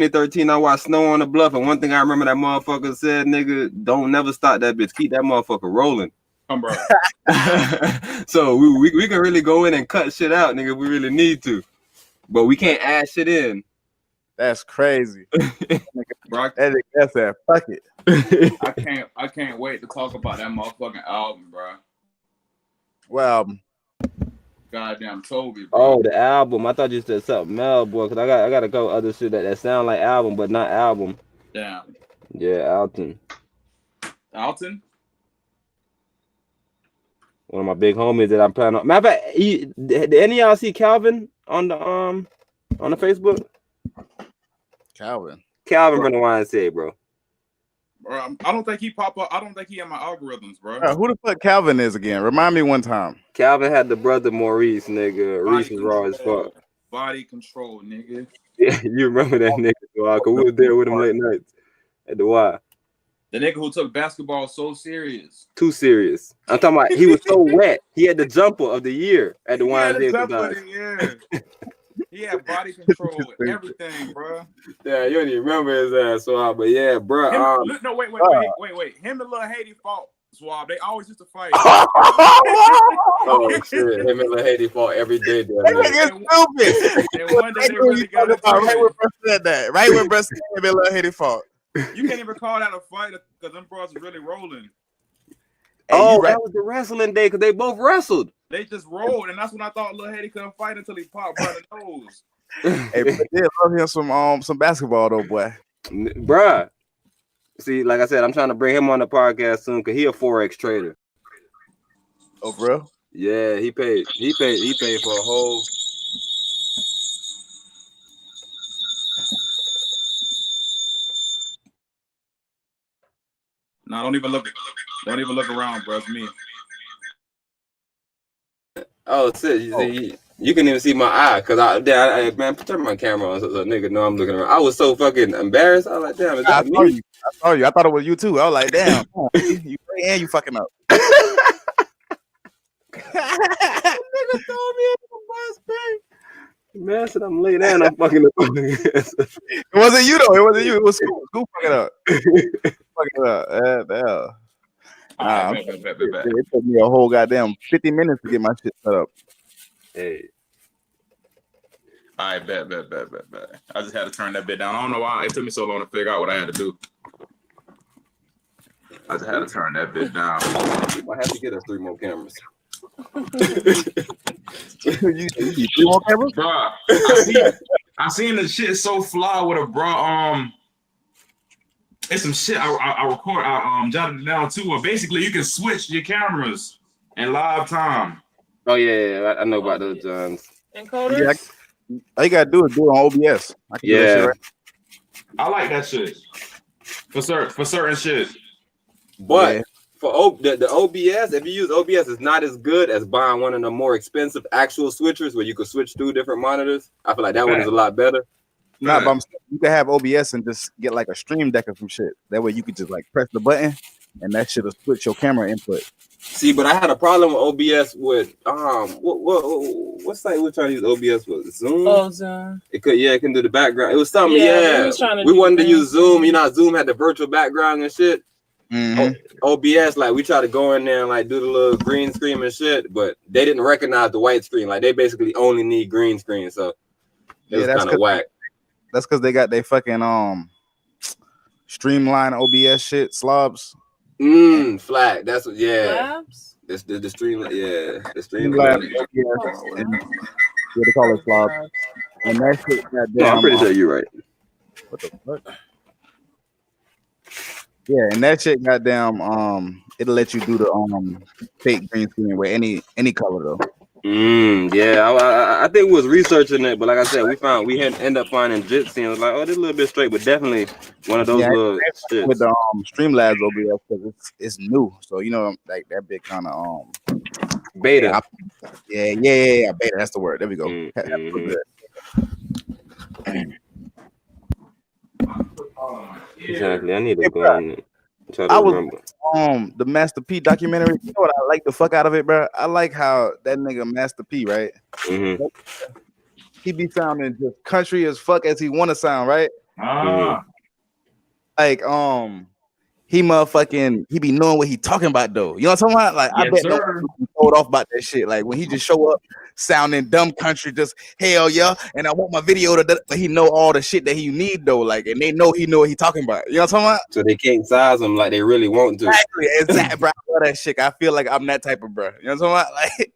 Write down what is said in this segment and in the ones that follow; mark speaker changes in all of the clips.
Speaker 1: 2013, I watched Snow on the Bluff, and one thing I remember that motherfucker said, nigga, don't never stop that bitch. Keep that motherfucker rolling.
Speaker 2: Bro.
Speaker 1: So we can really go in and cut shit out, nigga, if we really need to. But we can't add shit in.
Speaker 3: That's crazy.
Speaker 2: Bro,
Speaker 3: That's that. Fuck it.
Speaker 2: I can't wait to talk about that motherfucking album, bro.
Speaker 3: Well,
Speaker 2: Goddamn Toby, bro.
Speaker 1: Oh, the album. I thought you said something else, boy, because I got a couple other shit that sound like album, but not album.
Speaker 2: Damn.
Speaker 1: Yeah, Alton.
Speaker 2: Alton?
Speaker 1: One of my big homies that I'm planning on. Matter of fact, did any of y'all see Calvin on the Facebook?
Speaker 3: Calvin
Speaker 1: from the YNCA, bro.
Speaker 2: Bro, I don't think he pop up. I don't think he in my algorithms, bro.
Speaker 3: Who the fuck Calvin is again? Remind me one time.
Speaker 1: Calvin had the brother Maurice, nigga. Reese was raw as fuck.
Speaker 2: Body control, nigga.
Speaker 1: Yeah, you remember that nigga, cause we was there with him late nights at the Y.
Speaker 2: The nigga who took basketball so serious.
Speaker 1: Too serious. I'm talking about he was so wet. He had the jumper of the year at the YNCA.
Speaker 2: He had body control with everything, bro.
Speaker 1: Yeah, you don't even remember his ass, Swab. But yeah, bro.
Speaker 2: No, wait. Him and Lil Haiti fought, Swab. They always used to fight.
Speaker 1: Oh shit, him and Lil Haiti fought every day.
Speaker 3: That nigga stupid.
Speaker 2: And one day they really got it.
Speaker 3: Right when Bruce said that. Right when Bruce said him and Lil Haiti fought.
Speaker 2: You can't even call that a fight because them bros was really rolling.
Speaker 1: Oh, that was the wrestling day because they both wrestled.
Speaker 2: They just rolled, and that's when I thought Lil Haiti couldn't fight until he popped by the nose.
Speaker 3: Hey, but they love him some basketball though, boy.
Speaker 1: Bruh. See, like I said, I'm trying to bring him on the podcast soon because he a Forex trader.
Speaker 3: Oh, bro?
Speaker 1: Yeah, he paid for a whole.
Speaker 2: No, don't even look around, bro. It's me.
Speaker 1: Oh, shit. You can even see my eye because I man, turn my camera on so nigga know I'm looking around. I was so fucking embarrassed. I was like, damn, is that me?
Speaker 3: I saw you. I thought it was you too. I was like, damn, you fucking up.
Speaker 1: Nigga told me it was bus thing. Man, I said I'm lay down. I'm fucking up.
Speaker 3: It wasn't you though. It wasn't you. It was Scoop fucking up. Fucking up. Damn. It took me a whole goddamn 50 minutes to get my shit set up.
Speaker 1: Hey.
Speaker 2: All right, bet. I just had to turn that bit down. I don't know why it took me so long to figure out what I had to do. I just had to turn that bit down.
Speaker 1: We might have to get us 3 more cameras.
Speaker 3: You 3 more cameras?
Speaker 2: Bro, I seen the shit so fly with a bro. It's some shit I record. I jotted it down too. Where basically you can switch your cameras in live time.
Speaker 1: Oh yeah, I know about those Johns.
Speaker 4: Encoders?
Speaker 3: Yeah, all you gotta do is do it on OBS.
Speaker 2: I like that shit for certain shit.
Speaker 1: But for the OBS, if you use OBS, it's not as good as buying one of the more expensive actual switchers where you can switch through different monitors. I feel like that one is a lot better.
Speaker 3: Nah, but you can have OBS and just get like a stream deck or some shit. That way you could just like press the button and that shit will switch your camera input.
Speaker 1: See, but I had a problem with OBS with what site we're trying to use OBS with? Zoom?
Speaker 4: Oh, Zoom.
Speaker 1: It can do the background. It was something,
Speaker 4: We
Speaker 1: wanted to use Zoom. You know how Zoom had the virtual background and shit.
Speaker 3: Mm-hmm.
Speaker 1: OBS, like we tried to go in there and like do the little green screen and shit, but they didn't recognize the white screen. Like they basically only need green screen, so it was kind of whack.
Speaker 3: That's because they got their fucking streamline OBS shit slobs.
Speaker 1: Flat. That's what. Yeah.
Speaker 4: Slabs?
Speaker 1: The stream. Yeah. The stream.
Speaker 3: They call it slobs. And that shit.
Speaker 1: I'm pretty sure you're right.
Speaker 3: What the fuck? Yeah, and that shit goddamn it'll let you do the fake green screen with any color though.
Speaker 1: I think we was researching it, but like I said, we end up finding Jitsi and was like, oh, this a little bit straight, but definitely one of those little shit
Speaker 3: with the Streamlabs OBS because it's new, so you know like that big kind of
Speaker 1: beta.
Speaker 3: Yeah, beta. That's the word. There we go.
Speaker 1: Exactly. I need to go and try to remember.
Speaker 3: The Master P documentary. You know what I like the fuck out of it, bro? I like how that nigga Master P, right?
Speaker 1: Mm-hmm.
Speaker 3: He be sounding just country as fuck as he want to sound, right? Like he be knowing what he talking about though. You know what I'm talking about? Like I bet no told off about that shit. Like when he just show up sounding dumb country, just hell yeah, and I want my video to, but he know all the shit that he need though. Like and they know he know what he talking about. You know what I'm talking about?
Speaker 1: So they can't size him like they really want to.
Speaker 3: Exactly, bro. I love that shit. I feel like I'm that type of bro. You know what I'm talking about? Like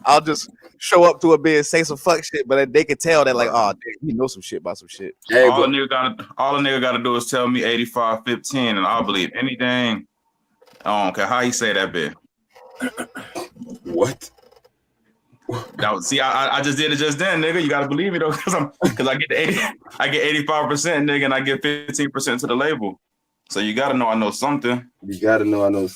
Speaker 3: I'll just show up to a bed, say some fuck shit, but they could tell that like, oh, damn, he knows some shit about some shit.
Speaker 2: Hey, all the nigga gotta do is tell me 85-15, and I'll believe anything. I don't care how he say that bit.
Speaker 1: What?
Speaker 2: Now, see, I just did it just then, nigga. You gotta believe me though, because I get the 85%, nigga, and I get 15% to the label. So you gotta know I know something.
Speaker 1: You gotta know I know.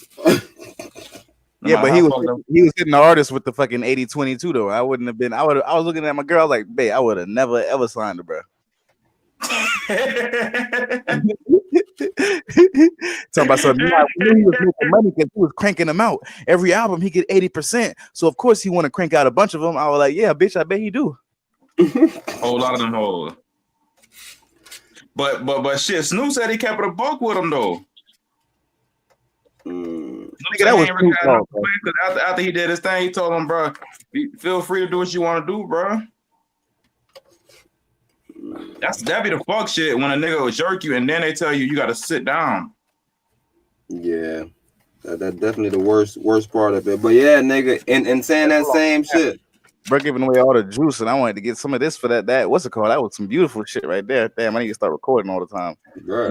Speaker 3: Yeah, but he was hitting the artist with the fucking 80-22 though. I wouldn't have been. I was looking at my girl like, babe, I would have never ever signed her, bro. Talking about something. He was making money because he was cranking them out. Every album he get 80%. So of course he want to crank out a bunch of them. I was like, yeah, bitch, I bet he do.
Speaker 2: Whole lot of them hoes. But shit, Snoop said he kept it a buck with him though.
Speaker 3: Nigga, that was
Speaker 2: because after he did his thing, he told him, bro, feel free to do what you want to do, bro. That'd be the fuck shit when a nigga will jerk you and then they tell you gotta sit down.
Speaker 1: Yeah, that's definitely the worst part of it. But yeah, nigga, and saying that same shit.
Speaker 3: Bro, giving away all the juice, and I wanted to get some of this for that. What's it called? That was some beautiful shit right there. Damn, I need to start recording all the time.
Speaker 1: Bruh.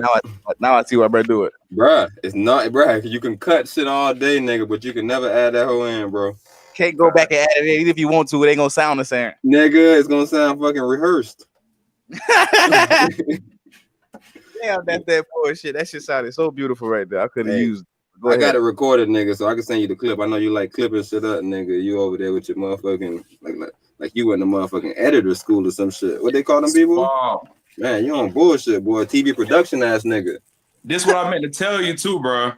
Speaker 3: Now I see why bro do it.
Speaker 1: Bruh, it's not, bruh. You can cut shit all day, nigga, but you can never add that whole in, bro.
Speaker 3: Can't go back and add it in. Even if you want to, it ain't gonna sound the same.
Speaker 1: Nigga, it's gonna sound fucking rehearsed.
Speaker 3: Damn, that's that bullshit. That shit sounded so beautiful right there. I could have used.
Speaker 1: I got it recorded, nigga, so I can send you the clip. I know you like clipping shit up, nigga. You over there with your motherfucking like you in the motherfucking editor school or some shit. What they call them people?
Speaker 2: Wow.
Speaker 1: Man, you on bullshit, boy. TV production ass nigga.
Speaker 2: This what I meant to tell you too, bro.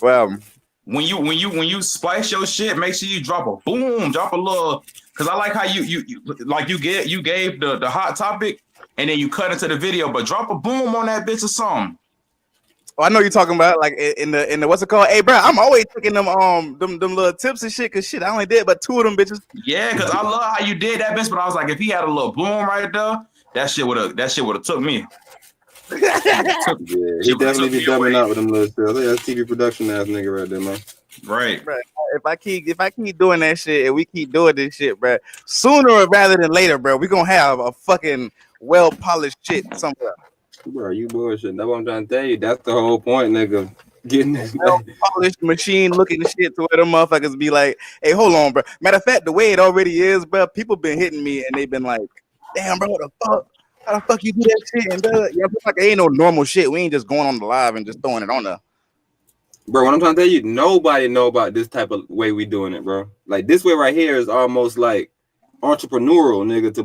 Speaker 3: Well,
Speaker 2: when you splice your shit, make sure you drop a little. Cause I like how you gave the hot topic and then you cut into the video, but drop a boom on that bitch or something.
Speaker 3: Oh, I know you're talking about like in the what's it called? Hey, bro, I'm always taking them little tips and shit. Cause shit, I only did but 2 of them bitches.
Speaker 2: Yeah, cause I love how you did that bitch, but I was like, if he had a little boom right there, that shit would have took me.
Speaker 1: Yeah, he definitely be dumbing out with them little stuff. That's TV production ass nigga right there, man.
Speaker 2: Right.
Speaker 3: If I keep doing that shit and we keep doing this shit, bro, sooner rather than later, bro, we gonna have a fucking well polished shit somewhere.
Speaker 1: Bro, you bullshit. That's what I'm trying to tell you. That's the whole point, nigga. Getting this
Speaker 3: polished machine looking shit to where the motherfuckers be like, hey, hold on, bro. Matter of fact, the way it already is, bro, people been hitting me and they've been like, damn, bro, what the fuck? How the fuck you do that shit? And yeah, like it ain't no normal shit. We ain't just going on the live and just throwing it on there.
Speaker 1: Bro, what I'm trying to tell you, nobody know about this type of way we doing it, bro. Like this way right here is almost like entrepreneurial, nigga, to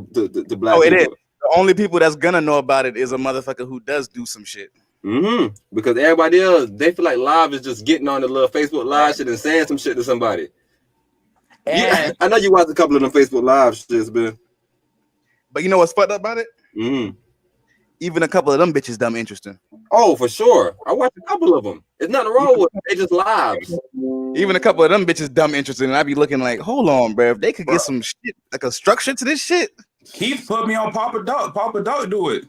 Speaker 1: black people.
Speaker 3: It is. The only people that's gonna know about it is a motherfucker who does do some shit.
Speaker 1: Mm-hmm. Because everybody else, they feel like live is just getting on the little Facebook live shit and saying some shit to somebody. Yeah, I know you watched a couple of them Facebook live shits, man.
Speaker 3: But you know what's fucked up about it?
Speaker 1: Mm-hmm.
Speaker 3: Even a couple of them bitches dumb interesting.
Speaker 1: Oh, for sure. I watched a couple of them. There's nothing wrong with them. They just lives.
Speaker 3: Even a couple of them bitches dumb interesting. And I be looking like, hold on, bro. If they could get some shit, like a structure to this shit.
Speaker 2: Keith put me on Papa Doc. Papa Doc do it.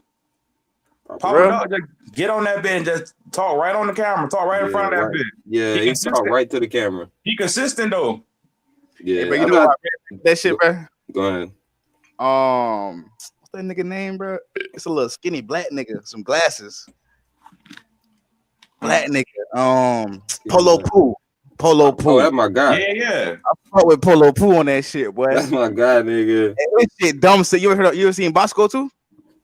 Speaker 2: Papa Doc just get on that bed and just talk right on the camera. Talk right in front of that bed.
Speaker 1: Yeah, he talk right to the camera.
Speaker 2: He consistent though.
Speaker 3: Yeah, but you know what? That shit, bro.
Speaker 1: Go ahead.
Speaker 3: What's that nigga name, bro? It's a little skinny black nigga, some glasses. Black nigga. Polo Poo. Polo Poo.
Speaker 1: Oh, that's my guy.
Speaker 2: Yeah.
Speaker 3: I fought with Polo Poo on that shit, boy.
Speaker 1: That's my guy, nigga.
Speaker 3: Hey, this shit dumb. So you ever seen Bosco too?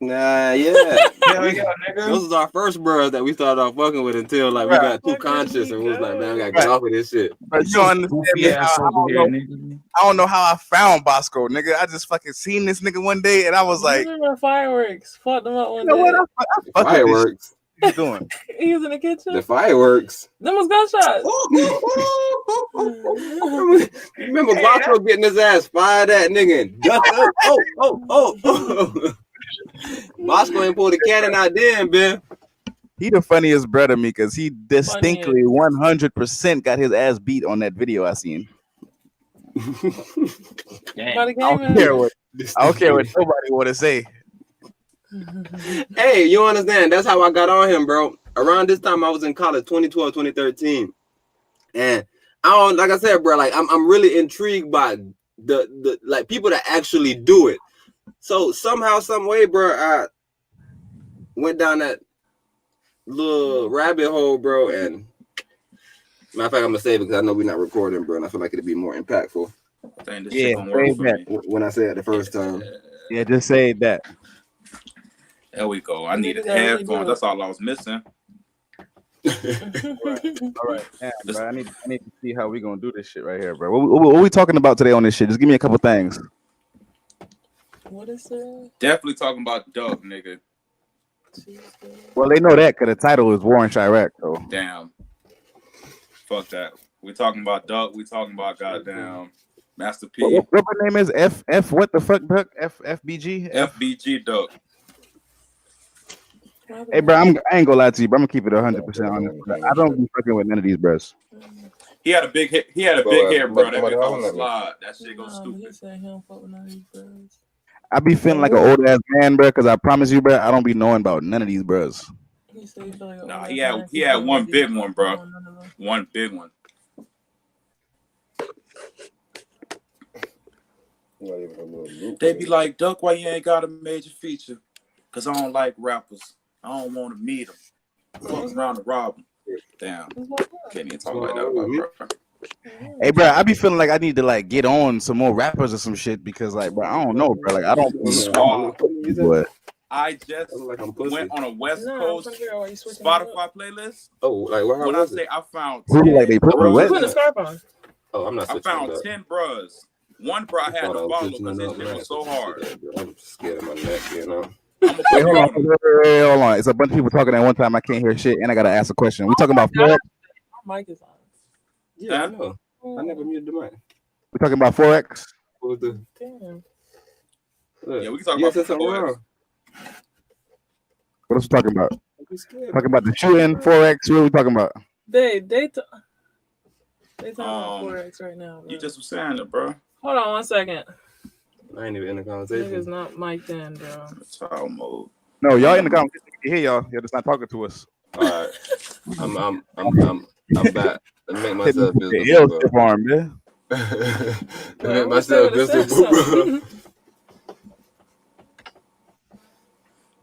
Speaker 1: Nah, yeah.
Speaker 2: Nigga.
Speaker 1: This was our first bros that we started off fucking with until like we got too conscious and we was like, man, we gotta get off of this shit.
Speaker 3: But you don't understand. I don't know how I found Bosco, nigga. I just fucking seen this nigga one day and I was like,
Speaker 4: fireworks. Fucked them up one day.
Speaker 3: What?
Speaker 1: Fireworks.
Speaker 3: What you doing?
Speaker 4: He was in the kitchen.
Speaker 1: The fireworks.
Speaker 4: Them was gunshots.
Speaker 1: Remember Bosco getting his ass fired at nigga and duck. Oh. Moscow ain't pulled the cannon out then, Ben.
Speaker 3: He the funniest brother to me because he distinctly 100% got his ass beat on that video I seen.
Speaker 4: I
Speaker 3: don't care what nobody want to say.
Speaker 1: Hey, you understand? That's how I got on him, bro. Around this time, I was in college, 2012, 2013. And I don't, like I said, bro, like I'm really intrigued by the like people that actually do it. So somehow, some way, bro, I went down that little rabbit hole, bro. And matter of fact, I'm gonna save it because I know we're not recording, bro, and I feel like it'd be more impactful.
Speaker 3: Yeah,
Speaker 1: when I say it the first time.
Speaker 3: Yeah, just say that.
Speaker 2: There we go. I needed headphones. That's all I was missing.
Speaker 3: All right. Damn, bro. I need to see how we gonna do this shit right here, bro. What we talking about today on this shit? Just give me a couple things.
Speaker 4: What is it?
Speaker 2: Definitely talking about Doug, nigga.
Speaker 3: Well, they know that because the title is War in Chirac, though.
Speaker 2: Damn. Fuck that. We talking about Doug. We talking about goddamn Master P.
Speaker 3: What her name is? F what the fuck, Duck? FBG?
Speaker 2: FBG Doug.
Speaker 3: Hey, bro, I ain't gonna lie to you, bro. I'm gonna keep it 100% honest. I don't be fucking with none of these bros.
Speaker 2: He had a big hit. He had a big hair, bro. That go slide. That shit go stupid.
Speaker 4: He said he don't fuck with none of these bros.
Speaker 3: I be feeling like an old ass man, bro, because I promise you, bro, I don't be knowing about none of these bros.
Speaker 4: He said he feel like
Speaker 2: nah, he had one big one, bro. One big one. They be like, Duck, why you ain't got a major feature? Because I don't like rappers. I don't want to meet them. Fuck around to rob them. Damn. Can't even talk like that about bro.
Speaker 3: Hey, bro, I be feeling like I need to like get on some more rappers or some shit because, like, bro, I don't know, bro. Like, I don't. But
Speaker 2: I just went on a West Coast Spotify playlist.
Speaker 1: Oh, like what?
Speaker 2: When I say I found
Speaker 3: who like they put me wet?
Speaker 4: Put a scarf on.
Speaker 1: Oh, I'm not.
Speaker 2: I found 10 bros. One bro I had to follow because this shit was so hard.
Speaker 1: I'm scared of my neck, you know.
Speaker 3: Wait, hold on. It's a bunch of people talking at one time. I can't hear shit, and I gotta ask a question. We talking about Forex?
Speaker 4: My mic is on.
Speaker 1: Yeah, I know. I never muted the mic.
Speaker 3: We talking about Forex?
Speaker 1: What was the?
Speaker 4: Damn.
Speaker 2: Yeah, we can talk about Forex.
Speaker 3: What else we talking about? Talking about the shooting, Forex. What are we talking about?
Speaker 4: They talking about Forex right now. Bro.
Speaker 2: You just was saying it, bro.
Speaker 4: Hold on 1 second.
Speaker 1: I ain't even in the conversation.
Speaker 4: Niggas not mic'd in, bro.
Speaker 2: Child mode.
Speaker 3: No, y'all in the conversation. You hear y'all. Y'all just not talking to us.
Speaker 1: All right. I'm back. Let me make myself visible.
Speaker 3: Arm, man.
Speaker 1: Let me make myself visible, bro.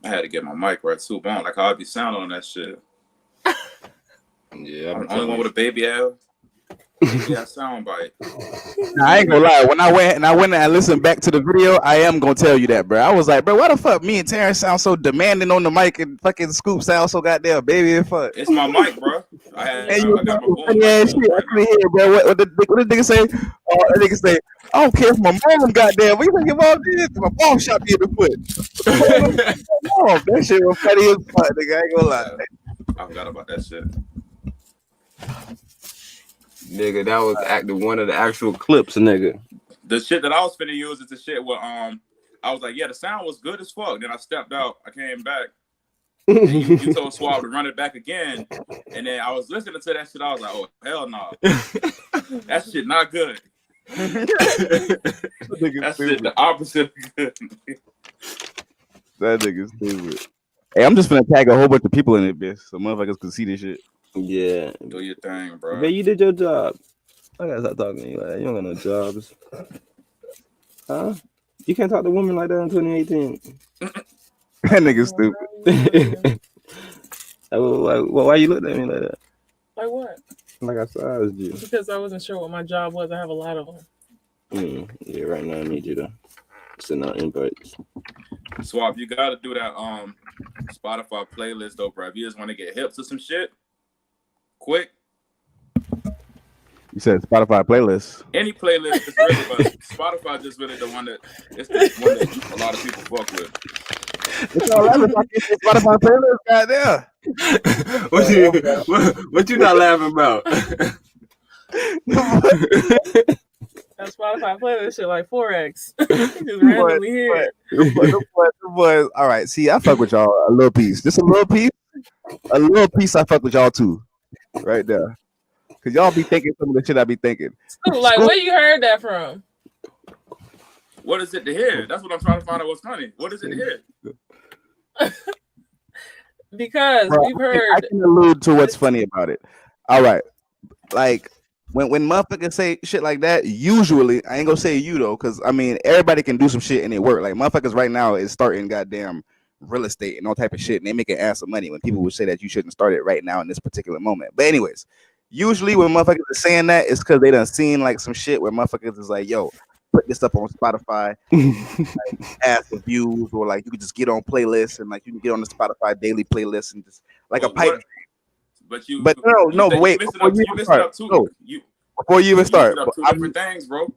Speaker 2: I had to get my mic right too, but I don't like how I be sounding on that shit.
Speaker 1: Yeah,
Speaker 2: I'm the only one with a baby L. Yeah, soundbite.
Speaker 3: I ain't gonna lie. When I went and I listened back to the video, I am gonna tell you that, bro. I was like, bro, why the fuck me and Terrence sound so demanding on the mic and fucking Scoop sound so goddamn baby and fuck.
Speaker 2: It's my mic, bro. I got my phone.
Speaker 3: Shit, I couldn't hear, bro. What the nigga say? The nigga say, I don't care if my mom goddamn. What you think your mom did? My mom shot me in the foot. Oh, that shit was funny as fuck, nigga. I ain't gonna lie.
Speaker 2: I forgot about that shit.
Speaker 1: Nigga, that was one of the actual clips, nigga.
Speaker 2: The shit that I was finna use is the shit where I was like, yeah, the sound was good as fuck. Then I stepped out, I came back. And you told Swab to run it back again. And then I was listening to that shit, I was like, oh hell no. That shit not good. That shit the opposite of good.
Speaker 3: That nigga's stupid. Hey, I'm just finna tag a whole bunch of people in it, bitch, so motherfuckers can see this shit.
Speaker 1: Yeah.
Speaker 2: Do your thing, bro.
Speaker 1: But you did your job. I gotta stop talking to you like that. You don't got no jobs. Huh? You can't talk to women like that in 2018.
Speaker 3: That nigga's stupid.
Speaker 1: Why you looked at me like that?
Speaker 4: Like what?
Speaker 1: Like I sized you.
Speaker 4: Because I wasn't sure what my job was. I have a lot of them.
Speaker 1: Yeah, right now I need you to send out invites.
Speaker 2: Swap, you gotta do that Spotify playlist though, bro. If you just want to get hip to some shit, quick.
Speaker 3: You said Spotify playlist.
Speaker 2: Any playlist is really, but Spotify just really the one that it's the one that a lot of people fuck with.
Speaker 3: It's all right if Spotify playlist, goddamn.
Speaker 1: What you not laughing about?
Speaker 4: That's Spotify play this shit like 4x. Just randomly here.
Speaker 3: The boys, all right. See, I fuck with y'all a little piece. Just a little piece. A little piece. I fuck with y'all too, right there. Cause y'all be thinking some of the shit I be thinking.
Speaker 4: Like, where you heard that from?
Speaker 5: What is it to hear? That's what I'm trying to find out. What's funny? What is it to hear?
Speaker 4: Because
Speaker 3: bro,
Speaker 4: we've heard.
Speaker 3: I can allude to what's funny about it. All right, like when motherfuckers say shit like that, usually I ain't gonna say you though, because I mean everybody can do some shit and it work. Like motherfuckers right now is starting goddamn real estate and all type of shit, and they making ass of money when people would say that you shouldn't start it right now in this particular moment. But anyways, usually when motherfuckers are saying that, it's because they done seen like some shit where motherfuckers is like, yo, put this up on Spotify, like, ask for views, or like you can just get on playlists and like you can get on the Spotify daily playlist and just like a pipe.
Speaker 5: But
Speaker 3: wait, before you even start, before you even start,
Speaker 5: two different things, bro.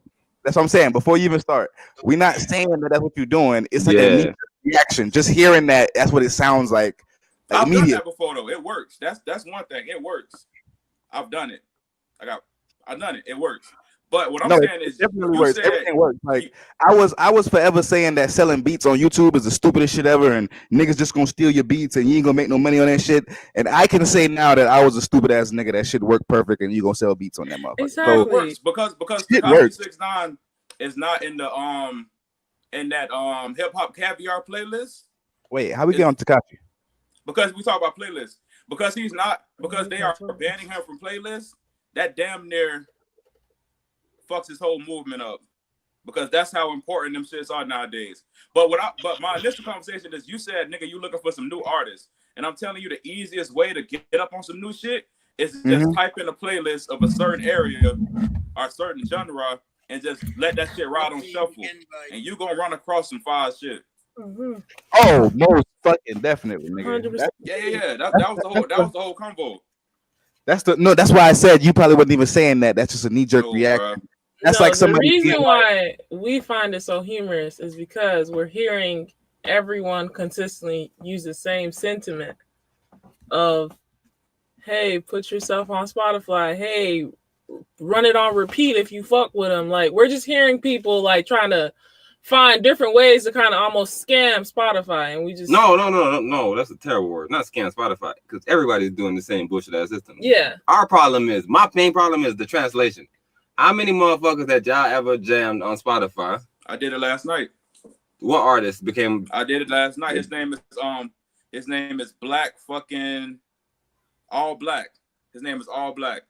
Speaker 3: That's what I'm saying. Before you even start, we're not saying that that's what you're doing. It's like a knee reaction. Just hearing that, that's what it sounds like.
Speaker 5: I've done that before though. It works. That's one thing. It works. I've done it. I've done it. It works. But what I'm saying is,
Speaker 3: definitely works. Everything works. Like I was forever saying that selling beats on YouTube is the stupidest shit ever, and niggas just gonna steal your beats and you ain't gonna make no money on that shit. And I can say now that I was a stupid ass nigga that shit worked perfect, and you gonna sell beats on that motherfucker.
Speaker 4: Exactly.
Speaker 5: So it works because Tekashi 6ix9ine is not in the in that hip hop caviar playlist.
Speaker 3: Wait, how we get on Tekashi?
Speaker 5: Because we talk about playlists. Because he's not. Because they are banning him from playlists. That damn near fucks his whole movement up, because that's how important them shits are nowadays. But my initial conversation is, you said, nigga, you looking for some new artists, and I'm telling you the easiest way to get up on some new shit is just type in a playlist of a certain area or a certain genre and just let that shit ride on shuffle, and you gonna run across some fire shit.
Speaker 3: Oh, most fucking definitely, nigga.
Speaker 5: Yeah. That was the whole convo.
Speaker 3: That's why I said you probably wasn't even saying that. That's just a knee jerk reaction.
Speaker 5: Bro.
Speaker 3: That's like somebody.
Speaker 4: The reason why we find it so humorous is because we're hearing everyone consistently use the same sentiment of, hey, put yourself on Spotify. Hey, run it on repeat if you fuck with them. Like, we're just hearing people like trying to find different ways to kind of almost scam Spotify, and we just
Speaker 1: no. That's a terrible word. Not scam Spotify, because everybody's doing the same bullshit ass system.
Speaker 4: Yeah.
Speaker 1: Our problem is, my main problem is the translation. How many motherfuckers that y'all ever jammed on Spotify?
Speaker 5: I did it last night.
Speaker 1: What artist became?
Speaker 5: I did it last night. His name is Black fucking All Black. His name is All Black.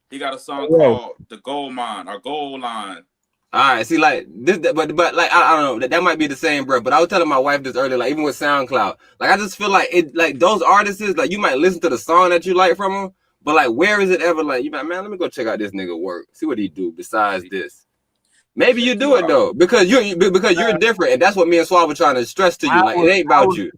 Speaker 5: He got a song called The Gold Mine or Gold Line.
Speaker 1: All right, see, like this, but like I don't know, that might be the same, bro. But I was telling my wife this earlier, like even with SoundCloud, like I just feel like it, like those artists, like you might listen to the song that you like from them, but like where is it ever like you like, man, let me go check out this nigga work, see what he do besides this. Maybe you do it though, because you're different, and that's what me and Swab were trying to stress to you. Like it ain't about you.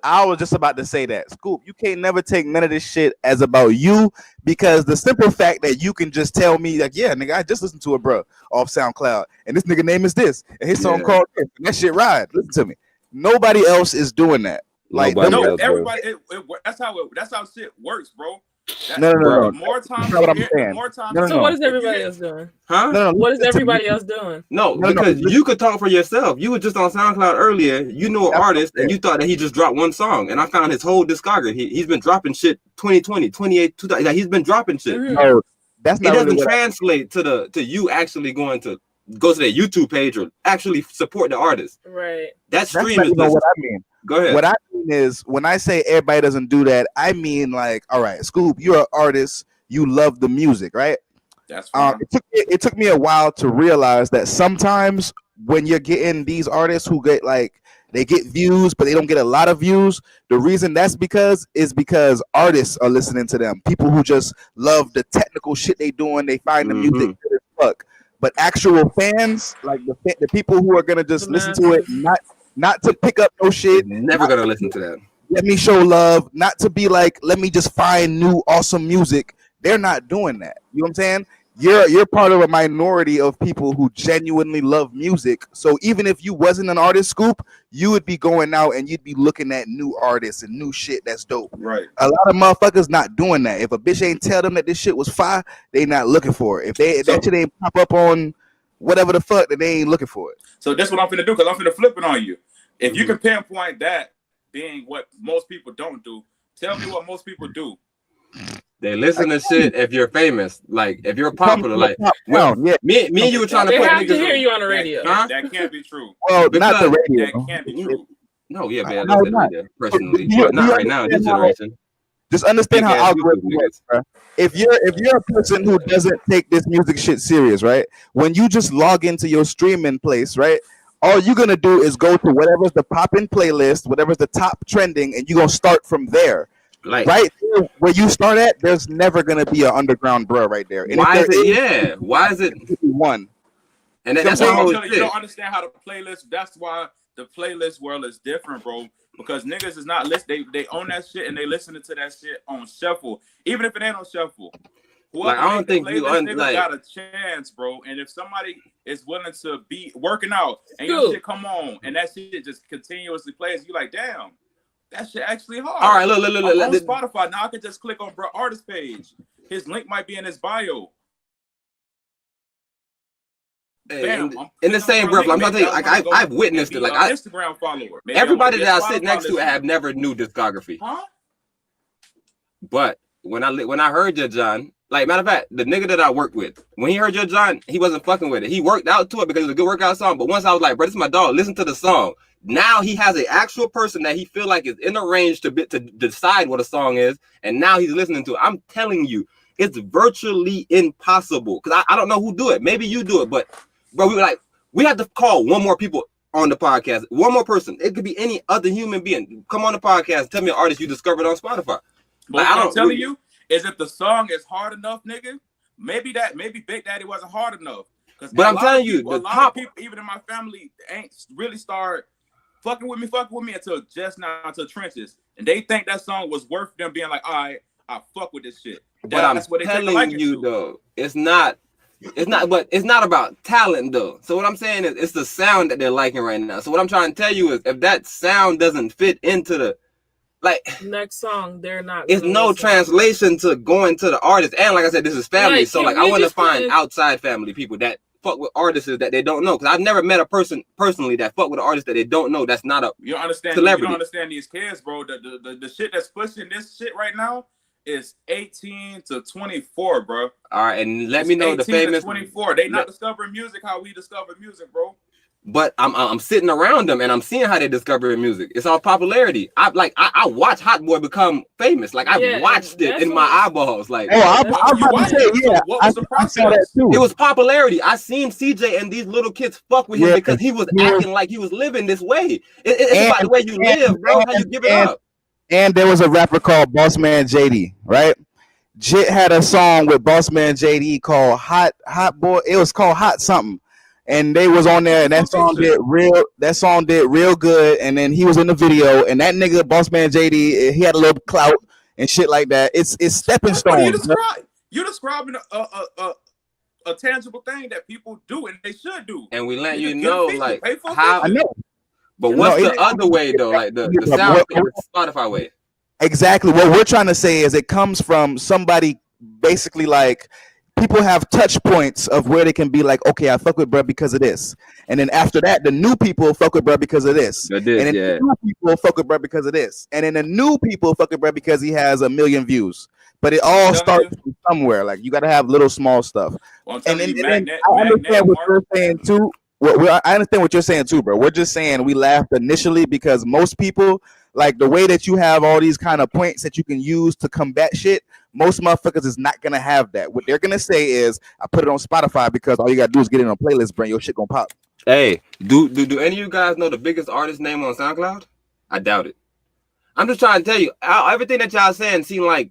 Speaker 3: I was just about to say that, Scoop. You can't never take none of this shit as about you, because the simple fact that you can just tell me like, yeah, nigga, I just listened to a bro off SoundCloud, and this nigga name is this, and his song called this, and that shit ride. Listen to me. Nobody else is doing that. Like
Speaker 5: everybody. That's how shit works, bro.
Speaker 3: No.
Speaker 5: The more time,
Speaker 4: So what is everybody else doing?
Speaker 1: Huh?
Speaker 3: No,
Speaker 4: what is everybody else doing?
Speaker 1: No, because you could talk for yourself. You were just on SoundCloud earlier. You know an artist, and you thought that he just dropped one song, and I found his whole discography. He's been dropping shit 2020, 28, 2000. Like he's been dropping shit.
Speaker 3: No, that's not.
Speaker 1: It doesn't translate to you actually going to go to their YouTube page or actually support the artist.
Speaker 4: Right.
Speaker 1: That stream is
Speaker 3: what I mean.
Speaker 1: Go ahead.
Speaker 3: What I mean is, when I say everybody doesn't do that, I mean like, all right, Scoop, you're an artist, you love the music, right?
Speaker 5: That's fine.
Speaker 3: It took me a while to realize that sometimes when you're getting these artists who get like, they get views, but they don't get a lot of views, the reason that's because artists are listening to them. People who just love the technical shit they doing, they find the music good as fuck. But actual fans, like the people who are gonna just listen to it, not to pick up no shit.
Speaker 1: Never gonna listen to that.
Speaker 3: Let me show love, not to be like, let me just find new awesome music. They're not doing that. You know what I'm saying? You're part of a minority of people who genuinely love music. So even if you wasn't an artist, Scoop, you would be going out and you'd be looking at new artists and new shit that's dope.
Speaker 5: Right.
Speaker 3: A lot of motherfuckers not doing that. If a bitch ain't tell them that this shit was fire, they not looking for it. If that shit ain't pop up on whatever the fuck that they ain't looking for it.
Speaker 5: So that's what I'm finna do, because I'm finna flip it on you. If you can pinpoint that being what most people don't do, tell me what most people do.
Speaker 1: They listen to shit if you're famous, like if you're popular, like me and you were trying to
Speaker 4: they
Speaker 1: put
Speaker 4: have
Speaker 1: niggas
Speaker 4: to hear you on the radio.
Speaker 5: That can't be true.
Speaker 3: Well, not the radio.
Speaker 5: That can't be true.
Speaker 1: No, yeah, man, I listen to radio personally, but not right now in this generation.
Speaker 3: Just understand how algorithm works, bro. If you're a person who doesn't take this music shit serious, right? When you just log into your streaming place, right? All you're gonna do is go to whatever's the poppin' playlist, whatever's the top trending, and you're gonna start from there.
Speaker 1: Like
Speaker 3: right there where you start at, there's never gonna be an underground bro right there. And
Speaker 1: why is it? Why is it
Speaker 3: one?
Speaker 1: And that's
Speaker 5: why you don't understand how the playlist. That's why the playlist world is different, bro. Because niggas is not listen. They own that shit and they listening to that shit on shuffle, even if it ain't on shuffle. Whoever
Speaker 1: I don't think you
Speaker 5: got a chance, bro. And if somebody is willing to be working out and your shit come on and that shit just continuously plays, you like, damn. That shit actually hard.
Speaker 1: All right, look.
Speaker 5: On Spotify now, I can just click on bro artist page. His link might be in his bio.
Speaker 1: Hey, bam, in the same breath, I'm not telling you, like I've witnessed it. Like
Speaker 5: Instagram follower. Maybe
Speaker 1: everybody that I sit next to, I have never knew discography.
Speaker 5: Huh?
Speaker 1: But when I heard your John, like matter of fact, the nigga that I worked with, when he heard your John, he wasn't fucking with it. He worked out to it because it was a good workout song. But once I was like, bro, this is my dog. Listen to the song. Now he has an actual person that he feel like is in a range to decide what a song is, and now he's listening to it. I'm telling you, it's virtually impossible because I don't know who do it. Maybe you do it, but bro, we have to call one more people on the podcast. One more person. It could be any other human being. Come on the podcast and tell me an artist you discovered on Spotify.
Speaker 5: But what I'm telling you is if the song is hard enough, nigga, maybe Big Daddy wasn't hard enough.
Speaker 1: But I'm telling you,
Speaker 5: a lot of people, even in my family, ain't really start fucking with me until just now, until Trenches. And they think that song was worth them being like, all right, I fuck with this shit.
Speaker 1: But I'm telling you, though, it's not about talent, though. So what I'm saying is it's the sound that they're liking right now. So what I'm trying to tell you is if that sound doesn't fit into the, like,
Speaker 4: next song, they're not.
Speaker 1: It's no translation to going to the artist. And like I said, this is family. So like I want to find outside family people that fuck with artists that they don't know. Because I've never met a person personally that fuck with an artist that they don't know. That's not a celebrity.
Speaker 5: You don't understand these kids, bro. The shit that's pushing this shit right now is 18 to 24, bro.
Speaker 1: All right, and let me know the famous
Speaker 5: 24. They not discovering music how we discover music, bro.
Speaker 1: But I'm sitting around them and I'm seeing how they discover music. It's all popularity. I watch Hot Boy become famous. Like I watched it in my eyeballs. Like
Speaker 3: I'm about to say, yeah, I saw that too.
Speaker 1: It was popularity. I seen CJ and these little kids fuck with him because he was acting like he was living this way. It's about the way you live, bro. How you give it up.
Speaker 3: And there was a rapper called Bossman JD, right? Jit had a song with Bossman JD called Hot Boy. It was called Hot Something. And they was on there, and that song did real good. And then he was in the video, and that nigga, Bossman JD, he had a little clout and shit like that. It's stepping stone.
Speaker 5: You describing a tangible thing that people do and they should do.
Speaker 1: And we let you know, like how. I know. But what's the other way though? Like the sound Spotify way.
Speaker 3: Exactly. What we're trying to say is it comes from somebody basically like. People have touch points of where they can be like, okay, I fuck with bruh because of this. And then after that, the new people fuck with bruh because of this. And then the new people fuck with bruh because of this. And then the new people fuck with bruh because he has 1 million views. But it all starts from somewhere. Like you got to have little small stuff.
Speaker 5: Well,
Speaker 3: and then I understand what you're saying too. I understand what you're saying too, bro. We're just saying we laughed initially because most people, like the way that you have all these kind of points that you can use to combat shit, most motherfuckers is not gonna have that. What they're gonna say is, I put it on Spotify because all you gotta do is get it on a playlist, bro. Your shit gonna pop.
Speaker 1: Hey, do any of you guys know the biggest artist name on SoundCloud? I doubt it. I'm just trying to tell you, everything that y'all saying seem like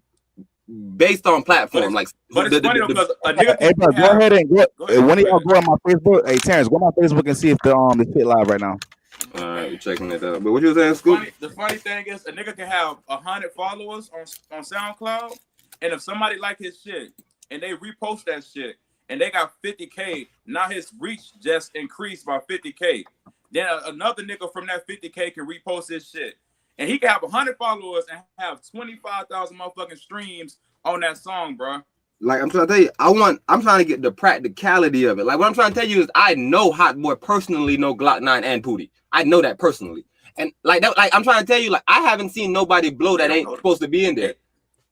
Speaker 1: based on platform. But
Speaker 5: it's funny because a nigga
Speaker 3: hey, bro, go ahead and go. One of y'all go on my Facebook. Hey, Terrence, go on my Facebook and see if the shit live right now.
Speaker 1: All right, we're checking it out. But what you saying, Scoop?
Speaker 5: The funny thing is, a nigga can have 100 followers on SoundCloud, and if somebody like his shit and they repost that shit and they got 50K, now his reach just increased by 50K. Then another nigga from that 50K can repost his shit, and he can have 100 followers and have 25,000 motherfucking streams on that song, bro.
Speaker 1: Like I'm trying to tell you, I'm trying to get the practicality of it. Like what I'm trying to tell you is I know Hot Boy personally know Glock 9 and Pootie. I know that personally. And like that, like I'm trying to tell you, like I haven't seen nobody blow that ain't supposed to be in there.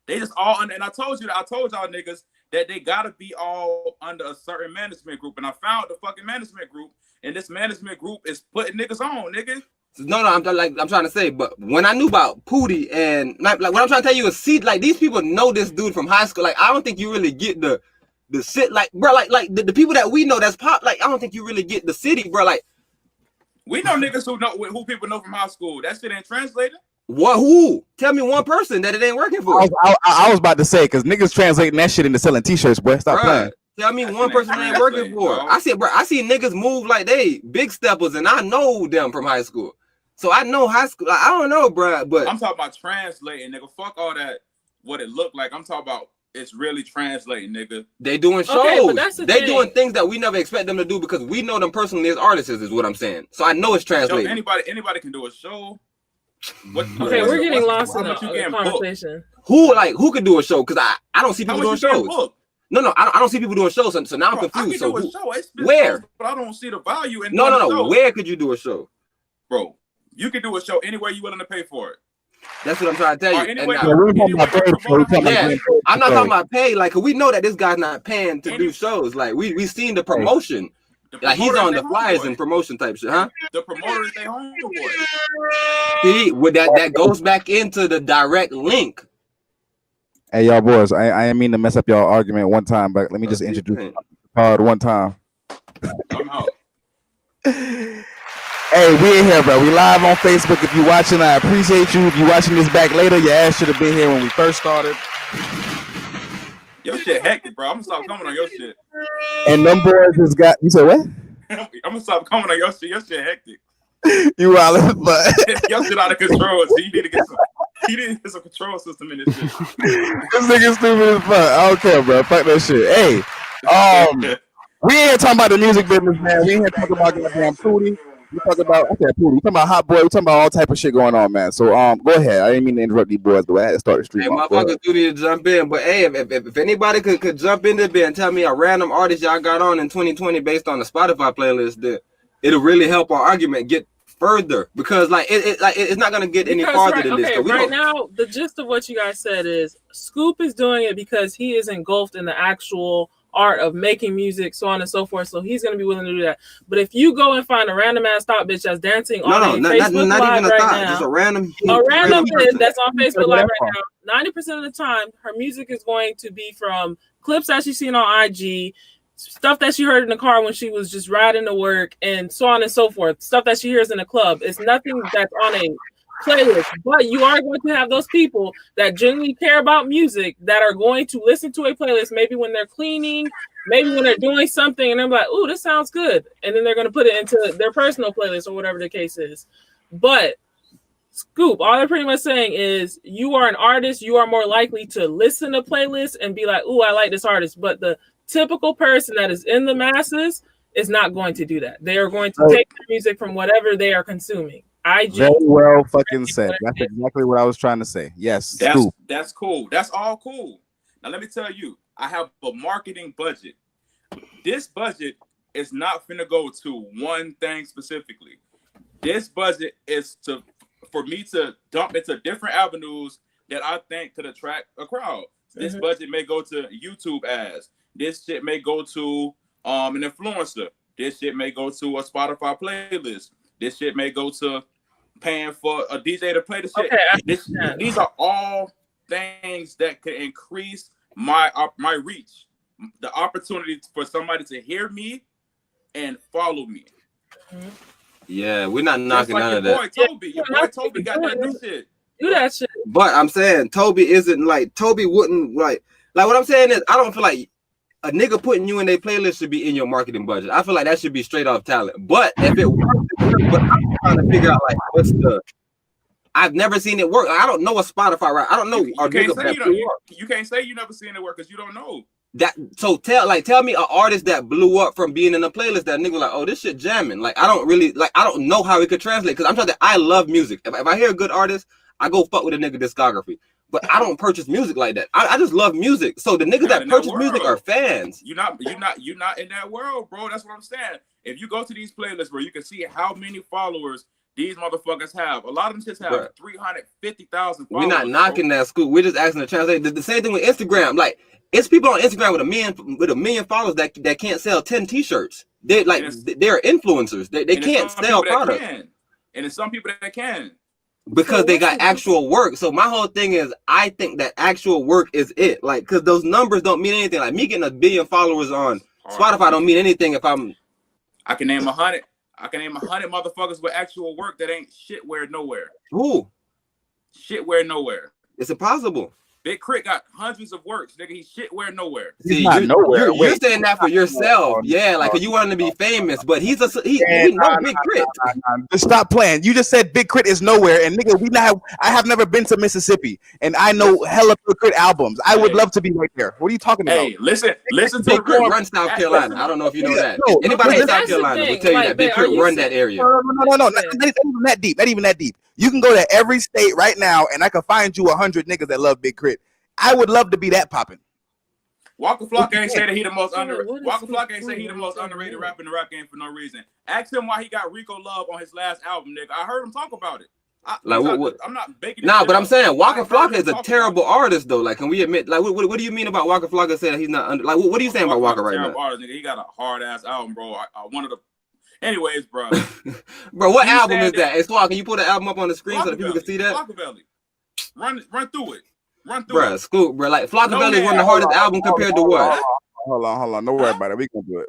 Speaker 5: They just all under, and I told y'all niggas that they gotta be all under a certain management group. And I found the fucking management group, and this management group is putting niggas on, nigga.
Speaker 1: No, I'm trying to say, but when I knew about Pootie and like what I'm trying to tell you is, see, like these people know this dude from high school. Like I don't think you really get the shit, like bro, like the people that we know that's pop. Like I don't think you really get the city, bro. Like
Speaker 5: we know niggas who people know from high school. That shit ain't translated.
Speaker 1: What? Who? Tell me one person that it ain't working for.
Speaker 3: I was about to say because niggas translating that shit into selling t-shirts, boy. Stop playing.
Speaker 1: Tell me one person that ain't working for. I see niggas move like they big steppers, and I know them from high school. So I know high school. I don't know, bro. But
Speaker 5: I'm talking about translating, nigga. Fuck all that. What it looked like. I'm talking about it's really translating, nigga.
Speaker 1: They doing shows. Okay, they doing things that we never expect them to do because we know them personally as artists. Is what I'm saying. So I know it's translating.
Speaker 5: Anybody can do a show.
Speaker 4: Okay, we're getting lost in the conversation.
Speaker 1: Who could do a show? Because I don't see people doing shows. No, I don't see people doing shows. So now I'm confused.
Speaker 5: I can do a show.
Speaker 1: Where?
Speaker 5: Shows, but I don't see the value in
Speaker 1: No. Where could you do a show,
Speaker 5: bro? You can do a show anywhere you're willing to pay for it.
Speaker 1: That's what I'm trying to tell you.
Speaker 5: Anyway,
Speaker 1: I'm not talking about pay. Like, we know that this guy's not paying to do shows. Like, we seen the promotion. Like, he's on the flyers and promotion type shit, huh?
Speaker 5: The promoter is their homeboy.
Speaker 1: See, with that goes back into the direct link.
Speaker 3: Hey, y'all boys, I didn't mean to mess up y'all argument one time, but let me just introduce Todd one time.
Speaker 5: I'm out.
Speaker 3: Hey, we in here, bro. We live on Facebook. If you're watching, I appreciate you. If you're watching this back later, your ass should have been here when we first started.
Speaker 5: Your shit hectic, bro. I'm gonna stop coming on your shit.
Speaker 3: And them boys has got. You said what?
Speaker 5: I'm gonna stop coming on your shit. Your shit hectic.
Speaker 3: You wildin', but
Speaker 5: your shit out of control. So you need to get some control system in this shit.
Speaker 3: This nigga stupid as fuck. I don't care, bro. Fuck that shit. Hey, we ain't here talking about the music business, man. We ain't here talking about goddamn Pootie. We talking about Pootie. We talking about Hot Boy. We talking about all type of shit going on, man. So go ahead. I didn't mean to interrupt these boys, but I had to start the stream.
Speaker 1: Hey, motherfuckers do need to jump in. But hey, if anybody could jump in there and tell me a random artist y'all got on in 2020 based on the Spotify playlist, then it'll really help our argument get further, because like it's not gonna get any farther than this.
Speaker 4: Okay, right now, the gist of what you guys said is Scoop is doing it because he is engulfed in the actual art of making music, so on and so forth. So he's gonna be willing to do that. But if you go and find a random ass thought bitch that's dancing on Facebook Live right now,
Speaker 1: just a random
Speaker 4: bitch that's on Facebook Live right now, 90% of the time her music is going to be from clips that she's seen on IG, stuff that she heard in the car when she was just riding to work, and so on and so forth. Stuff that she hears in the club. It's nothing that's on a playlist, but you are going to have those people that genuinely care about music that are going to listen to a playlist, maybe when they're cleaning, maybe when they're doing something, and they're like, "Ooh, this sounds good," and then they're going to put it into their personal playlist or whatever the case is. But Scoop, all they're pretty much saying is you are an artist, you are more likely to listen to playlists and be like, "Ooh, I like this artist," but the typical person that is in the masses is not going to do that. They are going to take the music from whatever they are consuming.
Speaker 3: Very well fucking said. That's exactly what I was trying to say. Yes,
Speaker 5: that's cool. That's all cool. Now let me tell you, I have a marketing budget. This budget is not finna go to one thing specifically. This budget is for me to dump into different avenues that I think could attract a crowd. This budget may go to YouTube ads. This shit may go to an influencer. This shit may go to a Spotify playlist. This shit may go to paying for a DJ to play the shit. Okay, these are all things that could increase my reach, the opportunity for somebody to hear me and follow me.
Speaker 1: Yeah, we're not knocking none of that.
Speaker 5: Your boy Toby got that new shit.
Speaker 4: Do that shit.
Speaker 1: But I'm saying Toby isn't like Toby wouldn't like what I'm saying is I don't feel like a nigga putting you in their playlist should be in your marketing budget. I feel like that should be straight off talent. But if it works, but I'm trying to figure out like I've never seen it work. I don't know a Spotify, right? I don't know.
Speaker 5: You can't say you never seen it work because you don't know.
Speaker 1: That so tell me an artist that blew up from being in a playlist that nigga like, oh, this shit jamming. Like I don't know how it could translate because I'm trying to. I love music. If I hear a good artist, I go fuck with a nigga discography. but I don't purchase music like that. I just love music. So the niggas that purchase music are fans.
Speaker 5: You're not in that world, bro. That's what I'm saying. If you go to these playlists, bro, you can see how many followers these motherfuckers have. A lot of them just have 350,000 followers.
Speaker 1: We're not knocking that school. We're just asking to translate. The same thing with Instagram. Like, it's people on Instagram with a million followers that can't sell 10 t-shirts. They're influencers. They can't sell products.
Speaker 5: And there's some people that can.
Speaker 1: Because they got actual work. So my whole thing is, I think that actual work is it. Like, because those numbers don't mean anything. Like, me getting 1 billion followers on Spotify don't mean anything if I'm...
Speaker 5: I can name 100 motherfuckers with actual work that ain't shit where nowhere.
Speaker 1: Who?
Speaker 5: Shit where nowhere.
Speaker 1: It's impossible.
Speaker 5: Big Crit got hundreds of works, nigga. He's shit where nowhere.
Speaker 1: See, you're saying that for yourself, yeah. Like, you want to be famous, but we know Big Crit.
Speaker 3: Just stop playing. You just said Big Crit is nowhere, and nigga, I have never been to Mississippi, and I know hella Big Crit albums. I would love to be right there. What are you talking about?
Speaker 5: Hey, listen to
Speaker 1: Big Crit run South Carolina. I don't know if you know that. Anybody in South Carolina will tell you that Big Crit run that area.
Speaker 3: No, not even that deep. Not even that deep. You can go to every state right now, and I can find you 100 niggas that love Big Crit. I would love to be that popping.
Speaker 5: Walker Flock ain't say that he the most underrated. Walker Flock ain't say he the most underrated rapper in the rap game for no reason. Ask him why he got Rico Love on his last album, nigga. I heard him talk about it. I'm not baking.
Speaker 1: Nah, but I'm saying Walker Flock is a terrible artist, though. Like, can we admit? Like, what do you mean about Walker Flock saying he's not under? Like, what are you saying about Walker right now?
Speaker 5: Artist, nigga. He got a hard ass album, bro. One of the. Anyways, bro.
Speaker 1: Bro, what album is that? Hey, Swag, can you put the album up on the screen so that people can see that?
Speaker 5: Flockavelli. Run through it.
Speaker 1: Bruh, Scoop, bro. Like, Flockavelli is one of the hardest album compared to what?
Speaker 3: Hold on. Don't worry about it.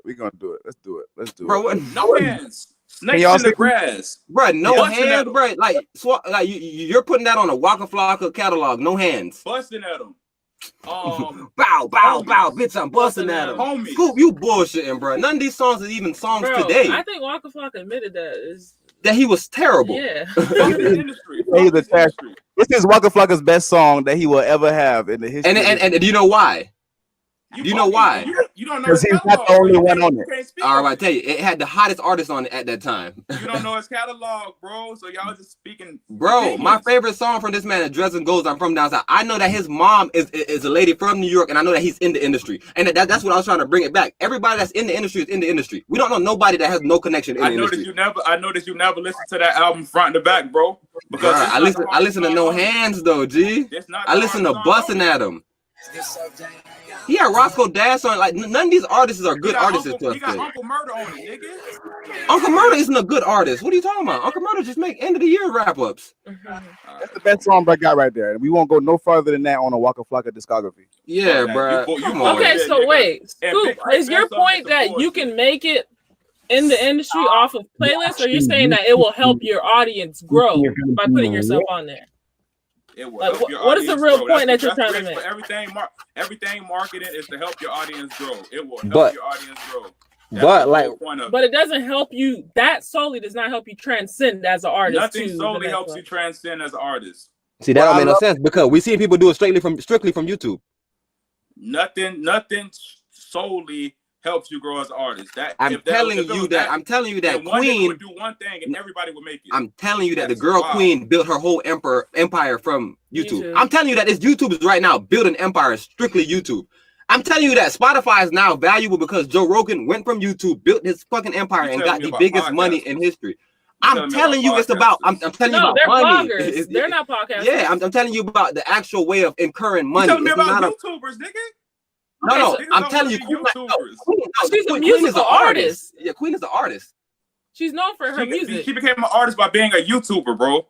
Speaker 3: We're gonna do it. Let's do it.
Speaker 1: Bro, what?
Speaker 5: No hands. Snakes in the grass.
Speaker 1: Bro, no hands, bro. Like you're putting that on a Waka Flocka catalog. No hands.
Speaker 5: Busting at him.
Speaker 1: Bow, bitch, I'm busting at him.
Speaker 5: Homie.
Speaker 1: Scoop, you bullshitting, bro. None of these songs are even songs today.
Speaker 4: I think Waka Flocka admitted
Speaker 1: that he was terrible.
Speaker 4: Yeah.
Speaker 3: He's a trash. This is Waka Flocka's best song that he will ever have in the history.
Speaker 1: And do you know why? You know why?
Speaker 5: You don't know
Speaker 3: because he's not the only one on it.
Speaker 1: All right, I tell you, it had the hottest artist on it at that time.
Speaker 5: You don't know his catalog, bro. So y'all just speaking.
Speaker 1: Bro,
Speaker 5: ridiculous.
Speaker 1: My favorite song from this man is Dresden Goes. I'm from down south. I know that his mom is a lady from New York, and I know that he's in the industry. And that's what I was trying to bring it back. Everybody that's in the industry is in the industry. We don't know nobody that has no connection in the industry.
Speaker 5: I know that you never listened to that album front to back, bro. Because
Speaker 1: I listen to No Hands though, G. I listen to Bustin' at Him. He had Roscoe Dash on. Like, none of these artists are good artists.
Speaker 5: He got Uncle Murder on it, nigga.
Speaker 1: Uncle Murder isn't a good artist. What are you talking about? Uncle Murder just make end of the year wrap ups.
Speaker 3: That's the best song I got right there, and we won't go no further than that on a Waka Flocka discography.
Speaker 1: Yeah, bro.
Speaker 4: Okay, so wait, Scoop, is your point that you can make it in the industry off of playlists, or you're saying that it will help your audience grow by putting yourself on there?
Speaker 5: It will
Speaker 4: like,
Speaker 5: help your
Speaker 4: what is the real point that you're
Speaker 5: that's
Speaker 4: trying to make?
Speaker 5: Everything marketing is to help your audience grow. It will help your audience grow.
Speaker 4: But it doesn't help you. That solely does not help you transcend as an artist.
Speaker 5: Nothing solely helps you transcend as an artist.
Speaker 1: See, that don't make no sense because we see people do it strictly from YouTube.
Speaker 5: Nothing solely helps you grow as an artist.
Speaker 1: I'm telling you that Queen
Speaker 5: would do one thing and everybody would make it.
Speaker 1: I'm telling you that the girl Queen built her whole empire from YouTube. I'm telling you that this YouTube is right now building empire strictly YouTube. I'm telling you that Spotify is now valuable because Joe Rogan went from YouTube, built his fucking empire, and got the biggest money in history. I'm telling you it's about. I'm telling you about money.
Speaker 4: Bloggers. They're not podcasters.
Speaker 1: Yeah, I'm telling you about the actual way of incurring money.
Speaker 5: You telling me about YouTubers, nigga?
Speaker 1: No, I'm telling you,
Speaker 4: she's a musical artist.
Speaker 1: Yeah, Queen is an artist.
Speaker 4: She's known for her music.
Speaker 5: She became an artist by being a YouTuber, bro.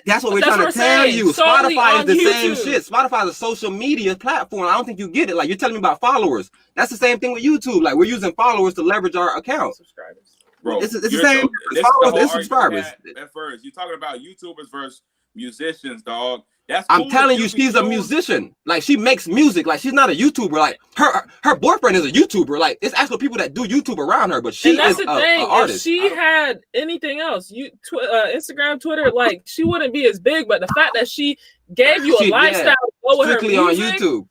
Speaker 1: That's what we're trying to tell you. Spotify is the same shit. Spotify is a social media platform. I don't think you get it. Like, you're telling me about followers. That's the same thing with YouTube. Like, we're using followers to leverage our account.
Speaker 5: Subscribers. Bro,
Speaker 1: it's the same. Followers and subscribers.
Speaker 5: At first, you're talking about YouTubers versus musicians, dog.
Speaker 1: I'm telling you, she's a musician. Like, she makes music. Like, she's not a YouTuber. Like, her boyfriend is a YouTuber. Like, it's actually people that do YouTube around her, but she is an artist.
Speaker 4: If she had anything else, Instagram, Twitter, like, she wouldn't be as big. But the fact that she gave you a lifestyle with her music,
Speaker 1: on YouTube.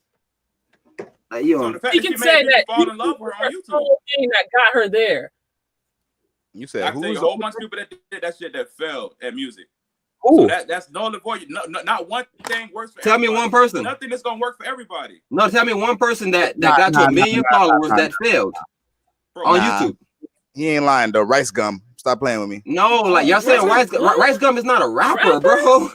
Speaker 1: Like,
Speaker 4: you can say that
Speaker 5: fall in love with her on YouTube.
Speaker 4: Thing that got her there.
Speaker 3: You said
Speaker 5: I tell you, a whole bunch of people that did that shit that failed at music. So that's null and void. Not one thing works for
Speaker 1: Tell
Speaker 5: everybody.
Speaker 1: me one person.
Speaker 5: Nothing is gonna work for everybody.
Speaker 1: No, tell me one person that got to 1 million followers that failed on YouTube.
Speaker 3: He ain't lying though. Rice Gum. Stop playing with me.
Speaker 1: No, like y'all saying Rice Gum is not a rapper, bro.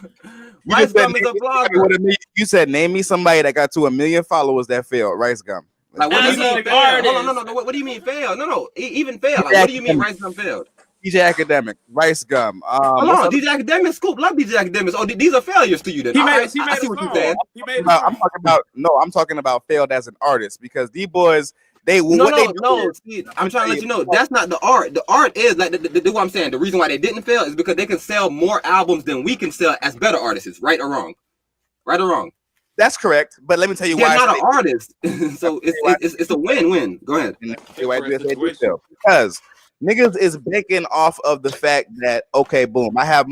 Speaker 1: Rice Gum is a vlogger.
Speaker 3: You said name me somebody that got to 1 million followers that failed. Rice Gum.
Speaker 1: Like what do you mean failed? Hold on, no. What do you mean failed? No, even failed. Like what do you mean Rice Gum failed?
Speaker 3: DJ Academic, Rice Gum.
Speaker 1: Hold on, DJ Academic, Scoop, love DJ Academics. Oh, these are failures to you then.
Speaker 5: I see
Speaker 1: what you're saying.
Speaker 3: I'm talking about failed as an artist because these boys.
Speaker 1: No. See, I'm trying to let you know that's not the art. The art is like what I'm saying. The reason why they didn't fail is because they can sell more albums than we can sell as better artists. Right or wrong? Right or wrong?
Speaker 3: That's correct. But let me tell you
Speaker 1: why. They're not
Speaker 3: an
Speaker 1: artist, so it's a win-win. Go ahead.
Speaker 3: Because niggas is banking off of the fact that okay, boom, I have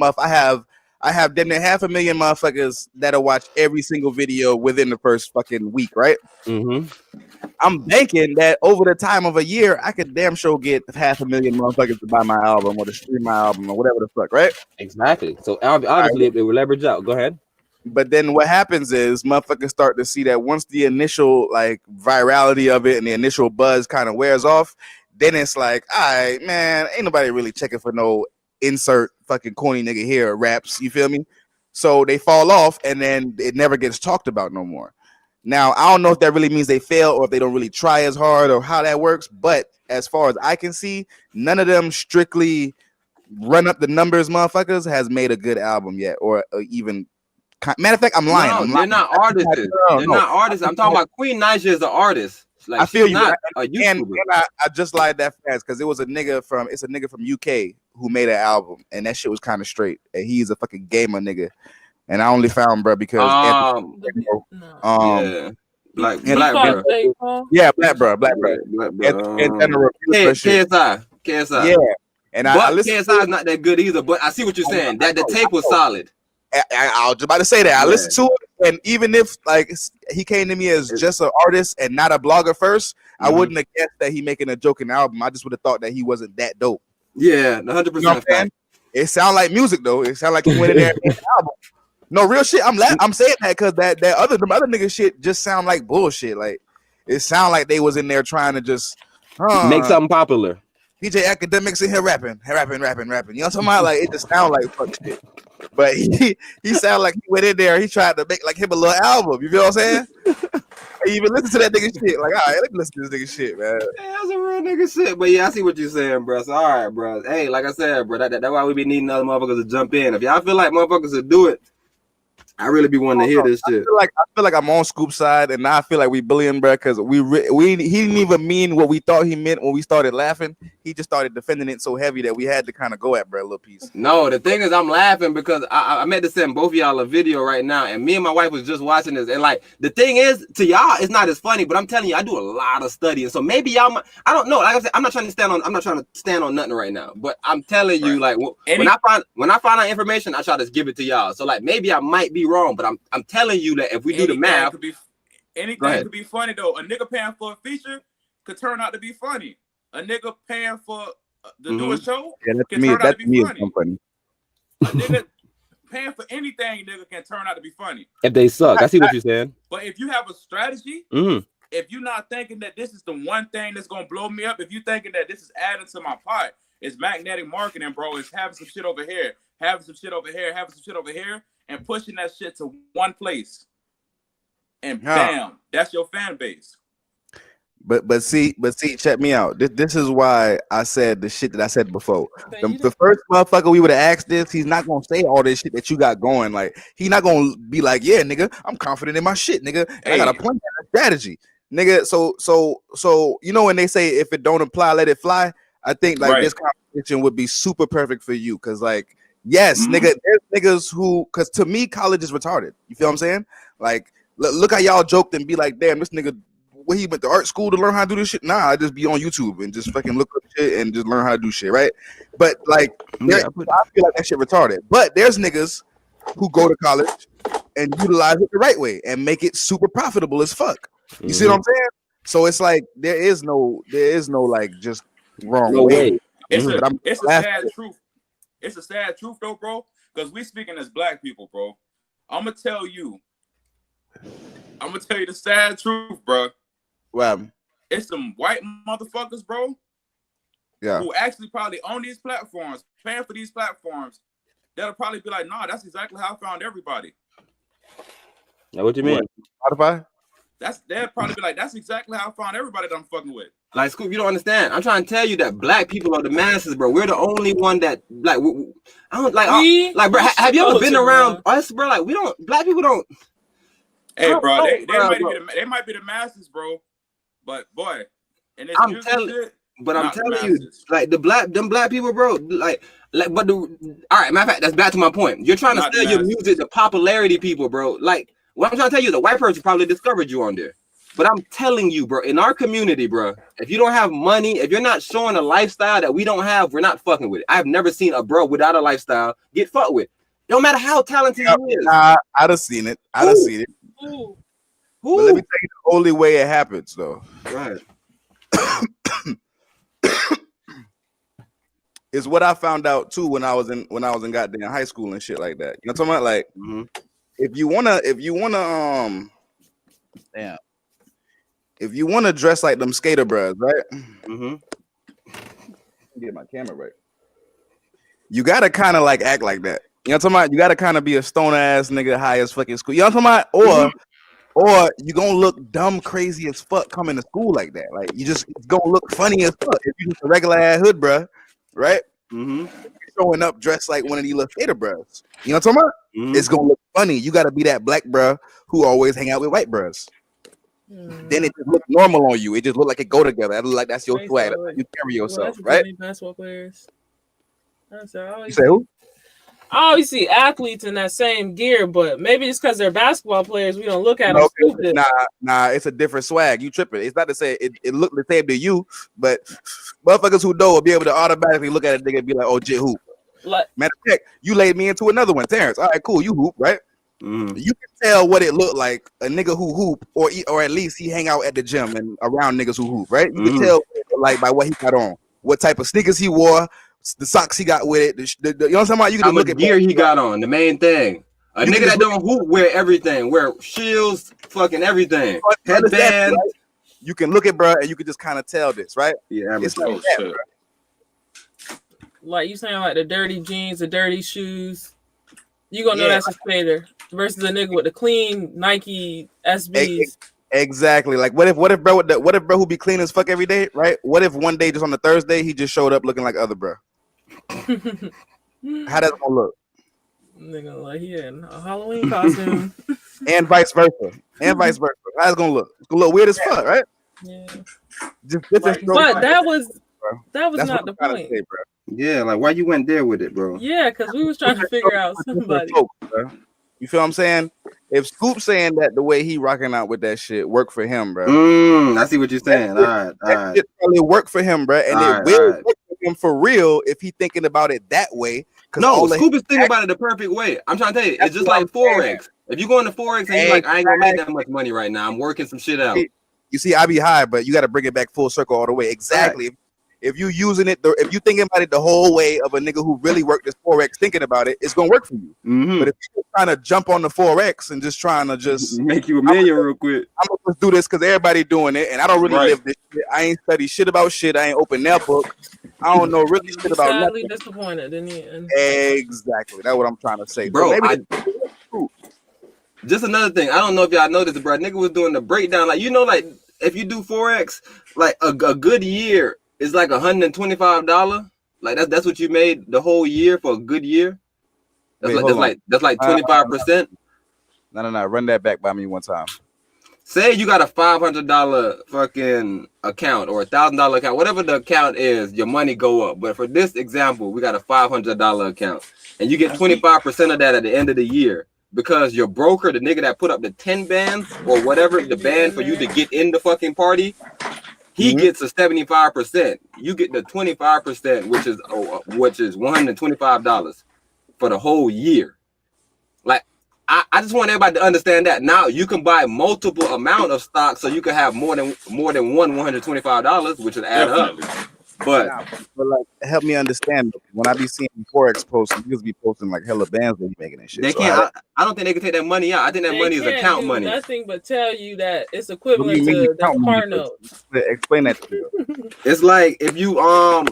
Speaker 3: damn near 500,000 motherfuckers that'll watch every single video within the first fucking week, right?
Speaker 1: Mm-hmm.
Speaker 3: I'm banking that over the time of a year, I could damn sure get 500,000 motherfuckers to buy my album or to stream my album or whatever the fuck, right?
Speaker 1: Exactly. So obviously they will leverage out. Go ahead.
Speaker 3: But then what happens is motherfuckers start to see that once the initial like virality of it and the initial buzz kind of wears off, then it's like, all right, man, ain't nobody really checking for no insert fucking corny nigga here raps. You feel me? So they fall off and then it never gets talked about no more. Now, I don't know if that really means they fail or if they don't really try as hard or how that works. But as far as I can see, none of them strictly run up the numbers motherfuckers has made a good album yet or even. Matter of fact, I'm lying.
Speaker 1: They're not artists. They're not artists. I'm talking about Queen Naija is an artist. Like,
Speaker 3: I feel you.
Speaker 1: And
Speaker 3: I just lied that fast because it was a nigga from UK who made an album and that shit was kind of straight. And he's a fucking gamer nigga. And I only found bro because
Speaker 1: black bro.
Speaker 3: Yeah, black bro.
Speaker 1: KSI.
Speaker 3: Yeah. And
Speaker 1: KSI is not that good either, but I see what you're saying. That the tape was solid.
Speaker 3: I was just about to say that. I listened to it, and even if like he came to me as just an artist and not a blogger first, I wouldn't have guessed that he making a joking album. I just would have thought that he wasn't that dope.
Speaker 1: Yeah, 100%.
Speaker 3: It sound like music though. It sound like he went in there and made an album. No real shit. I'm saying that because that other nigga shit just sound like bullshit. Like it sound like they was in there trying to just
Speaker 1: make something popular.
Speaker 3: DJ Academics in here rapping. You know what I'm talking about? Like it just sound like fuck shit. But he sound like he went in there. He tried to make like him a little album. You feel what I'm saying? He even listen to that nigga shit. Like, all right, let me listen to this nigga shit, man.
Speaker 1: Yeah, that's a real nigga shit. But yeah, I see what you're saying, bro. So all right, bro. Hey, like I said, bro, that's why we be needing other motherfuckers to jump in. If y'all feel like motherfuckers will do it, I really be wanting to hear this shit.
Speaker 3: I feel like I'm on Scoop's side, and now I feel like we bullying, bro, because he didn't even mean what we thought he meant when we started laughing. He just started defending it so heavy that we had to kind of go at bro a little piece.
Speaker 1: No, the thing is, I'm laughing because I meant to send both of y'all a video right now, and me and my wife was just watching this, and like the thing is, to y'all, it's not as funny, but I'm telling you, I do a lot of studying, so maybe y'all might, I don't know. Like I said, I'm not trying to stand on nothing right now, but I'm telling you, like when I find out information, I try to give it to y'all. So like maybe I might be wrong, but I'm telling you that if we do the math,
Speaker 5: anything could be funny though. A nigga paying for a feature could turn out to be funny. A nigga paying for to do a show can turn out to be funny. A nigga paying for anything, nigga, can turn out to be funny.
Speaker 1: If they suck, I see what you're saying.
Speaker 5: But if you have a strategy, if you're not thinking that this is the one thing that's gonna blow me up, if you're thinking that this is adding to my pot, it's magnetic marketing, bro. It's having some shit over here, having some shit over here, having some shit over here, and pushing that shit to one place. And bam, that's your fan base.
Speaker 3: But see, check me out. This is why I said the shit that I said before. The first motherfucker we would have asked this, he's not gonna say all this shit that you got going. Like he not gonna be like, yeah, nigga, I'm confident in my shit, nigga. And I got a plan, a strategy, nigga. So you know when they say if it don't apply, let it fly. I think like this conversation would be super perfect for you because like yes, nigga, there's niggas who because to me college is retarded. You feel what I'm saying? Like look how y'all joked and be like, damn, this nigga. What he went to art school to learn how to do this shit? Nah, I just be on YouTube and just fucking look up shit and just learn how to do shit, right? But like, I feel like that shit retarded. But there's niggas who go to college and utilize it the right way and make it super profitable as fuck. You see what I'm saying? So it's like there is no like just wrong way.
Speaker 5: It's a sad truth. It's a sad truth though, bro. because we speaking as black people, bro. I'm gonna tell you the sad truth, bro.
Speaker 3: Well,
Speaker 5: It's some white motherfuckers, bro.
Speaker 3: yeah.
Speaker 5: Who actually probably own these platforms, paying for these platforms. That'll probably be like, nah, that's exactly how I found everybody.
Speaker 1: Now, what you mean?
Speaker 3: Spotify?
Speaker 5: They'll probably be like, that's exactly how I found everybody that I'm fucking with.
Speaker 1: Like, Scoop, you don't understand. I'm trying to tell you that black people are the masses, bro. We're the only one that like. I don't like, bro. Have you ever been around us, bro? Like, we don't. Black people don't.
Speaker 5: Hey, bro, they
Speaker 1: bro.
Speaker 5: might be the masses, bro. But boy, and this
Speaker 1: I'm telling you, like them black people, bro. Like, but all right. Matter of fact, that's back to my point. You're trying to sell your music to popularity people, bro. Like, what I'm trying to tell you, the white person probably discovered you on there. But I'm telling you, bro, in our community, bro, if you don't have money, if you're not showing a lifestyle that we don't have, we're not fucking with it. I've never seen a bro without a lifestyle get fucked with. No matter how talented he is.
Speaker 3: Nah, I'd have seen it. I'd have seen it.
Speaker 4: Ooh.
Speaker 3: But let me tell you the only way it happens, though.
Speaker 1: Right.
Speaker 3: Is what I found out too when I was in goddamn high school and shit like that. You know what I'm talking about? Like, if you wanna damn. If you want to dress like them skater bros, right? Get my camera right. You gotta kind of like act like that. You know what I'm talking about? You gotta kind of be a stone ass nigga, high as fucking school. You know what I'm talking about? Or you gonna look dumb, crazy as fuck coming to school like that. Like it's gonna look funny as fuck if you just a regular ass hood, bro, right? Showing up dressed like one of these little skater bros. You know what I'm talking about? It's gonna look funny. You gotta be that black bro who always hang out with white bros. Then it just look normal on you. It just look like it go together. It look like that's your swag. That's how you carry yourself, right?
Speaker 4: Basketball players.
Speaker 3: You say who?
Speaker 4: I always see athletes in that same gear, but maybe it's because they're basketball players. We don't look at them stupid.
Speaker 3: Nah, it's a different swag. You tripping. It's not to say it look the same to you, but motherfuckers who know will be able to automatically look at a nigga and be like, oh, jit hoop. Matter of fact, you laid me into another one, Terrence. All right, cool. You hoop, right? You can tell what it looked like a nigga who hoop, or at least he hang out at the gym and around niggas who hoop, right? You can tell like by what he got on, what type of sneakers he wore, the socks he got with it. You know what I'm talking about? You can look at
Speaker 1: gear he got on. The main thing, a nigga that don't hoop wear everything, wear shields, fucking everything, headband.
Speaker 3: Right? You can look at bro, and you can just kind of tell this, right?
Speaker 1: Yeah,
Speaker 3: it's like that, bro.
Speaker 4: Like you saying, like the dirty jeans, the dirty shoes. You gonna know that's a skater versus a nigga with the clean Nike SBs.
Speaker 3: Exactly. Like what if bro who be clean as fuck every day, right? What if one day just on the Thursday he just showed up looking like other bro? How that's gonna look?
Speaker 4: Nigga, like he in a Halloween costume.
Speaker 3: and vice versa. How's it gonna look? It's gonna look weird as fuck, right?
Speaker 4: Yeah.
Speaker 3: But
Speaker 4: that was not the point.
Speaker 3: Say, bro.
Speaker 1: Yeah, like why you went there with it, bro?
Speaker 4: Yeah, because we was trying to figure out somebody.
Speaker 3: You feel what I'm saying? If Scoop saying that the way he rocking out with that shit work for him, bro.
Speaker 1: I see what you're saying. All right.
Speaker 3: It probably work for him, bro, and it will work for him for real if he thinking about it that way.
Speaker 1: No, Scoop is thinking about it the perfect way. I'm trying to tell you, it's just like Forex. If you go into Forex and you're like, I ain't gonna make that much money right now, I'm working some shit out.
Speaker 3: You see, I be high, but you got to bring it back full circle all the way. Exactly. Right. If you using it, if you thinking about it the whole way of a nigga who really worked this Forex thinking about it, it's gonna work for you. But if you're trying to jump on the Forex and just trying to just
Speaker 1: make you a million real quick,
Speaker 3: I'm gonna just do this because everybody doing it, and I don't really live this shit. I ain't study shit about shit. I ain't open that book. I don't know really shit about
Speaker 4: sadly
Speaker 3: nothing.
Speaker 4: Disappointed, didn't you?
Speaker 3: Exactly. That's what I'm trying to say,
Speaker 1: bro.
Speaker 3: So
Speaker 1: just another thing. I don't know if y'all noticed, bro. Nigga was doing the breakdown, like like if you do Forex, like a good year. It's like $125. Like that's what you made the whole year for a good year. That's like 25%.
Speaker 3: No. Run that back by me one time.
Speaker 1: Say you got a $500 fucking account or $1,000 account, whatever the account is, your money go up. But for this example, we got a $500 account, and you get 25% of that at the end of the year because your broker, the nigga that put up the 10 bands or whatever the band for you to get in the fucking party. He gets a 75%. You get the 25%, which is $125 for the whole year. Like I just want everybody to understand that now you can buy multiple amount of stocks, so you can have more than one $125, which is add up. But
Speaker 3: like, help me understand. When I be seeing Forex posts, niggas be posting like hella bands they be making and shit.
Speaker 1: they
Speaker 3: So
Speaker 1: can't. I don't think they can take that money out. I think that
Speaker 4: They
Speaker 1: money is
Speaker 4: can't
Speaker 1: account
Speaker 4: do
Speaker 1: money.
Speaker 4: nothing but tell you that it's
Speaker 3: what do you
Speaker 4: equivalent
Speaker 3: mean
Speaker 4: to the
Speaker 3: account money?
Speaker 4: car notes.
Speaker 3: Explain that to me. Though.
Speaker 1: It's like if you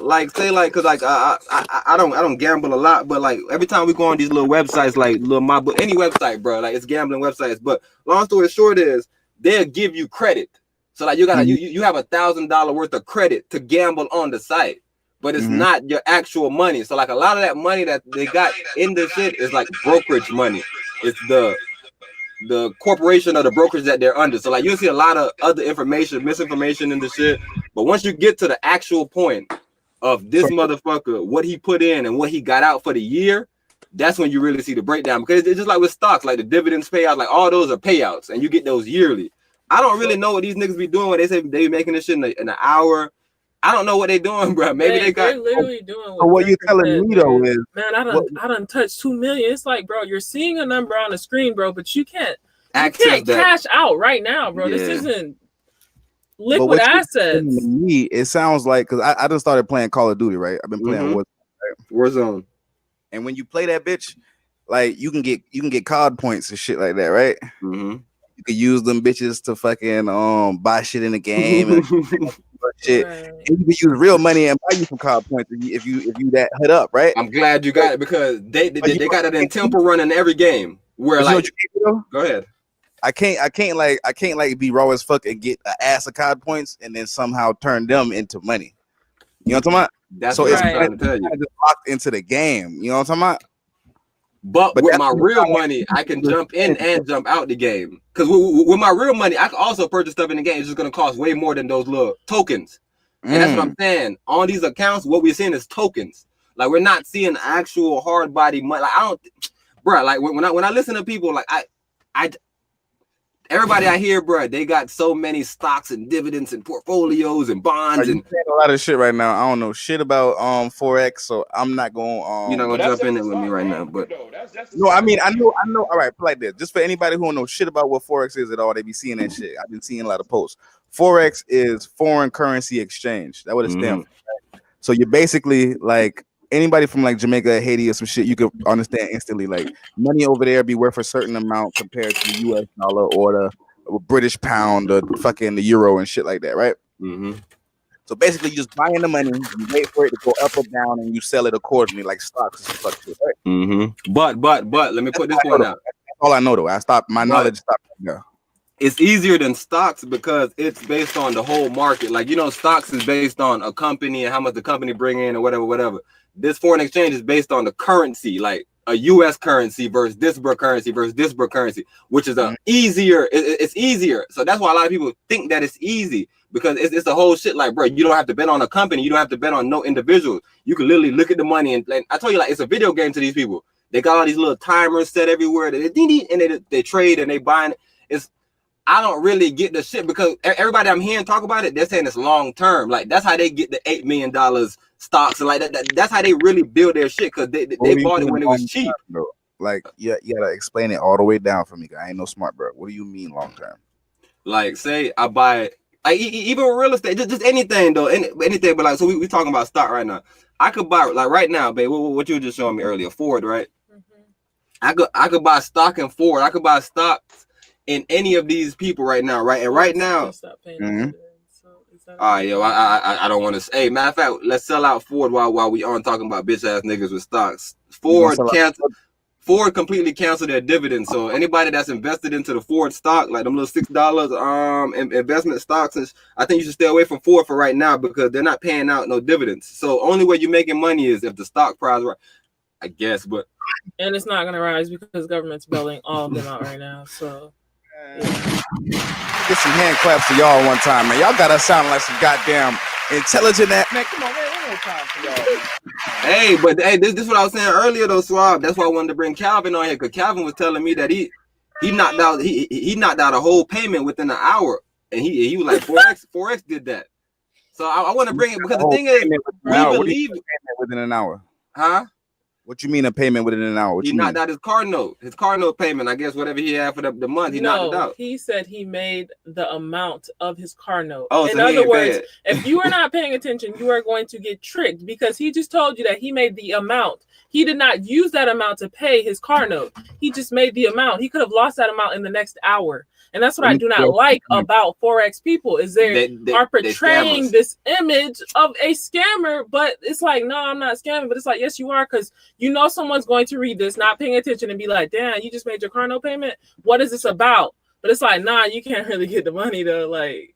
Speaker 1: like say like because like I don't gamble a lot, but like every time we go on these little websites like little my book any website, bro, like it's gambling websites. But long story short is they'll give you credit. So like you gotta you have $1,000 worth of credit to gamble on the site, but it's not your actual money. So like a lot of that money that they got in this shit is like brokerage money. It's the corporation or the brokerage that they're under. So like you'll see a lot of other information, misinformation in the shit. But once you get to the actual point of this motherfucker, what he put in and what he got out for the year, that's when you really see the breakdown. Because it's just like with stocks, like the dividends payout, like all those are payouts, and you get those yearly. I don't really know what these niggas be doing when they say they be making this shit in an hour. I don't know what they doing, bro. Maybe they're
Speaker 4: literally doing.
Speaker 3: So what you're telling me though is,
Speaker 4: man, I done touched 2 million. It's like, bro, you're seeing a number on the screen, bro, but you can't cash out right now, bro. Yeah. This isn't liquid assets.
Speaker 3: To me, it sounds like because I just started playing Call of Duty, right? I've been playing
Speaker 1: Warzone,
Speaker 3: and when you play that bitch, like you can get COD points and shit like that, right? You can use them bitches to fucking buy shit in the game and shit. Right. And you can use real money and buy you some COD points if you that hit up, right?
Speaker 1: I'm glad you got it because they got it in temple run in every game. Where like, go ahead.
Speaker 3: I can't like be raw as fuck and get an ass of COD points and then somehow turn them into money. You know what I'm talking about?
Speaker 1: That's so what I'm trying to tell you.
Speaker 3: Just locked into the game. You know what I'm talking about?
Speaker 1: But with my real money, I can jump in and jump out the game. Because with my real money, I can also purchase stuff in the game. It's just going to cost way more than those little tokens. And that's what I'm saying. On these accounts, what we're seeing is tokens. Like, we're not seeing actual hard body money. Like, I don't, bro, like, when I listen to people, like, everybody I hear, bro, they got so many stocks and dividends and portfolios and bonds and
Speaker 3: a lot of shit right now. I don't know shit about Forex, so I'm not going.
Speaker 1: You're not gonna jump in it with me right now, but
Speaker 3: no, I mean I know. All right, like this. Just for anybody who don't know shit about what Forex is at all, they be seeing that shit. I've been seeing a lot of posts. Forex is foreign currency exchange. That's what it stands for. Right? So you're basically like anybody from like Jamaica, Haiti, or some shit, you could understand instantly. Like money over there be worth a certain amount compared to the US dollar or the British pound or fucking the euro and shit like that, right? So basically, you just buying the money, you wait for it to go up or down, and you sell it accordingly, like stocks and stuff. Right?
Speaker 1: But let me put this one out.
Speaker 3: That's all I know, though. My knowledge stopped right now.
Speaker 1: It's easier than stocks because it's based on the whole market. Like, you know, stocks is based on a company and how much the company bring in or whatever. This foreign exchange is based on the currency, like a U.S. currency versus this currency versus this currency, which is easier. It's easier. So that's why a lot of people think that it's easy because it's the whole shit. Like, bro, you don't have to bet on a company. You don't have to bet on no individual. You can literally look at the money and I told you, like, it's a video game to these people. They got all these little timers set everywhere. They trade and they buying. I don't really get the shit because everybody I'm hearing talk about it, they're saying it's long term. Like, that's how they get the $8 million stocks and like that. That's how they really build their shit because they bought it when it was cheap.
Speaker 3: Bro? Like, you gotta explain it all the way down for me. I ain't no smart, bro. What do you mean long term?
Speaker 1: Like, say I buy like even real estate, just anything though, anything. But like, so we talking about stock right now. I could buy like right now, babe. What you were just showing me earlier, Ford, right? I could buy stock in Ford. I could buy stocks in any of these people right now, right? And right now, I don't want to say. Hey, matter of fact, let's sell out Ford while we aren't talking about bitch ass niggas with stocks. Ford completely canceled their dividends. So anybody that's invested into the Ford stock, like them little $6 investment stocks, I think you should stay away from Ford for right now because they're not paying out no dividends. So only way you're making money is if the stock price, I guess, but
Speaker 4: and it's not gonna rise because government's bailing all of them out right now. So.
Speaker 3: Get some hand claps to y'all one time, man. Y'all gotta sound like some goddamn intelligent man. Come on, man. One more time for y'all.
Speaker 1: Hey, but hey, this is what I was saying earlier though, Swab. That's why I wanted to bring Calvin on here because Calvin was telling me that he knocked out a whole payment within an hour, and he was like Forex did that. So I want to bring it because the thing is, we believe
Speaker 3: within an hour,
Speaker 1: huh?
Speaker 3: What you mean a payment within an hour? What
Speaker 1: He
Speaker 3: you
Speaker 1: knocked
Speaker 3: mean?
Speaker 1: out his car note. His car note payment, I guess, whatever he had for the month, he knocked it out.
Speaker 4: He said he made the amount of his car note.
Speaker 1: Oh,
Speaker 4: in
Speaker 1: so
Speaker 4: other words,
Speaker 1: bad.
Speaker 4: if you are not paying attention, you are going to get tricked because he just told you that he made the amount. He did not use that amount to pay his car note. He just made the amount. He could have lost that amount in the next hour. And that's what I do not like about Forex people is they are portraying this image of a scammer, but it's like, no, I'm not scamming. But it's like, yes, you are, because you know someone's going to read this, not paying attention, and be like, damn, you just made your car note payment? What is this about? But it's like, nah, you can't really get the money though. Like,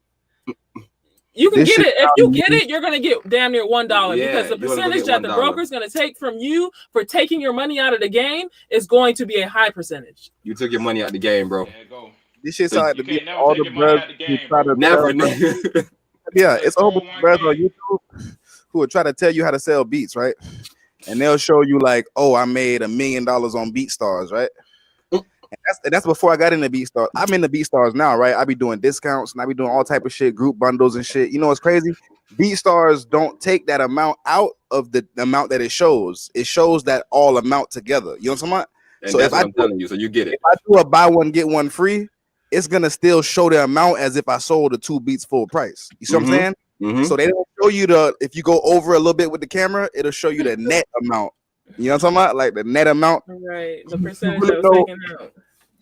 Speaker 4: you can get it. If you get it, you're gonna get damn near $1 because the percentage that the broker is gonna take from you for taking your money out of the game is going to be a high percentage.
Speaker 1: You took your money out of the game, bro.
Speaker 2: Go.
Speaker 3: This shit sound like to be
Speaker 2: all the brothers
Speaker 3: who try to
Speaker 1: never.
Speaker 3: Yeah, it's a whole bunch of brothers on YouTube who will try to tell you how to sell beats, right? And they'll show you like, oh, I made $1 million on BeatStars, right? And that's before I got into BeatStars. I'm in the BeatStars now, right? I be doing discounts and I be doing all type of shit, group bundles and shit. You know what's crazy? BeatStars don't take that amount out of the amount that it shows. It shows that all amount together. You know what I'm talking about?
Speaker 1: And
Speaker 3: so
Speaker 1: that's
Speaker 3: if
Speaker 1: what I'm telling you, so you get it.
Speaker 3: If I do a buy one get one free, it's gonna still show the amount as if I sold the 2 beats full price. You see what I'm saying? So they don't show you if you go over a little bit with the camera, it'll show you the net amount. You know what I'm talking about? Like the net amount.
Speaker 4: Right. The percentage that was taken out.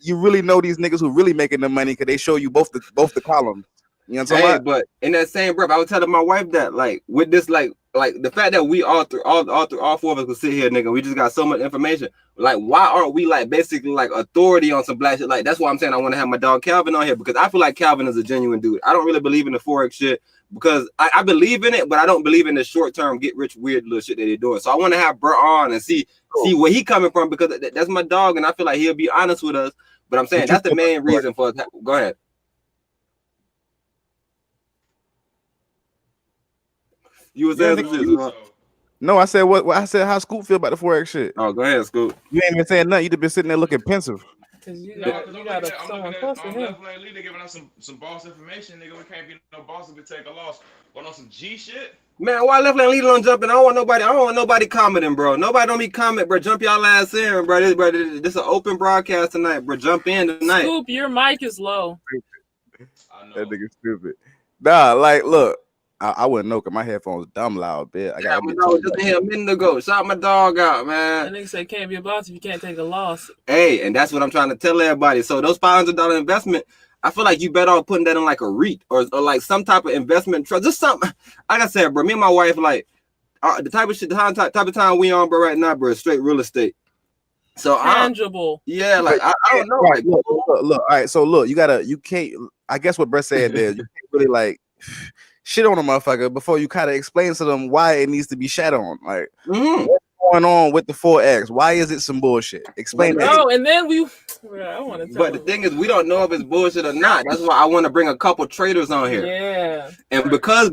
Speaker 3: You really know these niggas who really making the money because they show you both the columns. You know what I'm talking about?
Speaker 1: But in that same breath, I was telling my wife that like with this like the fact that we all four of us could sit here, nigga, we just got so much information. Like, why aren't we like basically like authority on some black shit? Like, that's why I'm saying I want to have my dog Calvin on here because I feel like Calvin is a genuine dude. I don't really believe in the Forex shit because I believe in it, but I don't believe in the short term get rich weird little shit that they're doing. So I want to have Bert on and see where he coming from because that's my dog and I feel like he'll be honest with us. But I'm saying that's the main reason for us. Go ahead. You was saying some shit.
Speaker 3: No, I said what I said. How Scoop feel about the Forex shit?
Speaker 1: Oh, go ahead, Scoop.
Speaker 3: You ain't even saying nothing. You just been sitting there looking pensive.
Speaker 4: Cause you got someone close to him.
Speaker 2: They're giving us some boss information, nigga. We can't be no boss if we take a loss. Want on some G shit?
Speaker 1: Man, why left lane leader on jumping? I don't want nobody commenting, bro. Nobody don't be comment, bro. Jump y'all ass in, bro. This is an open broadcast tonight, bro. Jump in tonight.
Speaker 4: Scoop, your mic is low.
Speaker 2: I know.
Speaker 3: That nigga stupid. Nah, like, look. I wouldn't know because my headphones dumb loud, bitch. I got
Speaker 1: my dog just in here a minute ago. Shout my dog out, man.
Speaker 4: That nigga say can't be a boss if you can't take a loss.
Speaker 1: Hey, and that's what I'm trying to tell everybody. So those $500 investment, I feel like you better off putting that in like a REIT or like some type of investment trust. Just something. Like I said, bro, me and my wife, like the type of shit, type of time we on, bro, right now, bro, is straight real estate. So
Speaker 4: tangible.
Speaker 1: Yeah, like I don't know.
Speaker 3: Right, look. All right, so look, you can't. I guess what Brett said there, you can't really like shit on a motherfucker before you kind of explain to them why it needs to be shat on. Like, what's going on with the 4X? Why is it some bullshit? Explain that.
Speaker 4: No, and then I want to tell
Speaker 1: But the thing is, we don't know if it's bullshit or not. That's why I want to bring a couple traders on here.
Speaker 4: Yeah.
Speaker 1: And because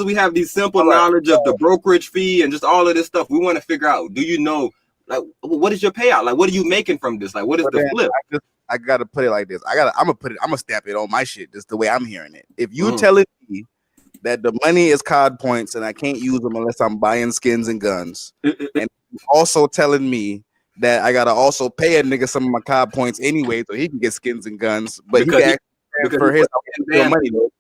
Speaker 1: we have these simple knowledge of the brokerage fee and just all of this stuff, we want to figure out, do you know, like, what is your payout? Like, what are you making from this? Like, what is the flip?
Speaker 3: I gotta put it like this. I'm gonna stamp it on my shit. Just the way I'm hearing it. If you telling me that the money is COD points and I can't use them unless I'm buying skins and guns, and also telling me that I gotta also pay a nigga some of my COD points anyway so he can get skins and guns, but because he can transfer his money though,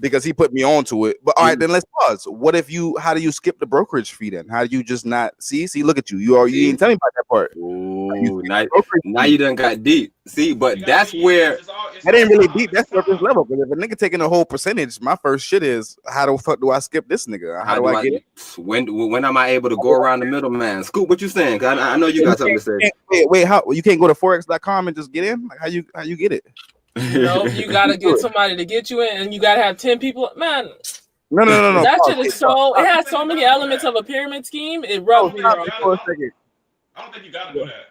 Speaker 3: because he put me onto it. But all right, then let's pause. What if how do you skip the brokerage fee then? How do you just not see? Look at you. You ain't telling me about that part.
Speaker 1: Ooh, now you done got deep. See, but that's where
Speaker 3: that ain't really deep. That's surface level. Because if a nigga taking a whole percentage, my first shit is how the fuck do I skip this nigga? How do I get it?
Speaker 1: When am I able to go around the middleman? Scoop, what you saying? Cause I know you got something to say.
Speaker 3: Wait, how you can't go to forex.com and just get in? Like how you get it?
Speaker 4: No, you gotta get somebody to get you in, and you gotta have 10 people. Man,
Speaker 3: no.
Speaker 4: That shit is it has so many elements of a pyramid scheme. It rubs me wrong.
Speaker 2: I don't think you gotta do that.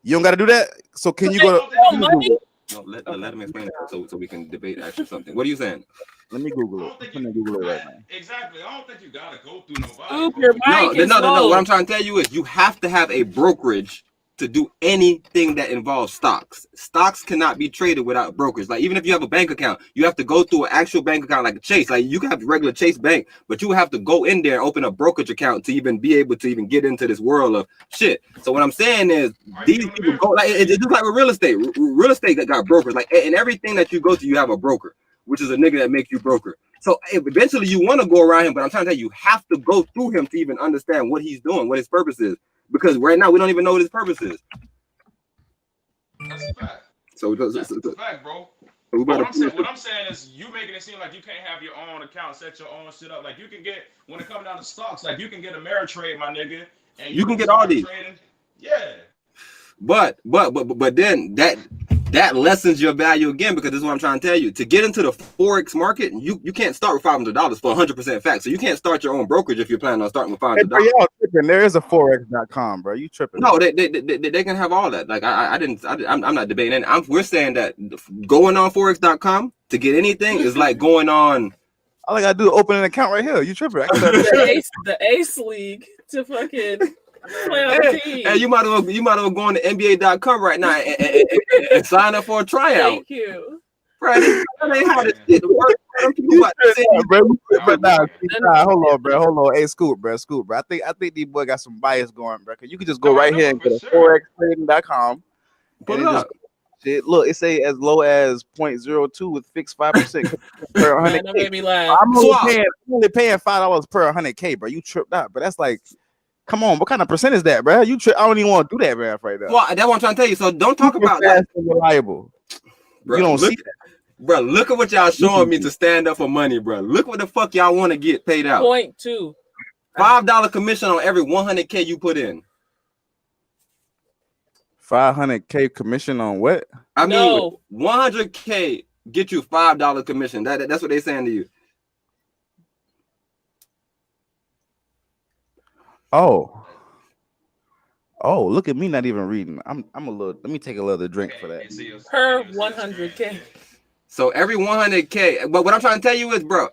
Speaker 3: You don't gotta do that. So can you go to
Speaker 4: money?
Speaker 1: No, let him explain it so we can debate actually something. What are you saying?
Speaker 3: Let me Google it. I'm gonna Google it right now.
Speaker 2: Exactly. I don't think you gotta go through nobody.
Speaker 4: Your mic is low.
Speaker 1: What I'm trying to tell you is you have to have a brokerage to do anything that involves stocks. Stocks cannot be traded without brokers. Like even if you have a bank account, you have to go through an actual bank account like a Chase. Like you can have a regular Chase bank, but you have to go in there and open a brokerage account to even be able to even get into this world of shit. So what I'm saying is these people go like it's just like with real estate. Real estate that got brokers. Like in everything that you go to, you have a broker, which is a nigga that makes you broker. So eventually you want to go around him, but I'm trying to tell you, you have to go through him to even understand what he's doing, what his purpose is. Because right now we don't even know what his purpose is.
Speaker 2: That's a fact.
Speaker 1: That's
Speaker 2: a fact, bro. What I'm saying is you making it seem like you can't have your own account, set your own shit up. Like you can get, when it comes down to stocks, like you can get Ameritrade, my nigga. And
Speaker 1: you can get all these.
Speaker 2: Trading. Yeah.
Speaker 1: But then that lessens your value again, because this is what I'm trying to tell you. To get into the Forex market, you can't start with $500 for 100% fact. So you can't start your own brokerage if you're planning on starting with $500.
Speaker 3: Hey, bro, y'all tripping. There is a forex.com, bro. You tripping?
Speaker 1: No, they can have all that. Like I'm not debating. We're saying that going on Forex.com to get anything is like going on.
Speaker 3: All I gotta do is open an account right here. You tripping?
Speaker 4: The Ace League to fucking play on the team.
Speaker 1: Hey, you might as well go on to NBA.com right now and sign up for a tryout.
Speaker 4: Thank you.
Speaker 1: Bro, that ain't how this shit works.
Speaker 3: Hold on, bro. Hold on. Hey, Scoop, bro. I think these boy got some bias going, bro. Cause you can just go right here and go to forextrading.com.
Speaker 1: Pull it up.
Speaker 3: Look, it say as low as 0.02 with fixed 5% per 100K.
Speaker 4: That made me laugh.
Speaker 3: I'm only paying $5 per 100K, bro. You tripped out, but that's like, come on, what kind of percent is that, bro? I don't even want to do that, man, right now.
Speaker 1: Well, that's what I'm trying to tell you. So don't talk about that.
Speaker 3: Reliable.
Speaker 1: Bro,
Speaker 3: you don't see that.
Speaker 1: Bro, look at what y'all showing me to stand up for money, bro. Look what the fuck y'all want to get paid out.
Speaker 4: 0.2.
Speaker 1: $5 commission on every 100K you put in.
Speaker 3: 500K commission on what?
Speaker 1: I mean, 100K get you $5 commission. That's what they're saying to you.
Speaker 3: Oh, look at me not even reading. I'm a little. Let me take a little drink for that.
Speaker 4: Per 100K.
Speaker 1: So every 100K. But what I'm trying to tell you is, bro.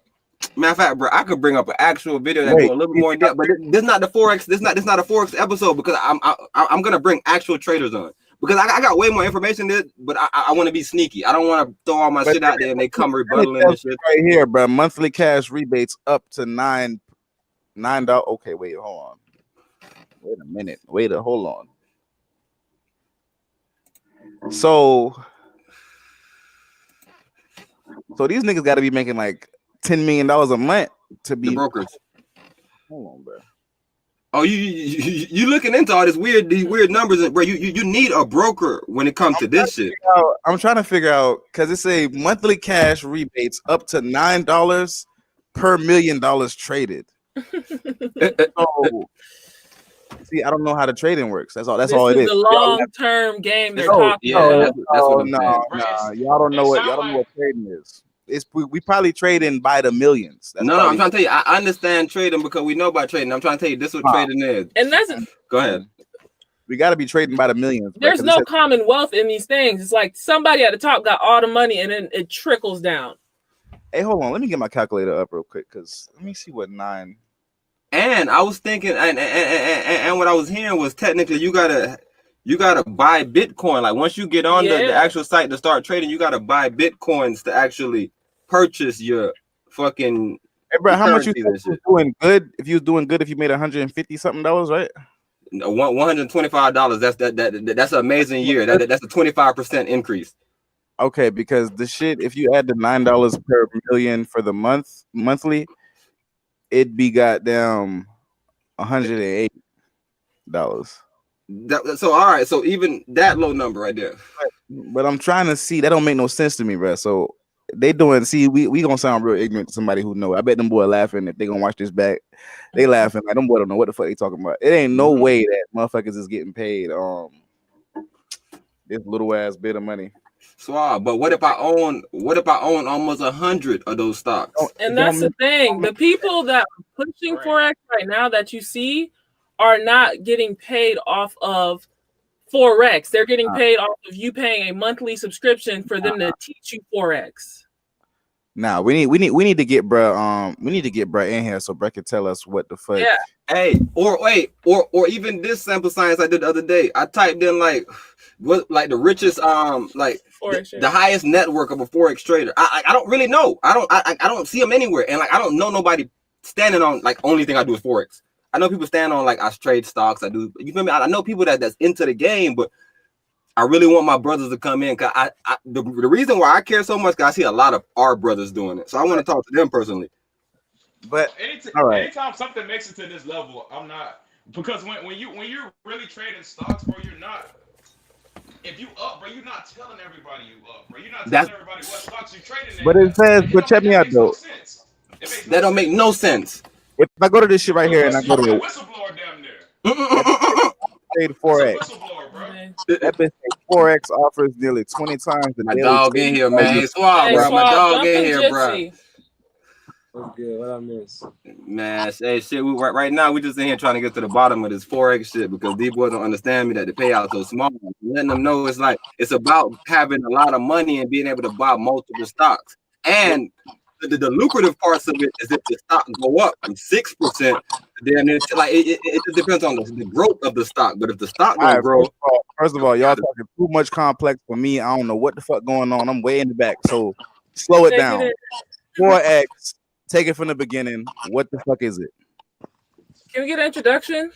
Speaker 1: Matter of fact, bro, I could bring up an actual video that go a little more in depth. But this is not the Forex. This is not a Forex episode, because I'm gonna bring actual traders on, because I got way more information there. But I want to be sneaky. I don't want to throw all my shit out there and they come rebuttaling and shit.
Speaker 3: Right here, bro. Monthly cash rebates up to $9. Okay, wait, hold on. Wait a minute. Hold on. So these niggas got to be making like $10 million a month to be
Speaker 1: the brokers.
Speaker 3: Hold on, bro.
Speaker 1: Oh, you looking into all these weird numbers, bro. You need a broker when it comes to this shit.
Speaker 3: I'm trying to figure out, because it's a monthly cash rebates up to $9 per $1 million traded. See, I don't know how the trading works. That's all it is.
Speaker 4: This is the long-term game they're talking about.
Speaker 3: No, y'all don't know what trading is. We probably trading by the millions.
Speaker 1: No, I'm trying to tell you, I understand trading because we know about trading. I'm trying to tell you, this is what trading is.
Speaker 4: And
Speaker 1: go ahead.
Speaker 3: We got to be trading by the millions.
Speaker 4: There's no common wealth in these things. It's like somebody at the top got all the money and then it trickles down.
Speaker 3: Hey, hold on. Let me get my calculator up real quick, because let me see what 9.
Speaker 1: And I was thinking, and what I was hearing was technically you gotta buy Bitcoin. Like once you get on the actual site to start trading, you gotta buy Bitcoins to actually purchase your fucking.
Speaker 3: Hey, bro, how much you doing good? If you was doing good, if you made $150 something, right?
Speaker 1: $125. That's an amazing year. That's a 25% increase.
Speaker 3: Okay, because the shit, if you add the $9 per million for the monthly, it'd be goddamn $108.
Speaker 1: So all right, so even that low number right there.
Speaker 3: But I'm trying to see, that don't make no sense to me, bro. So they doing, see, we gonna sound real ignorant to somebody who know. I bet them boy laughing if they gonna watch this back. They laughing like them boy don't know what the fuck they talking about. It ain't no way that motherfuckers is getting paid this little ass bit of money.
Speaker 1: So, but what if I own almost 100 of those stocks?
Speaker 4: And that's the thing. The people that are pushing Forex right now that you see are not getting paid off of Forex. They're getting paid off of you paying a monthly subscription for them to teach you Forex.
Speaker 3: Nah, we need to get bruh. We need to get bruh in here so bruh can tell us what the fuck.
Speaker 4: Yeah.
Speaker 1: Hey, or wait, or even this sample science I did the other day. I typed in like what like the richest like the highest network of a forex trader. I don't really know. I don't see them anywhere, and like I don't know nobody standing on like only thing I do is forex. I know people stand on like I trade stocks. I do. You feel me? I know people that's into the game, but I really want my brothers to come in because the reason why I care so much because I see a lot of our brothers doing it. So I want to talk to them personally.
Speaker 3: But
Speaker 2: anytime something makes it to this level, I'm not because when you're really trading stocks, bro, you're not. If you up, bro, you're not telling everybody you up, bro. You're not telling everybody what stocks you're trading in.
Speaker 3: But it says, but check me out though.
Speaker 1: That don't make no sense.
Speaker 3: If I go to this shit right here and I go to
Speaker 2: a whistleblower damn near.
Speaker 3: Trade forex. That bitch forex offers nearly 20 times the
Speaker 1: my dog in here, man. Hey, Swab, bro. My dog in here, bro.
Speaker 6: What's good? What I miss?
Speaker 1: Man, hey, shit. Right now, we just in here trying to get to the bottom of this forex shit because these boys don't understand me that the payouts so small. I'm letting them know it's like it's about having a lot of money and being able to buy multiple stocks. And the lucrative parts of it is if the stock go up from 6%, then it's like it depends on the growth of the stock. But if the stock don't grow,
Speaker 3: first of all, y'all talking too much complex for me. I don't know what the fuck going on. I'm way in the back, so slow it down. Forex. Take it from the beginning. What the fuck is it?
Speaker 4: Can we get an introduction?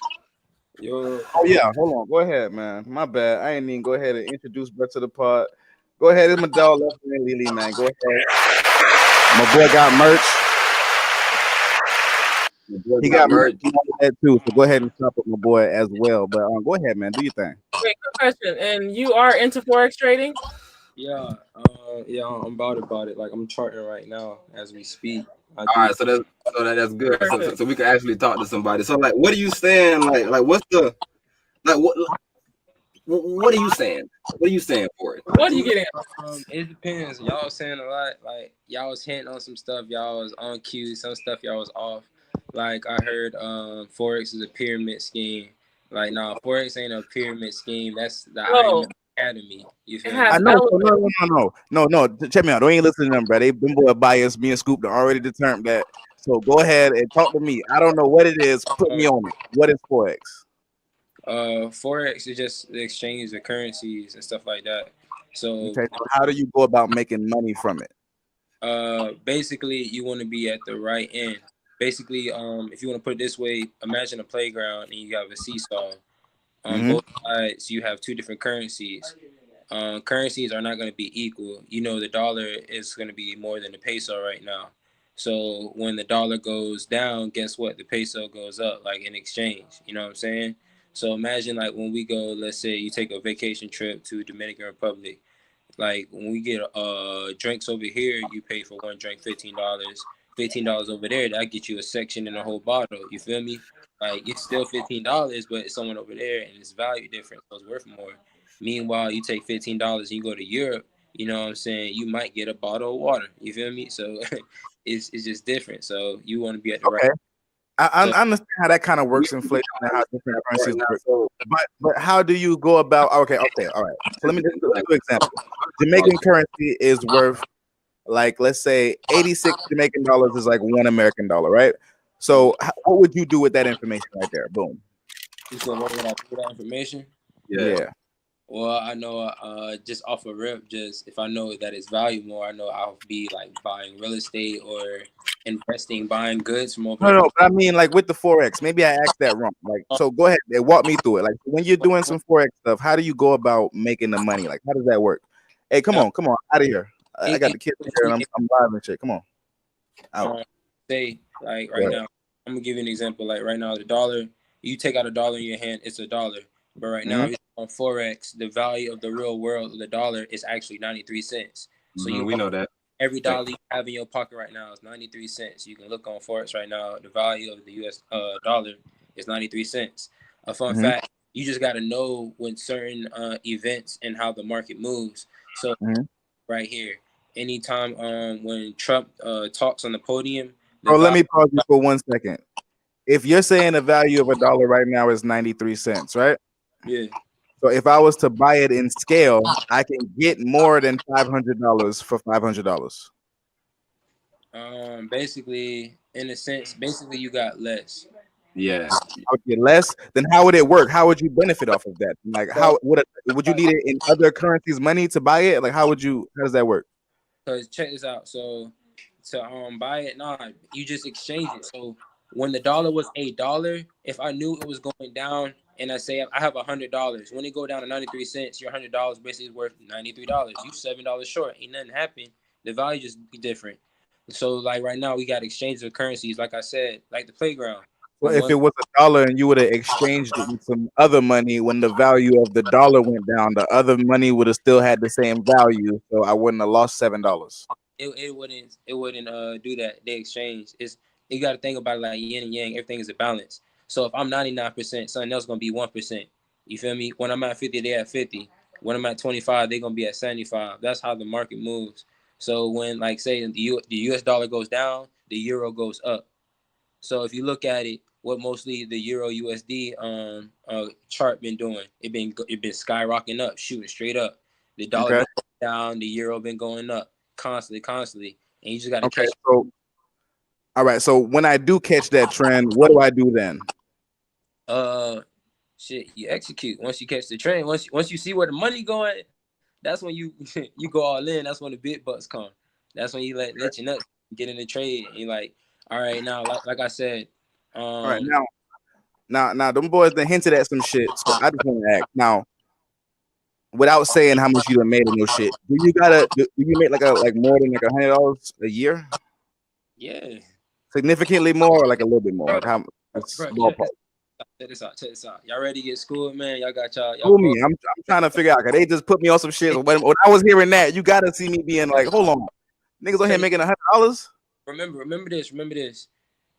Speaker 6: Yo.
Speaker 3: Oh yeah, hold on. Go ahead, man. My bad. I ain't even go ahead and introduce Brett to the pod. Go ahead, it's my dog left man, Lily, man. Go ahead. My boy got merch. He got merch too. So go ahead and shop with my boy as well. But go ahead, man. Do your thing.
Speaker 4: Wait, good question. And you are into forex trading?
Speaker 6: Yeah, I'm about it. Like I'm charting right now as we speak.
Speaker 1: All right, so that's good. So we can actually talk to somebody. So like, what are you saying? Like what's the like what are you saying? What are you saying for it?
Speaker 4: What are you getting?
Speaker 6: It depends. Y'all was saying a lot. Like y'all was hinting on some stuff. Y'all was on cue. Some stuff y'all was off. Like I heard forex is a pyramid scheme. Like no, forex ain't a pyramid scheme. That's the academy. You feel me?
Speaker 3: I know. No. Check me out. Don't ain't listening to them, bro. Them boy bias. Me and Scoop done already determined that. So go ahead and talk to me. I don't know what it is. Put me on it. What is forex?
Speaker 6: Forex is just the exchange of currencies and stuff like that. So
Speaker 3: how do you go about making money from it?
Speaker 6: Basically, you want to be at the right end. Basically, if you want to put it this way, imagine a playground and you have a seesaw. On both sides, you have two different currencies. Currencies are not going to be equal. You know, the dollar is going to be more than the peso right now. So when the dollar goes down, guess what? The peso goes up, like in exchange. You know what I'm saying? So imagine like when we go, let's say you take a vacation trip to Dominican Republic. Like when we get drinks over here, you pay for one drink $15. $15 over there, that get you a section and a whole bottle. You feel me? Like it's still $15, but it's someone over there and it's value different, so it's worth more. Meanwhile, you take $15 and you go to Europe, you know what I'm saying? You might get a bottle of water. You feel me? So it's just different. So you want to be at the right.
Speaker 3: I understand how that kind of works, inflation and how different currencies work. But how do you go about? Okay, all right. So let me do an example. Jamaican currency is worth like, let's say 86 Jamaican dollars is like $1 American dollar, right? So what would you do with that information right there? Boom.
Speaker 6: You said what would I do with that information?
Speaker 3: Yeah.
Speaker 6: Well, I know just off a rip, just if I know that it's valuable, I know I'll be like buying real estate or investing, buying goods from over.
Speaker 3: No, but I mean like with the forex. Maybe I asked that wrong. Like, so go ahead and walk me through it. Like when you're doing some forex stuff, how do you go about making the money? Like how does that work? Hey, come on, out of here. I got the kids here and I'm live and shit. Come on. Out.
Speaker 6: Say like right now, I'm gonna give you an example. Like right now, the dollar, you take out a dollar in your hand, it's a dollar. But right now, on forex, the value of the real world of the dollar is actually 93 cents. So
Speaker 1: we know that
Speaker 6: every dollar you have in your pocket right now is 93 cents. You can look on forex right now. The value of the U.S. Dollar is 93 cents. A fun fact: you just got to know when certain events and how the market moves. So right here, anytime when Trump talks on the podium.
Speaker 3: Let me pause you for 1 second. If you're saying the value of a dollar right now is 93 cents, right?
Speaker 6: Yeah.
Speaker 3: So if I was to buy it in scale, I can get more than $500 for $500.
Speaker 6: Basically, in a sense, basically you got less.
Speaker 3: Yeah, I would get less. Then how would it work? How would you benefit off of that? Like, how would you need it in other currencies, money to buy it? Like, how does that work?
Speaker 6: Cause check this out. So to buy it, nah, you just exchange it. So when the dollar was $1, if I knew it was going down, and I say I have $100, when it go down to 93 cents, your $100 basically is worth $93. You $7 short. Ain't nothing happened. The value just be different. So like right now, we got exchange of currencies. Like I said, like the playground.
Speaker 3: Well, if it was $1 and you would have exchanged it with some other money, when the value of the dollar went down, the other money would have still had the same value. So I wouldn't have lost $7.
Speaker 6: It wouldn't do that. They exchange. You got to think about it like yin and yang. Everything is a balance. So if I'm 99%, something else gonna be 1%. You feel me? When I'm at 50, they at 50. When I'm at 25, they're gonna be at 75. That's how the market moves. So when like say the US dollar goes down, the euro goes up. So if you look at it, what mostly the Euro USD chart been doing, it been skyrocketing up, shooting straight up. The dollar been going down, the euro been going up constantly, and you just got to catch.
Speaker 3: So, all right. So when I do catch that trend, what do I do then?
Speaker 6: Shit, you execute. Once you catch the trend, once you see where the money going, that's when you you go all in. That's when the big bucks come. That's when you let your nuts get in the trade. And you're like, all right, now, like I said,
Speaker 3: all right, now, them boys that hinted at some shit. So I just want to ask now, without saying how much you done made in no shit, do you make like more than like $100 a year?
Speaker 6: Yeah,
Speaker 3: significantly more, or like a little bit more? Like how? Ballpark.
Speaker 6: Check this out. Y'all ready to get schooled, man? Y'all got y'all.
Speaker 3: School me. I'm trying to figure out. Cause they just put me on some shit. When I was hearing that, you gotta see me being like, hold on, niggas on here making $100.
Speaker 6: Remember this.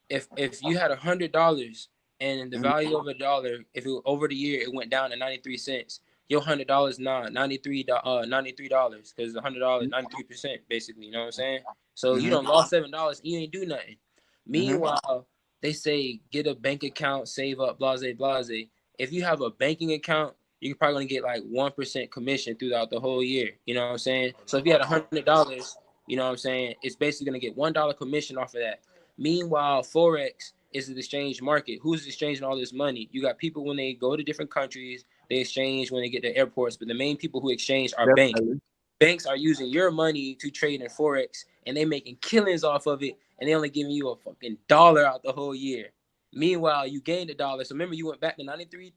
Speaker 6: If you had $100 and the value of $1, if it over the year it went down to 93 cents, your $100 now $93 because the $100 93% basically. You know what I'm saying? So you don't lost $7. You ain't do nothing. Meanwhile, they say get a bank account, save up, blase. If you have a banking account, you're probably gonna get like 1% commission throughout the whole year. You know what I'm saying? So if you had $100, you know what I'm saying, it's basically gonna get $1 commission off of that. Meanwhile, Forex is the exchange market. Who's exchanging all this money? You got people when they go to different countries, they exchange when they get to airports, but the main people who exchange are banks. Banks are using your money to trade in Forex, and they making killings off of it, and they only giving you a fucking $1 out the whole year. Meanwhile, you gained $1. So remember, you went back to $93,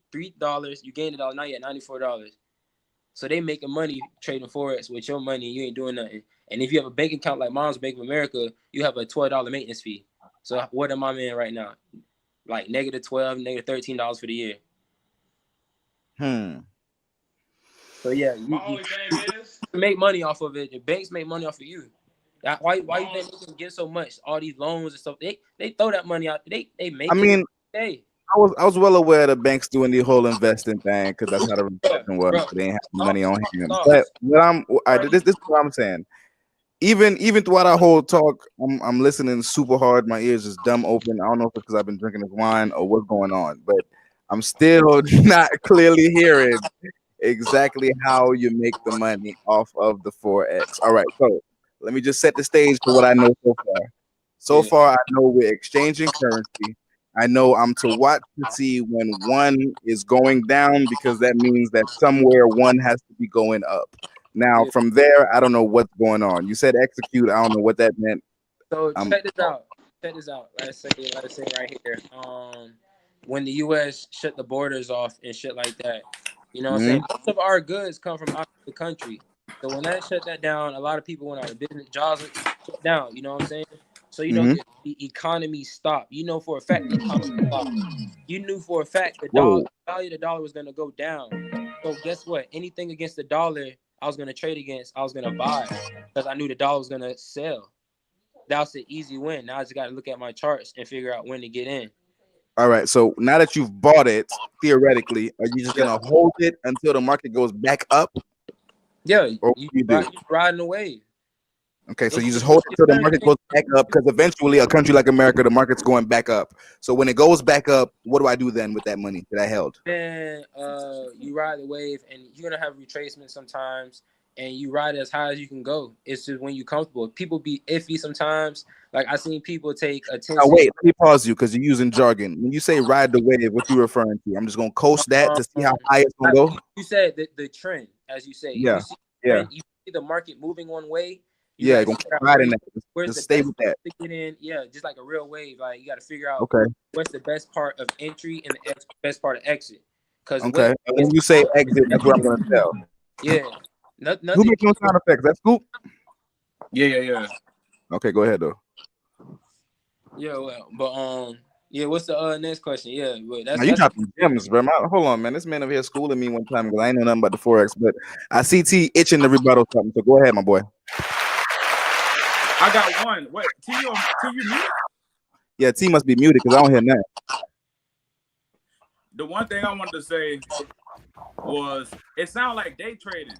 Speaker 6: you gained $1, now you're at $94. So they making money trading Forex with your money, and you ain't doing nothing. And if you have a bank account like mom's Bank of America, you have a $12 maintenance fee. So what am I in right now? Like -$12, -$13 for the year. So yeah, you make money off of it. The banks make money off of you. Why you think they can get so much? All these loans and stuff. They throw that money out. They make. I
Speaker 3: mean, I was well aware the banks doing the whole investing thing because that's how the investing was. They ain't have money on hand. But this is what I'm saying. Even throughout our whole talk, I'm listening super hard. My ears is dumb open. I don't know if it's because I've been drinking this wine or what's going on, but I'm still not clearly hearing exactly how you make the money off of the Forex. All right, so let me just set the stage for what I know so far. So far, I know we're exchanging currency. I know I'm to watch to see when one is going down because that means that somewhere one has to be going up. Now, from there, I don't know what's going on. You said execute. I don't know what that meant.
Speaker 6: So check this out. Let's say right here. When the U.S. shut the borders off and shit like that, you know what I'm saying? Most of our goods come from out of the country. So when that shut that down, a lot of people went out of business. Jobs shut down. You know what I'm saying? So you know the economy stopped. You know for a fact the economy stopped. You knew for a fact the value of the dollar was gonna go down. So guess what? Anything against the dollar, I was gonna trade against. I was gonna buy because I knew the dollar was gonna sell. That's an easy win. Now I just gotta look at my charts and figure out when to get in.
Speaker 3: All right. So now that you've bought it, theoretically, are you just gonna hold it until the market goes back up?
Speaker 6: Yeah, you riding the wave.
Speaker 3: Okay, so you just hold it until the market goes back up because eventually a country like America, the market's going back up. So when it goes back up, what do I do then with that money that I held?
Speaker 6: Then you ride the wave and you're gonna have retracements sometimes. and you ride as high as you can go. It's just when you're comfortable. People be iffy sometimes. Like I seen people take a 10.
Speaker 3: Now wait, let me pause you because you're using jargon. When you say ride the wave, what you referring to? I'm just gonna coast that to see how high it's gonna go.
Speaker 6: You said the trend, as you say.
Speaker 3: Yeah.
Speaker 6: If you see the trend, you see the market moving one way. You
Speaker 3: Gonna keep riding that.
Speaker 6: Where's
Speaker 3: just
Speaker 6: the
Speaker 3: stay
Speaker 6: best
Speaker 3: with that.
Speaker 6: to get in? Yeah, just like a real wave. Like you got to figure out what's the best part of entry and the best part of exit. Because
Speaker 3: and when you say exit, that's what I'm gonna tell.
Speaker 6: Yeah. Nothing.
Speaker 3: Who makes no sound effects? That's Scoop.
Speaker 5: Yeah.
Speaker 3: Okay, go ahead though.
Speaker 6: Yeah, well, but yeah. What's the next question? Yeah, but that's
Speaker 3: you dropping gems, bro. Hold on, man. This man over here schooling me one time because I ain't know nothing about the forex, but I see T itching to rebuttal something. So go ahead, my boy.
Speaker 5: I got one. Wait, T, you muted?
Speaker 3: Yeah, T must be muted because I don't hear nothing.
Speaker 5: The one thing I wanted to say was it sounded like day trading.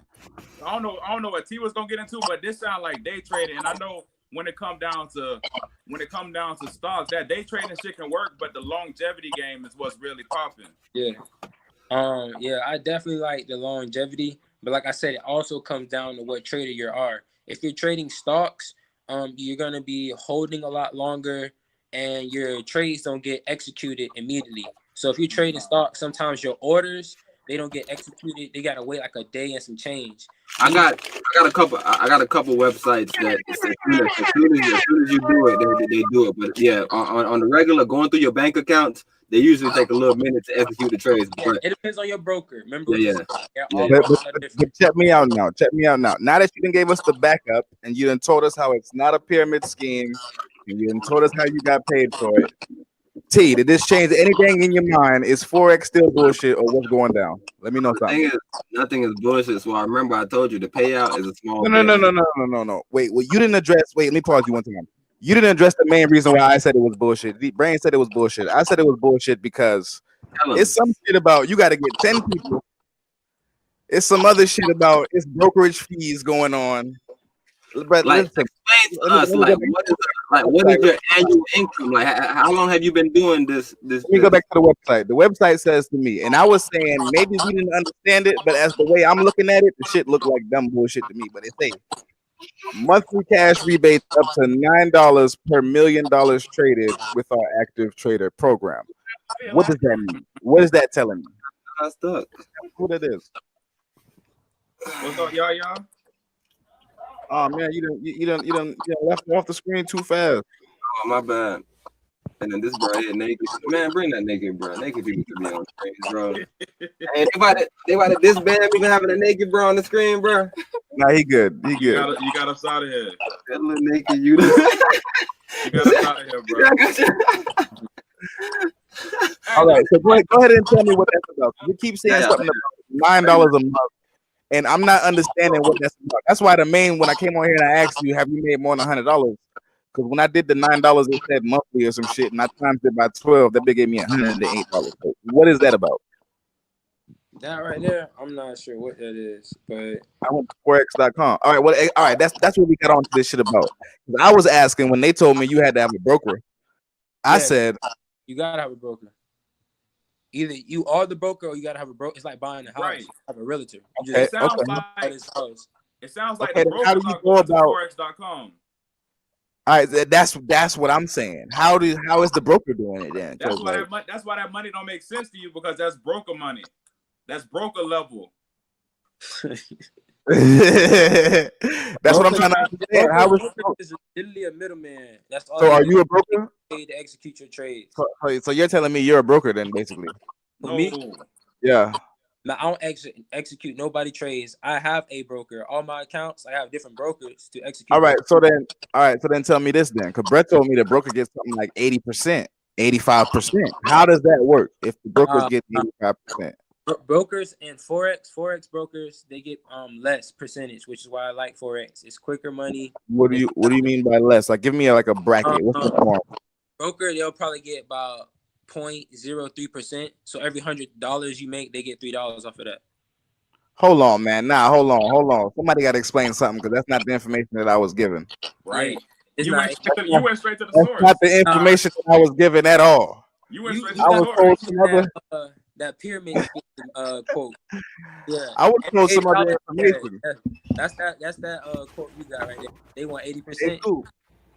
Speaker 5: I don't know what T was gonna get into, but this sounded like day trading. And I know when it come down to stocks, that day trading shit can work, but the longevity game is what's really popping.
Speaker 6: Yeah. Yeah, I definitely like the longevity, but like I said, it also comes down to what trader you are. If you're trading stocks, you're gonna be holding a lot longer, and your trades don't get executed immediately. So if you're trading stocks, sometimes your orders they don't get executed. They gotta wait like a day and some change.
Speaker 1: I got a couple websites that as soon as you do it, they do it. But yeah, on the regular, going through your bank accounts, they usually take a little minute to execute the trades. But
Speaker 6: it depends on your broker. Remember?
Speaker 3: But check me out now. Now that you done gave us the backup and you done told us how it's not a pyramid scheme and you done told us how you got paid for it. T, did this change anything in your mind? Is forex still bullshit or what's going down? Let me know something.
Speaker 1: Nothing is bullshit. So I remember I told you the payout is a small.
Speaker 3: No. Wait, well, you didn't address. Wait, let me pause you one time. You didn't address the main reason why I said it was bullshit. The brain said it was bullshit. I said it was bullshit because it's some shit about you got to get 10 people. It's some other shit about it's brokerage fees going on. But
Speaker 1: like, explain to us, what is your annual income? Like, how long have you been doing this?
Speaker 3: Let me go back to the website. The website says to me, and I was saying maybe we didn't understand it, but as the way I'm looking at it, the shit looked like dumb bullshit to me. But it say monthly cash rebates up to $9 per $1 million traded with our active trader program. What does that mean? What is that telling me?
Speaker 1: I'm stuck.
Speaker 3: What it is?
Speaker 5: What's up, y'all?
Speaker 3: Oh man, you done left off the screen too fast.
Speaker 1: Oh my bad. And then this bro here naked. Man, bring that naked bro. Naked people to be on the screen, bro. Hey, they about to disband me for having a naked bro on the screen, bro.
Speaker 3: Nah, he good.
Speaker 5: You got us out of here.
Speaker 1: That little naked you.
Speaker 5: You got us out of here, bro.
Speaker 3: All right, so go ahead and tell me what that's about. You keep saying something about $9 a month. And I'm not understanding what that's about. That's why when I came on here and I asked you, have you made more than $100? Because when I did the $9, it said monthly or some shit, and I times it by 12. That big gave me $108. So what is that about?
Speaker 6: That right there, I'm not sure what that is, but
Speaker 3: I went to forex.com. All right, well, all right, that's what we got onto this shit about. I was asking when they told me you had to have a broker. I said
Speaker 6: you gotta have a broker. Either you are the broker or you gotta have a broker. It's like buying a house.
Speaker 5: Right.
Speaker 6: Have a realtor.
Speaker 5: It sounds like the
Speaker 3: how do you go about
Speaker 5: forex.com.
Speaker 3: All right, that's what I'm saying. How is the broker doing it then?
Speaker 5: That's why that money don't make sense to you, because that's broker money. That's broker level.
Speaker 3: That's what I'm trying to understand. How
Speaker 6: is literally a middleman. That's all.
Speaker 3: So are you a broker?
Speaker 6: To execute your trades.
Speaker 3: So you're telling me you're a broker then, basically?
Speaker 5: No.
Speaker 6: Me?
Speaker 3: Yeah.
Speaker 6: Now I don't execute nobody trades. I have a broker. All my accounts, I have different brokers to execute.
Speaker 3: All right. So then tell me this then, because Brett told me the broker gets something like 80%, 85%. How does that work if the brokers get 85%?
Speaker 6: Brokers and forex brokers, they get less percentage, which is why I like forex. It's quicker money.
Speaker 3: What do you mean by less? Like, give me a bracket. What's the form?
Speaker 6: Broker, they'll probably get about 0.03%. So every $100 you make, they get $3 off of that.
Speaker 3: Hold on, man. Hold on. Somebody got to explain something, because that's not the information that I was given.
Speaker 5: Right.
Speaker 6: You
Speaker 5: went straight to the source.
Speaker 3: That's not the information that I was given at all.
Speaker 5: You went straight to the source.
Speaker 6: that pyramid scheme quote. Yeah,
Speaker 3: I would know some other
Speaker 6: yeah,
Speaker 3: information.
Speaker 6: that's that quote you got right there. They want 80%.
Speaker 3: It's cool.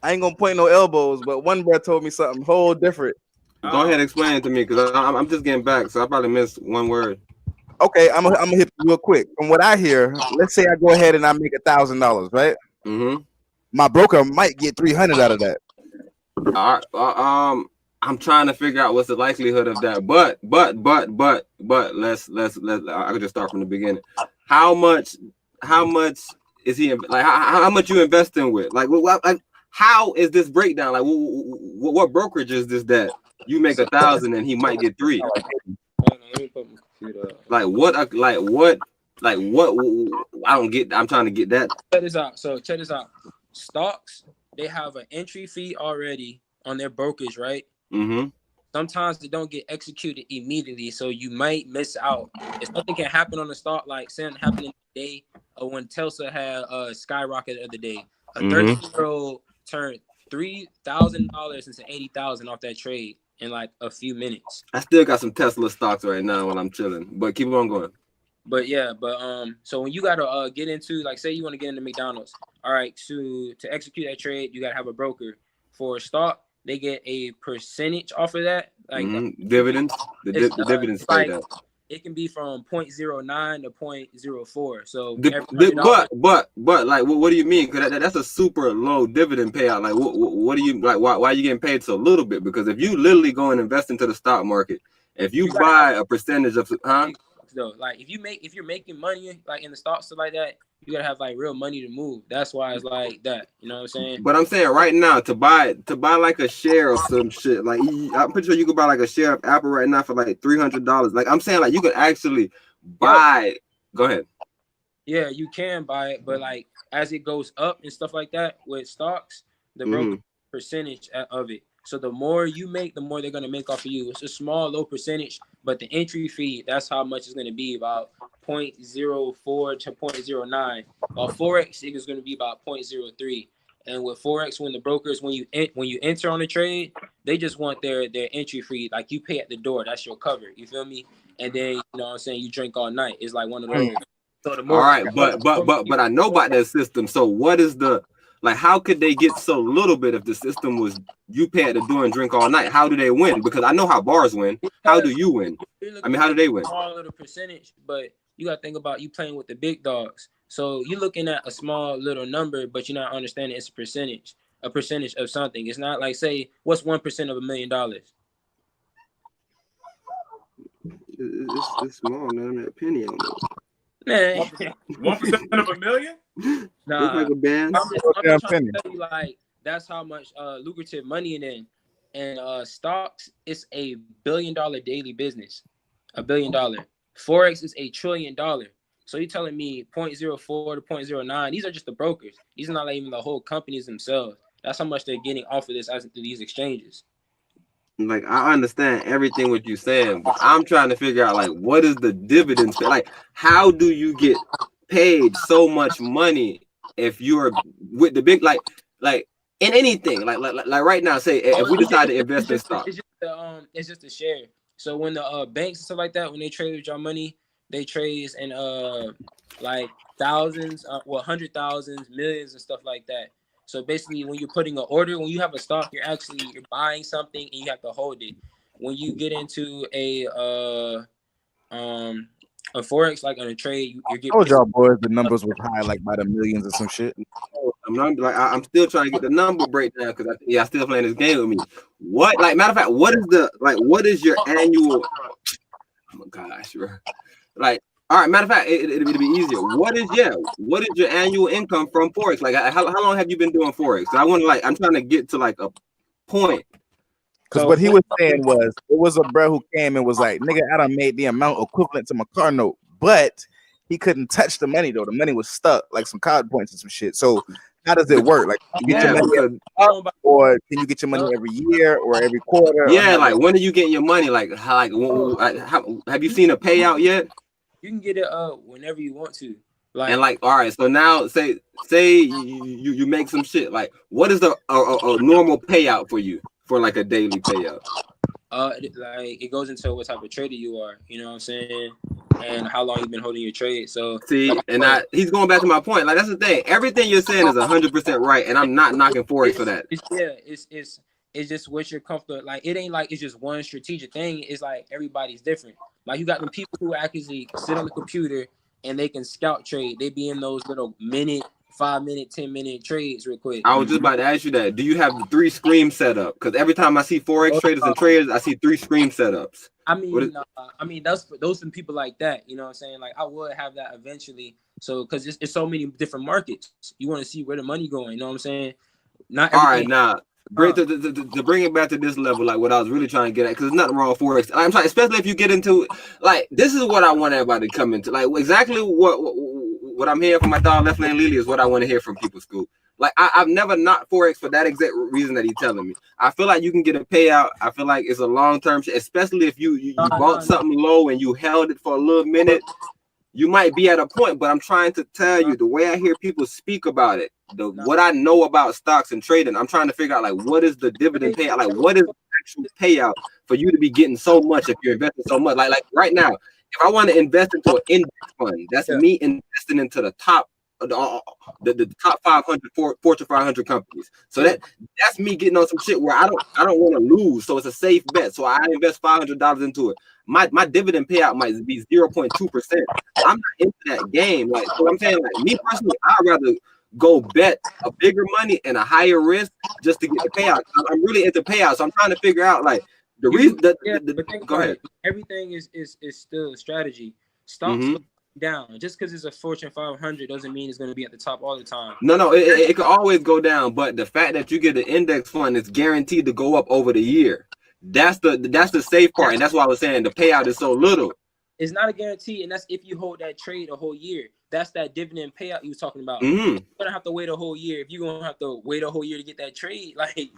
Speaker 3: I ain't gonna point no elbows, but one bro told me something whole different.
Speaker 1: Go ahead and explain it to me, because I'm just getting back, so I probably missed one word.
Speaker 3: Okay, I'm gonna hit you real quick. From what I hear, let's say I go ahead and I make $1,000, right?
Speaker 1: Mm-hmm.
Speaker 3: My broker might get 300 out of that.
Speaker 1: All right. I'm trying to figure out what's the likelihood of that. But let's I could just start from the beginning. How much is he like? How much you investing with? Like how is this breakdown? Like what brokerage is this that you make 1,000 and he might get 3?
Speaker 6: Hold on, let me put my computer up.
Speaker 1: Like what? I don't get. I'm trying to get that.
Speaker 6: Check this out. So check this out. Stocks, they have an entry fee already on their brokerage, right?
Speaker 1: Mm-hmm.
Speaker 6: Sometimes they don't get executed immediately, so you might miss out. If something can happen on the stock, like something happened today, when Tesla had skyrocketed the other day, a 13-year-old turned $3,000 into $80,000 off that trade in like a few minutes.
Speaker 1: I still got some Tesla stocks right now when I'm chilling, but keep on going.
Speaker 6: But yeah, so when you gotta get into, like, say you want to get into McDonald's, all right, to execute that trade, you gotta have a broker. For a stock, they get a percentage off of that, like
Speaker 1: dividends. The dividends pay that.
Speaker 6: It can be from 0.09 to 0.04. So,
Speaker 1: but like, what do you mean? Because that's a super low dividend payout. Like, what do you like? Why are you getting paid so little bit? Because if you literally go and invest into the stock market, if you buy a percentage of,
Speaker 6: though, like if you're making money like in the stocks, stuff like that, you gotta have like real money to move. That's why it's like that. You know what I'm saying?
Speaker 1: But I'm saying right now to buy like a share of some shit. Like I'm pretty sure you could buy like a share of Apple right now for like $300. Like I'm saying, like you could actually buy. Yeah. Go ahead.
Speaker 6: Yeah, you can buy it, but like as it goes up and stuff like that with stocks, the broker percentage of it. So the more you make, the more they're gonna make off of you. It's a small, low percentage, but the entry fee, that's how much it's gonna be, about 0.04 to 0.09. While Forex is gonna be about 0.03. And with Forex, when the brokers, when you enter on a trade, they just want their entry fee. Like you pay at the door, that's your cover. You feel me? And then you know what I'm saying, you drink all night. It's like one of those. So the more,
Speaker 1: all right, but I know about that system. So what is the like? How could they get so little bit if the system was you pay at the door and drink all night? How do they win? Because I know how bars win. How do you win? I mean, how do they win?
Speaker 6: Small little percentage, but you got to think about you playing with the big dogs. So you're looking at a small little number, but you're not understanding it's a percentage of something. It's not like, say, what's 1% of $1 million?
Speaker 1: It's small, man. A penny on it.
Speaker 6: Man,
Speaker 5: 1% of $1 million?
Speaker 6: Nah,
Speaker 1: it's like a band.
Speaker 6: I'm just trying to tell you, like, that's how much lucrative money in it. And stocks is $1 billion daily business. $1 billion. Forex is $1 trillion. So you're telling me 0.04 to 0.09? These are just the brokers. These are not like even the whole companies themselves. That's how much they're getting off of this as these exchanges.
Speaker 1: Like I understand everything what you're saying, but I'm trying to figure out like what is the dividends? Like how do you get paid so much money if you're with the big like in anything like right now? Say if we decide to invest in stock,
Speaker 6: it's just a share. So when the banks and stuff like that, when they trade with your money, they trade in like thousands, hundred thousands, millions and stuff like that. So basically, when you're putting an order, when you have a stock, you're buying something and you have to hold it. When you get into a Forex, like on a trade, you're getting.
Speaker 3: I told y'all boys the numbers were high, like by the millions or some shit.
Speaker 1: I'm still trying to get the number breakdown because I still playing this game with me. What, like, matter of fact, what is your annual? Oh my gosh, bro. Like, all right, matter of fact, it'll be easier. What is your annual income from Forex? Like, how long have you been doing Forex? So I'm trying to get to like a point.
Speaker 3: Because what he was saying was, it was a bro who came and was like, nigga, I done made the amount equivalent to my car note, but he couldn't touch the money though. The money was stuck, like some card points and some shit. So how does it work? Like, you get your money every month, or can you get your money every year or every quarter?
Speaker 1: Yeah, like when are you getting your money? Like, how have you seen a payout yet?
Speaker 6: You can get it whenever you want to. Like,
Speaker 1: and like, all right, so now say you make some shit. Like, what is a normal payout for you for like a daily payout?
Speaker 6: Like it goes into what type of trader you are, you know what I'm saying, and how long you've been holding your trade. So
Speaker 1: see, and he's going back to my point. Like that's the thing. Everything you're saying is 100% right, and I'm not knocking Forex for that.
Speaker 6: It's just what you're comfortable. Like it ain't like it's just one strategic thing. It's like everybody's different. Like you got them people who actually sit on the computer and they can scout trade. They be in those little 5-minute, 10-minute trades real quick.
Speaker 1: I was just about to ask you that. Do you have the 3 screen setup? Because every time I see Forex traders and traders, I see 3 screen setups.
Speaker 6: I mean, those some people like that. You know what I'm saying? Like I would have that eventually. So because it's so many different markets, you want to see where the money going. You know what I'm saying? Not
Speaker 1: all right now. Great to bring it back to this level, like what I was really trying to get at, because there's nothing wrong with Forex. I'm trying, especially if you get into like this is what I want everybody to come into. Like exactly what I'm hearing from my dog Left Lane Lily is what I want to hear from people. School. Like I've never not Forex for that exact reason that he's telling me. I feel like you can get a payout. I feel like it's a long term, especially if you bought something low and you held it for a little minute. You might be at a point, but I'm trying to tell you the way I hear people speak about it, what I know about stocks and trading, I'm trying to figure out like what is the dividend payout, like what is the actual payout for you to be getting so much if you're investing so much. Like right now, if I want to invest into an index fund, that's me investing into the top top 500 Fortune 500 companies. So that's me getting on some shit where I don't want to lose. So it's a safe bet. So I invest $500 into it. My dividend payout might be 0.2%. I'm not into that game. Like so I'm saying, like me personally, I'd rather go bet a bigger money and a higher risk just to get the payout. I'm really into payouts. So I'm trying to figure out like the reason that go ahead.
Speaker 6: Everything is still a strategy. Stocks down. Just because it's a Fortune 500 doesn't mean it's going to be at the top all the time.
Speaker 1: No, it could always go down, but the fact that you get an index fund is guaranteed to go up over the year. That's the safe part, and that's why I was saying the payout is so little.
Speaker 6: It's not a guarantee, and that's if you hold that trade a whole year. That's that dividend payout you was talking about. You're gonna have to wait a whole year. If you're gonna have to wait a whole year to get that trade, like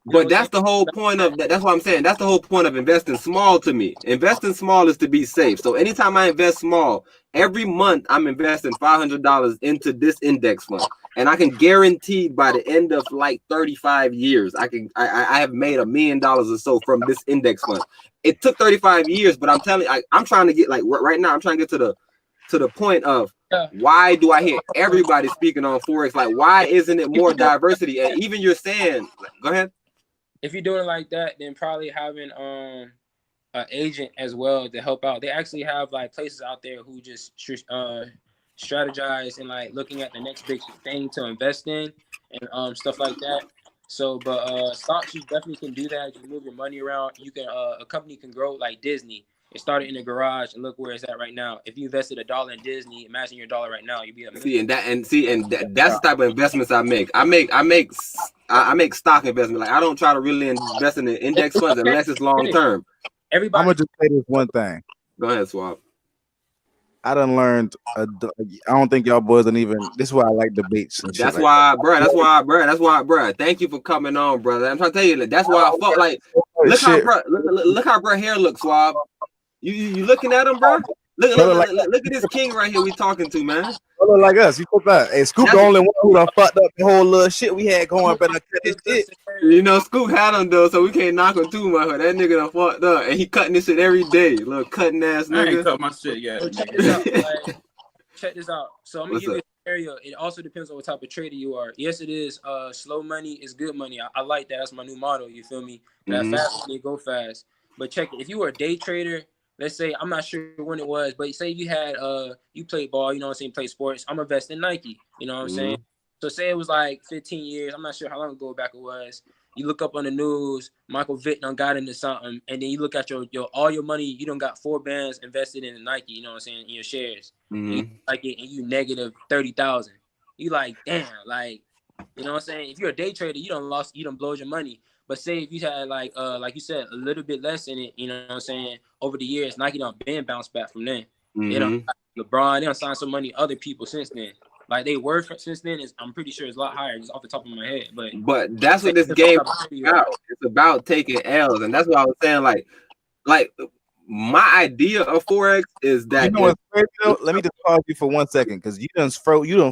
Speaker 1: But that's the whole point of that. That's what I'm saying. That's the whole point of investing small to me. Investing small is to be safe. So anytime I invest small, every month I'm investing $500 into this index fund, and I can guarantee by the end of like 35 years, I have made $1 million or so from this index fund. It took 35 years, but I'm telling you, I'm trying to get like right now. I'm trying to get to the point of why do I hear everybody speaking on Forex? Like, why isn't it more diversity? And even you're saying, go ahead.
Speaker 6: If you're doing it like that, then probably having an agent as well to help out. They actually have like places out there who just strategize and like looking at the next big thing to invest in and stuff like that. So, but stocks, you definitely can do that. You move your money around. You can a company can grow like Disney. It started in the garage, and look where it's at right now. If you invested $1 in Disney, imagine your dollar right now, you'd be that's the type of investments I make. I make stock investment. Like I don't try to really invest in the index funds unless it's long term.
Speaker 3: I'm gonna just say this one thing.
Speaker 1: Go ahead, Swab.
Speaker 3: I done learned. I don't think y'all boys don't even. This is why I like debates. And
Speaker 1: that's why, bro. That's why, bro. Thank you for coming on, brother. I'm trying to tell you that. That's why I felt like. Look how bro hair looks, Swab. You looking at him, bro? Look at this king right here we talking to, man.
Speaker 3: Look like us. You put that. Hey, Scoop, the only one who done fucked up the whole little shit we had going. Better cut this shit.
Speaker 1: You know, Scoop had him though, so we can't knock him too much. That nigga done fucked up, and he cutting this shit every day. Little cutting ass nigga.
Speaker 5: I ain't cut my shit yet.
Speaker 6: Check this out. So I'm gonna give you a scenario. It also depends on what type of trader you are. Yes, it is. Slow money is good money. I like that. That's my new motto. You feel me? That fast money, go fast. But check it. If you were a day trader. Let's say, I'm not sure when it was, but say you had, you played ball, you know what I'm saying, play sports. I'm investing in Nike, you know what I'm saying? So say it was like 15 years. I'm not sure how long ago back it was. You look up on the news, Michael Vick done got into something, and then you look at your all your money, you done got 4 bands invested in Nike, you know what I'm saying, in your shares. You like it, and you negative 30,000. You like, damn, like, you know what I'm saying? If you're a day trader, you done blows your money. But say if you had like you said, a little bit less in it, you know what I'm saying, over the years, Nike done been bounced back from then. You know, LeBron, they done signed some money other people since then. Like they were since then I'm pretty sure it's a lot higher, just off the top of my head. But
Speaker 1: that's what this game is about. It's about taking L's, and that's what I was saying. Like my idea of Forex is that.
Speaker 3: You know what's crazy though? Let me just pause you for 1 second, because you done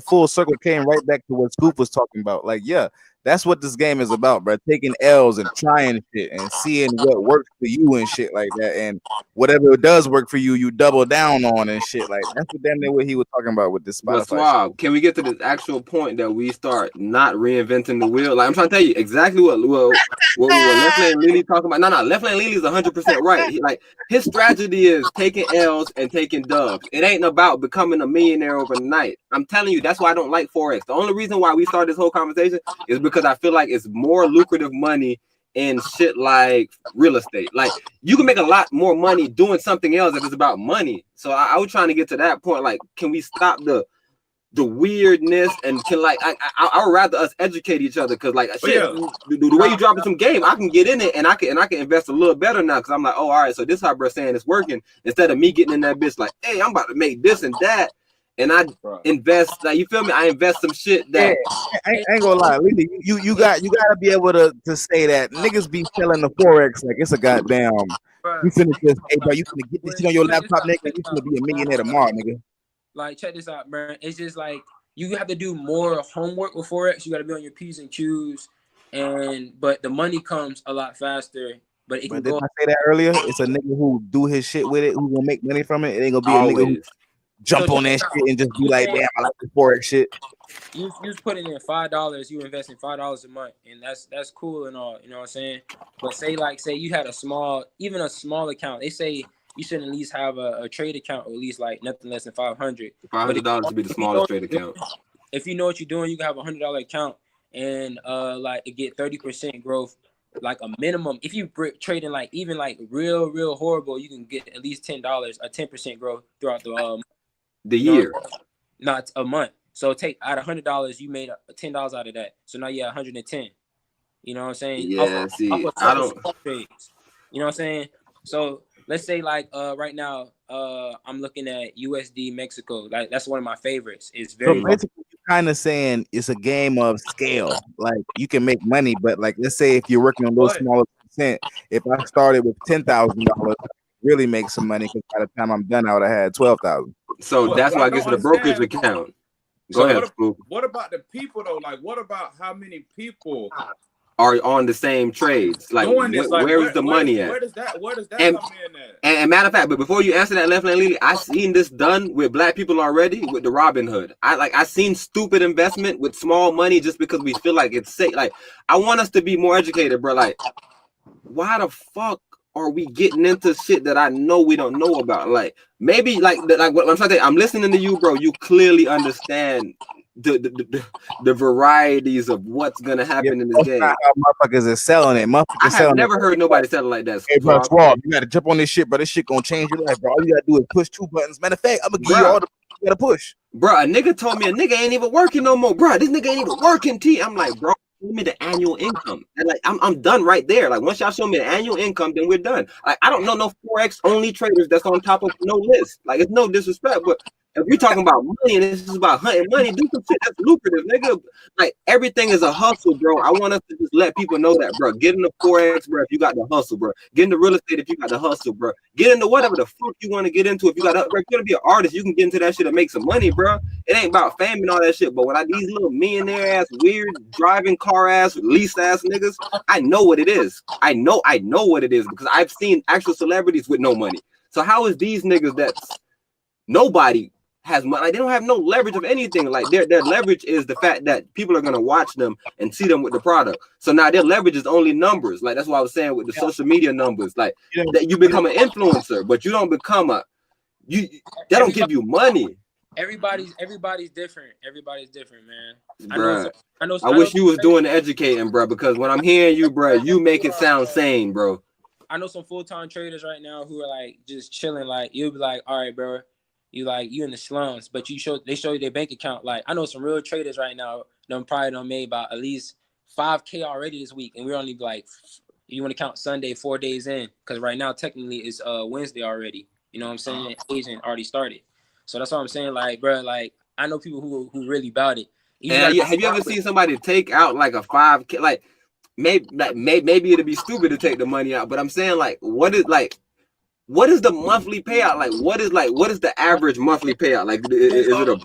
Speaker 3: full circle came right back to what Scoop was talking about. Like, yeah. That's what this game is about, bro. Taking L's and trying shit and seeing what works for you and shit like that. And whatever does work for you, you double down on and shit. Like that's what damn near what he was talking about with this
Speaker 1: But
Speaker 3: Spotify
Speaker 1: Swab, can we get to the actual point that we start not reinventing the wheel? Like I'm trying to tell you exactly what Left Lane Lily talking about. No, Left Lane Lily is 100% right. Like his strategy is taking L's and taking dubs. It ain't about becoming a millionaire overnight. I'm telling you, that's why I don't like Forex. The only reason why we started this whole conversation is because I feel like it's more lucrative money in shit like real estate. Like you can make a lot more money doing something else if it's about money. So I was trying to get to that point. Like, can we stop the weirdness and can like I would rather us educate each other because like shit, the way you dropping some game, I can get in it and I can invest a little better now because I'm like, oh, all right, so this how bro saying it's working instead of me getting in that bitch like, hey, I'm about to make this and that. And I invest, like you feel me? I invest some shit that
Speaker 3: I ain't gonna lie, Lily, you gotta be able to say that niggas be selling the Forex like it's a goddamn. You finna just, hey bro, you finna get this shit on your laptop, nigga. You finna be a millionaire tomorrow, nigga.
Speaker 6: Like check this out, man. It's just like you have to do more homework with Forex. You got to be on your P's and Q's, but the money comes a lot faster. But it can go.
Speaker 3: Didn't I say that earlier? It's a nigga who do his shit with it, who gonna make money from it. It ain't gonna be a nigga who jump on that shit and just be like, damn, I like the Forex shit.
Speaker 6: You putting in $5, you investing $5 a month, and that's cool and all, you know what I'm saying? But say you had a small account. They say you should at least have a trade account, or at least like nothing less than $500.
Speaker 1: $500 would be the smallest trade account.
Speaker 6: If you know what you're doing, you can have $100 account and like get 30% growth, like a minimum. If you trading like even like real horrible, you can get at least $10, a 10% growth throughout the
Speaker 1: year,
Speaker 6: not a month. So take out $100, you made $10 out of that. So now you have 110. You know what I'm saying?
Speaker 1: Yeah,
Speaker 6: I don't. Trades. You know what I'm saying? So let's say like right now I'm looking at USD Mexico. Like that's one of my favorites. It's very.
Speaker 3: So basically, you're kind of saying it's a game of scale. Like you can make money, but like let's say if you're working on those smaller percent, if I started with $10,000, really make some money because by the time I'm done, I would have had 12,000.
Speaker 1: So that's why I get to the brokerage account. Go ahead.
Speaker 5: What about the people though? Like, what about how many people
Speaker 1: are on the same trades? Like, where is the money at?
Speaker 5: Where does that come in at?
Speaker 1: And matter of fact, but before you answer that, Left Lane Lily, I seen this done with black people already with the Robin Hood. I seen stupid investment with small money just because we feel like it's safe. Like, I want us to be more educated, bro. Like, why the fuck are we getting into shit that I know we don't know about? Like maybe like what I'm trying to say, I'm listening to you, bro. You clearly understand the varieties of what's gonna happen in this game.
Speaker 3: How motherfuckers are selling it.
Speaker 1: I have never heard nobody selling like that.
Speaker 3: Hey, bro, Swab, you gotta jump on this shit, bro. This shit gonna change your life, bro. All you gotta do is push 2 buttons. Matter of fact, I'm gonna give you all the you gotta push.
Speaker 1: Bro, a nigga told me a nigga ain't even working no more. Bro, this nigga ain't even working, T. I'm like, bro, show me the annual income. And like I'm done right there. Like once y'all show me the annual income, then we're done. Like I don't know no Forex only traders that's on top of no list. Like it's no disrespect, but if we're talking about money and this is about hunting money, do some shit that's lucrative, nigga. Like everything is a hustle, bro. I want us to just let people know that, bro. Get into Forex, bro, if you got the hustle, bro. Get into real estate if you got the hustle, bro. Get into whatever the fuck you want to get into. If you got if you're gonna be an artist, you can get into that shit and make some money, bro. It ain't about fame and all that shit. But when these little millionaire ass, weird driving car ass, lease ass niggas, I know what it is. I know what it is because I've seen actual celebrities with no money. So how is these niggas that's nobody has money? Like, they don't have no leverage of anything. Like their leverage is the fact that people are gonna watch them and see them with the product. So now their leverage is only numbers. Like that's what I was saying with the social media numbers. Like that you become an influencer, but you don't become that don't give you money.
Speaker 6: Everybody's different. Everybody's different, man.
Speaker 1: Bruh. I wish you was doing the educating, bro, because when I'm hearing you, bro, you make it sound sane, bro.
Speaker 6: I know some full-time traders right now who are like just chilling. Like you'll be like, all right, bro, you in the slums, but they show you their bank account. Like I know some real traders right now. Them probably done made about at least $5K already this week, and we're only like, you want to count Sunday 4 days in, because right now technically it's Wednesday already. You know what I'm saying? Asian already started. So that's what I'm saying. Like, bro, like I know people who really about it.
Speaker 1: Have you ever seen somebody take out like a 5K? Like maybe it'd be stupid to take the money out, but I'm saying like, what is the monthly payout? Like, what is the average monthly payout? Like, is it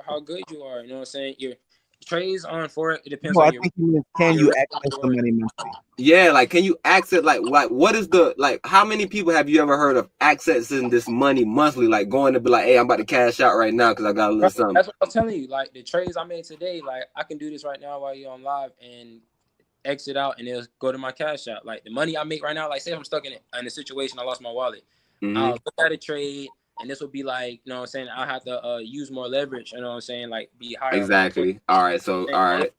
Speaker 6: how good you are? You know what I'm saying? Trades on Forex, it depends
Speaker 3: No, I
Speaker 6: on your.
Speaker 3: think you mean, can you access the money monthly?
Speaker 1: Yeah, like can you access like what is the like how many people have you ever heard of accessing this money monthly, like going to be like, hey, I'm about to cash out right now because I got a little something.
Speaker 6: That's what I'm telling you. Like the trades I made today, like I can do this right now while you're on live and exit out and it'll go to my cash out. Like the money I make right now, like say I'm stuck in a situation, I lost my wallet. I'll look at a trade and this would be like, you know what I'm saying, I'll have to use more leverage, you know what I'm saying, like be higher.
Speaker 1: Exactly. All right, so all right.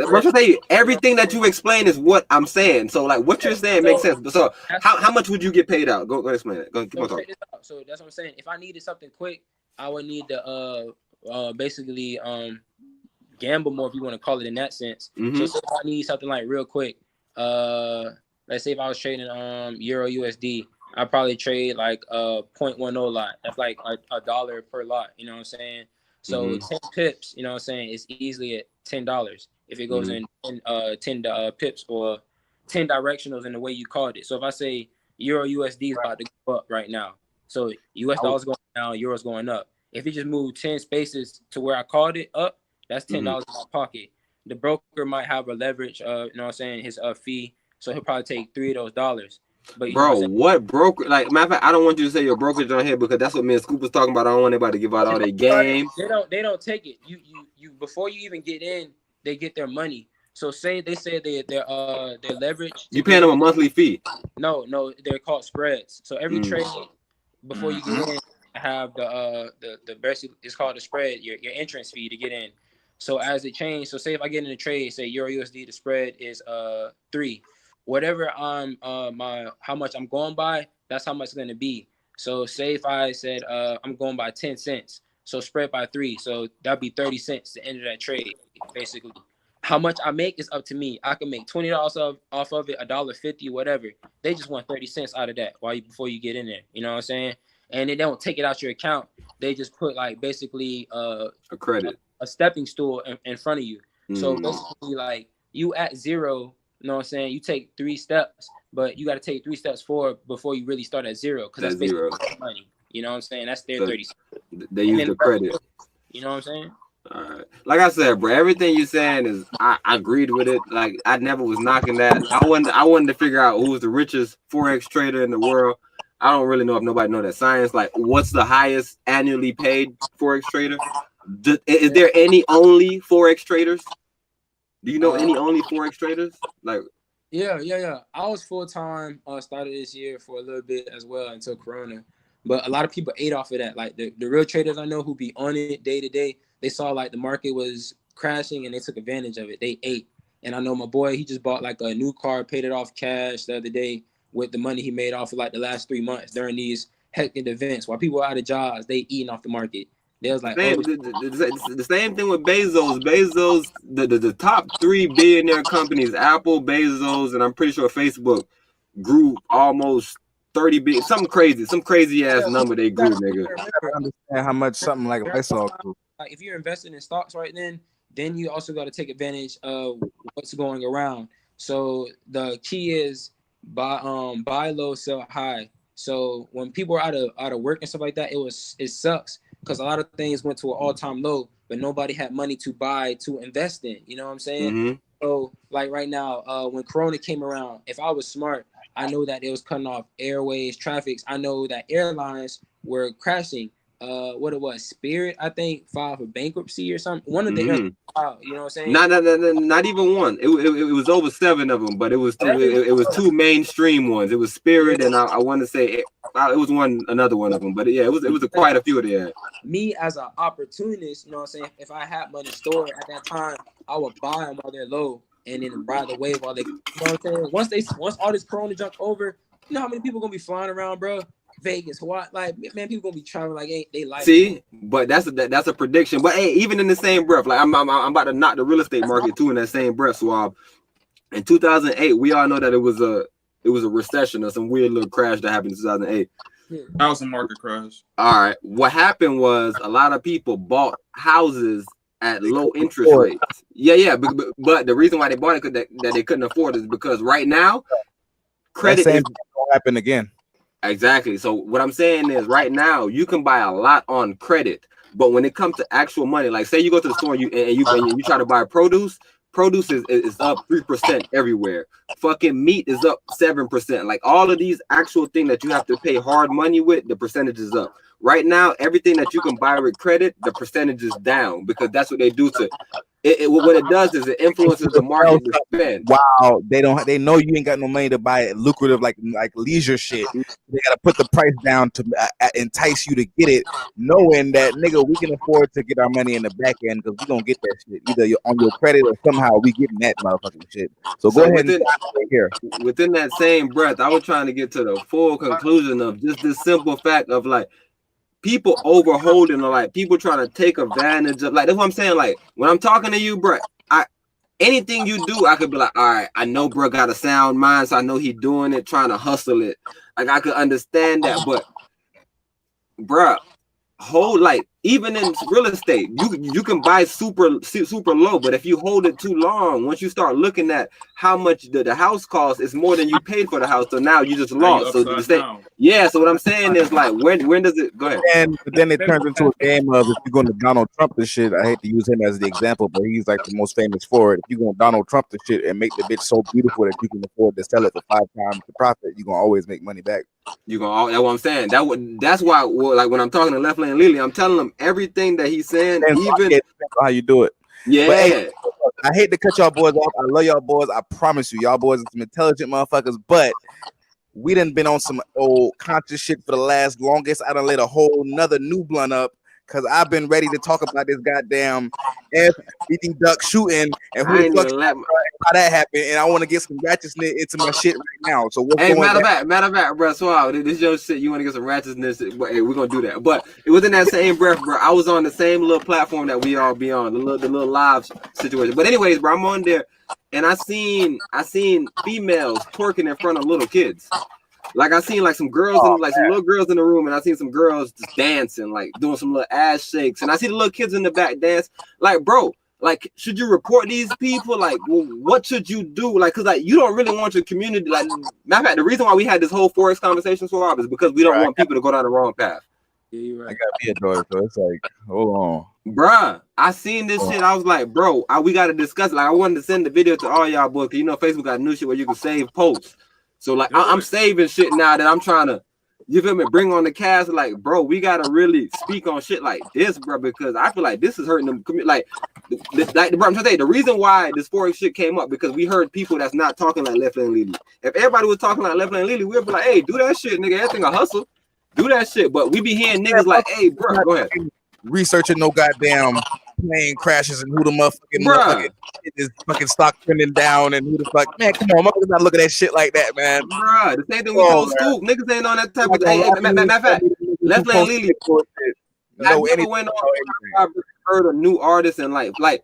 Speaker 6: Risk,
Speaker 1: everything that you explain is what I'm saying. So like what you're saying makes sense. But so how much would you get paid out? Go explain it. Go keep on talking.
Speaker 6: So that's what I'm saying. If I needed something quick, I would need to basically gamble more, if you want to call it in that sense. So if I need something like real quick, let's say if I was trading Euro USD, I'd probably trade like 0.10 lot. That's like $1 per lot, you know what I'm saying? So 10 pips, you know what I'm saying, is easily at $10 if it goes in 10 pips or 10 directionals in the way you called it. So if I say Euro USD is about to go up right now, so US dollars going down, Euro's going up. If it just moved 10 spaces to where I called it up, that's $10 in my pocket. The broker might have a leverage, you know what I'm saying, his fee, so he'll probably take $3 of those dollars. But
Speaker 1: bro, what broker? Like, matter of fact, I don't want you to say your brokerage on here because that's what me and Scoop was talking about. I don't want anybody to give out all their game.
Speaker 6: They don't take it. You before you even get in, they get their money. So say they say their leverage.
Speaker 1: You paying them a monthly fee?
Speaker 6: No, they're called spreads. So every trade before you get in, have the best. It's called the spread. Your entrance fee to get in. So as it changed, so say if I get in a trade, say Euro USD, the spread is 3. Whatever how much I'm going by, that's how much it's gonna be. So say if I said I'm going by 10 cents, so spread by 3, so that'd be 30 cents to enter that trade. Basically, how much I make is up to me. I can make $20 off of it, $1.50, whatever. They just want 30 cents out of that before you get in there. You know what I'm saying? And they don't take it out your account. They just put like basically a credit, a stepping stool in front of you. So basically, like you at zero. You know what I'm saying? You take 3 steps, but you got to take 3 steps forward before you really start at zero, because that's basically money. You know what I'm saying? That's their 30 cents.
Speaker 1: They use the credit.
Speaker 6: You know what I'm saying?
Speaker 1: All right. Like I said, bro, everything you're saying is I agreed with it. Like I never was knocking that. I wanted to figure out who's the richest Forex trader in the world. I don't really know if nobody know that science. Like, what's the highest annually paid Forex trader? Is there any only Forex traders? Do you know any only Forex traders? Like,
Speaker 6: yeah. I was full time. Started this year for a little bit as well until Corona, but a lot of people ate off of that. Like the real traders I know who be on it day to day, they saw like the market was crashing and they took advantage of it. They ate. And I know my boy, he just bought like a new car, paid it off cash the other day with the money he made off of like the last 3 months during these hectic events. While people are out of jobs, they eating off the market. They was like,
Speaker 1: the same thing with Bezos. The top 3 billionaire companies, Apple, Bezos, and I'm pretty sure Facebook, grew almost 30 billion, some crazy ass number they grew, nigga.
Speaker 3: I understand how much something like Lysol grew.
Speaker 6: Like if you're investing in stocks right then you also got to take advantage of what's going around. So the key is buy low, sell high. So when people are out of work and stuff like that, it sucks because a lot of things went to an all-time low, but nobody had money to buy to invest in. You know what I'm saying? So like right now, when Corona came around, if I was smart, I know that it was cutting off airways, traffics. I know that airlines were crashing. What it was, Spirit, I think, filed for bankruptcy or something. One of the airlines, you know what I'm saying?
Speaker 1: Not even one. It was over 7 of them, but it was 2 mainstream ones. It was Spirit, and I want to say it was another one of them. But yeah, it was quite a few of them.
Speaker 6: Me as an opportunist, you know what I'm saying? If I had money stored at that time, I would buy them while they're low and then ride the wave while they, you know what I'm saying? Once all this Corona junk over, you know how many people gonna be flying around, bro? Vegas, Hawaii, like man, people gonna be traveling like they like.
Speaker 1: See, but that's a prediction. But hey, even in the same breath, like I'm about to knock the real estate market too in that same breath, Swab. In 2008, we all know that it was a recession or some weird little crash that happened in 2008.
Speaker 5: Housing market crash.
Speaker 1: All right, what happened was a lot of people bought houses at low interest rates. Yeah, but the reason why they bought it that they couldn't afford it is because right now credit is
Speaker 3: gonna happen again.
Speaker 1: Exactly. So what I'm saying is right now you can buy a lot on credit, But when it comes to actual money, like say you go to the store and you try to buy produce is up 3% everywhere. Fucking meat is up 7%. Like all of these actual things that you have to pay hard money with, the percentage is up. Right now, everything that you can buy with credit, the percentage is down because that's what they do to it. What it does is it influences the market to spend.
Speaker 3: Wow, they know you ain't got no money to buy lucrative like leisure shit. They gotta put the price down to entice you to get it, knowing that nigga we can afford to get our money in the back end because we gonna get that shit either on your credit or somehow we getting that motherfucking shit. So go ahead and right here.
Speaker 1: Within that same breath, I was trying to get to the full conclusion of just this simple fact of like people overholding or like people trying to take advantage of, like that's what I'm saying. Like when I'm talking to you, bro, anything you do, I could be like, all right, I know bro got a sound mind, so I know he doing it, trying to hustle it. Like I could understand that, but bro, like even in real estate, you can buy super low, but if you hold it too long, once you start looking at how much the house costs, it's more than you paid for the house. So now you just lost. So the state, yeah. So what I'm saying is like, when does it go ahead?
Speaker 3: And then it turns into a game of if you're going to Donald Trump this shit. I hate to use him as the example, but he's like the most famous for it. If you're going to Donald Trump the shit and make the bitch so beautiful that you can afford to sell it for 5 times the profit, you're gonna always make money back.
Speaker 1: That's what I'm saying. That's why, like when I'm talking to Left Lane Lily, I'm telling them everything that he's saying. Even
Speaker 3: how you do it.
Speaker 1: Yeah.
Speaker 3: But, hey, I hate to cut y'all boys off. I love y'all boys. I promise you, y'all boys are some intelligent motherfuckers. But we done been on some old conscious shit for the longest. I done lit a whole nother new blunt up because I've been ready to talk about this goddamn eating duck shooting and who the fuck how that happened. And I want to get some ratchetness into my shit right now. So what's going
Speaker 1: matter of fact, bro. So this is your shit. You want to get some ratchetness? Hey, we're gonna do that. But it was in that same breath, bro. I was on the same little platform that we all be on, the little live situation. But anyways, bro, I'm on there, and I seen females twerking in front of little kids. Like I seen like some girls some little girls in the room, and I seen some girls just dancing, like doing some little ass shakes, and I see the little kids in the back dance. Like, bro, like, should you report these people? Like, well, what should you do? Like, cause like you don't really want your community. Like, matter of fact, the reason why we had this whole Forex conversation so hard is because we don't want people to go down the wrong path.
Speaker 6: Yeah, you're right.
Speaker 3: I got me a daughter, so it's like, hold on,
Speaker 1: bruh. I seen this shit. I was like, bro, we got to discuss it. Like, I wanted to send the video to all y'all boys. Cause you know, Facebook got new shit where you can save posts. So like I'm saving shit now that I'm trying to, you feel me, bring on the cast. Like, bro, we gotta really speak on shit like this, bro, because I feel like this is hurting them. Like bro, I'm trying to tell you, the reason why this Forex shit came up because we heard people that's not talking like Left Lane Lily. If everybody was talking like Left Lane Lily, we'd be like, hey, do that shit, nigga. Everything a hustle. Do that shit. But we be hearing niggas like, hey, bro, go ahead.
Speaker 3: Researching no goddamn plane crashes and who the motherfucking is fucking stock trending down and who the fuck, man, come on, motherfuckers not looking at shit like that, man.
Speaker 1: Bruh, the same thing we told Scoop. Niggas ain't on that type of thing. Matter of fact, Left Lane Lily. I never went on. I heard a new artist and like,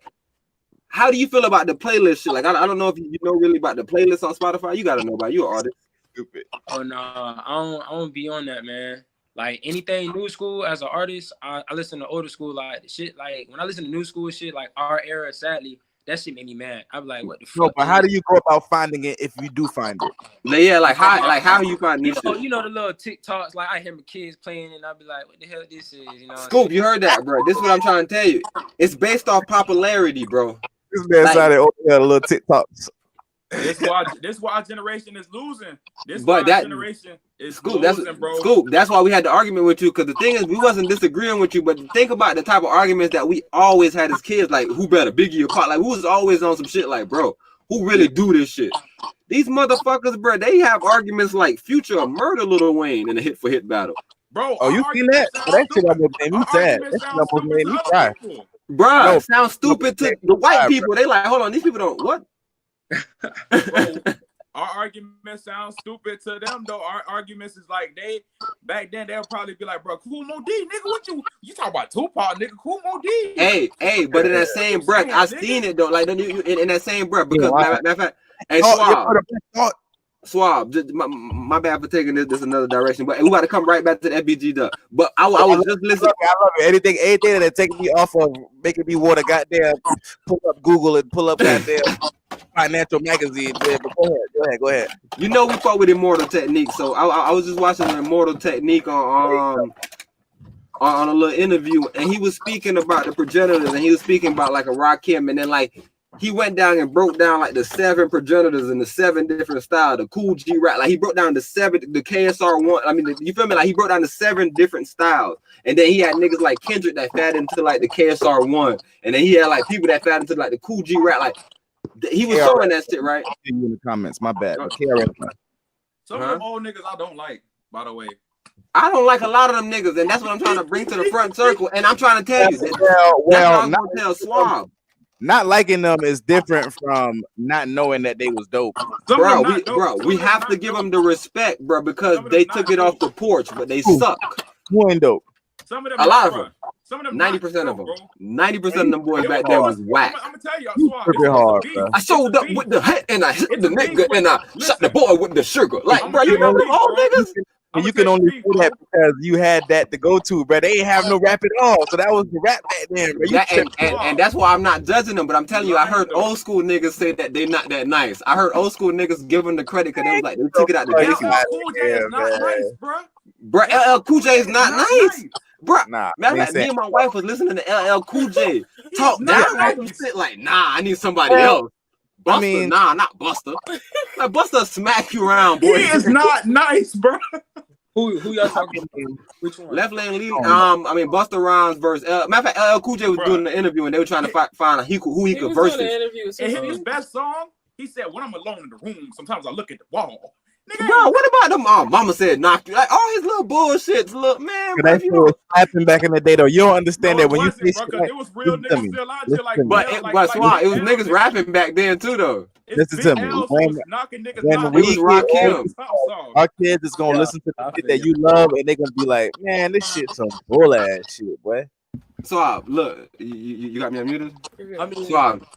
Speaker 1: how do you feel about the playlist shit? Like, I don't know if you know really about the playlist on Spotify. You gotta know about you, an artist.
Speaker 3: Stupid.
Speaker 6: Oh no, I don't be on that, man. Like anything new school as an artist, I listen to older school like shit. Like when I listen to new school shit, like our era, sadly, that shit made me mad. I'm like, what the fuck?
Speaker 3: No, but how do you go about finding it if you do find it?
Speaker 1: Yeah, like how you find this shit?
Speaker 6: You know the little TikToks, like I hear my kids playing and I'll be like, what the hell this is? You know.
Speaker 1: Scoop, you heard that, bro. This is what I'm trying to tell you. It's based off popularity, bro.
Speaker 3: This man started opening a little TikToks.
Speaker 5: This why our generation is losing. Generation is
Speaker 1: Scoop,
Speaker 5: losing, bro.
Speaker 1: Scoop, that's why we had the argument with you, because the thing is, we wasn't disagreeing with you, but think about the type of arguments that we always had as kids, like, who better, Biggie or Pac? Like, we was always on some shit like, bro, who really do this shit? These motherfuckers, bro, they have arguments like Future or murder Lil Wayne in a hit-for-hit battle.
Speaker 5: Bro,
Speaker 3: oh, you seen that? Oh, that shit almost made me sad. That shit almost made me cry.
Speaker 1: Bro, sounds stupid to the white people. They like, hold on, these people don't, what?
Speaker 5: Bro, our arguments sound stupid to them though. Our arguments is like back then they'll probably be like, bro, Cool Mo D, nigga, what you talk about Tupac, nigga, Cool Mo D.
Speaker 1: Hey, but in that same breath, I seen it though, like in that same breath, because matter of fact, hey, Swab, just, my bad for taking this another direction, but we got to come right back to the FBG though. But I was just listening.
Speaker 3: I love it. Anything that takes me off of making me want to goddamn pull up Google and pull up goddamn financial magazine. Yeah, but go ahead.
Speaker 1: You know we fought with Immortal Technique, so I was just watching the Immortal Technique on on a little interview, and he was speaking about the progenitors, and he was speaking about like a Rakim, and then like he went down and broke down like the 7 progenitors and the 7 different styles, the Cool G rap. Like he broke down the KSR1. I mean, you feel me? Like he broke down the 7 different styles, and then he had niggas like Kendrick that fed into like the KSR1, and then he had like people that fed into like the Cool G rap. Like he was showing that shit, right?
Speaker 3: In the comments, my bad.
Speaker 5: Some of them old niggas I don't like, by the way.
Speaker 1: I don't like a lot of them niggas, and that's what I'm trying to bring to the front circle. And I'm trying to tell you, that's what I'm gonna tell Swab.
Speaker 3: Not liking them is different from not knowing that they was dope.
Speaker 1: We have to give them the respect, bro, because they took it off the porch, but they suck.
Speaker 3: Who ain't dope?
Speaker 5: Some of them,
Speaker 1: a lot of them.
Speaker 5: Some of them,
Speaker 1: 90% of them. 90% of them boys back there was whack.
Speaker 5: I'm gonna tell you,
Speaker 1: I showed up with the hit and I hit the nigga and I shot the boy with the sugar. Like, bro, you remember all niggas?
Speaker 3: And you can only do that because you had that to go to, bro. They ain't have no rap at all, so that was the rap back then, bro.
Speaker 1: And that's why I'm not judging them, but I'm telling you, I heard old school niggas say that they not that nice. I heard old school niggas give them the credit because they was like they took it out the basement.
Speaker 5: Cool J is not nice, bro.
Speaker 1: Bro, LL Cool J is not nice. Bro,
Speaker 3: nah,
Speaker 1: matter of fact, me and my wife was listening to LL Cool J talk down on some shit like, nah, I need somebody else. Buster, nah, not Buster. Like Buster smack you around, boy.
Speaker 5: He is not nice, bro.
Speaker 6: Who y'all talking about? Which one?
Speaker 1: Left Lane Lee. I mean Busta Rhymes versus matter of fact, LL Cool J was doing the interview and they were trying to find who he could versus.
Speaker 5: And his best song, he said, "When I'm alone in the room, sometimes I look at the wall." Nigga,
Speaker 1: bro, what about them? Mama said knock you. Like all his little bullshits. Look, man.
Speaker 3: That shit was slapping back in the day though. You don't understand that when you say
Speaker 5: shit, it was real niggas still out there like.
Speaker 1: But Swat, it was niggas rapping back then too though.
Speaker 3: Listen to me. When we our kids is gonna listen to the shit that you love, and they're gonna be like, "Man, this shit's some bull ass shit, boy."
Speaker 1: Swab, look, you got me unmuted.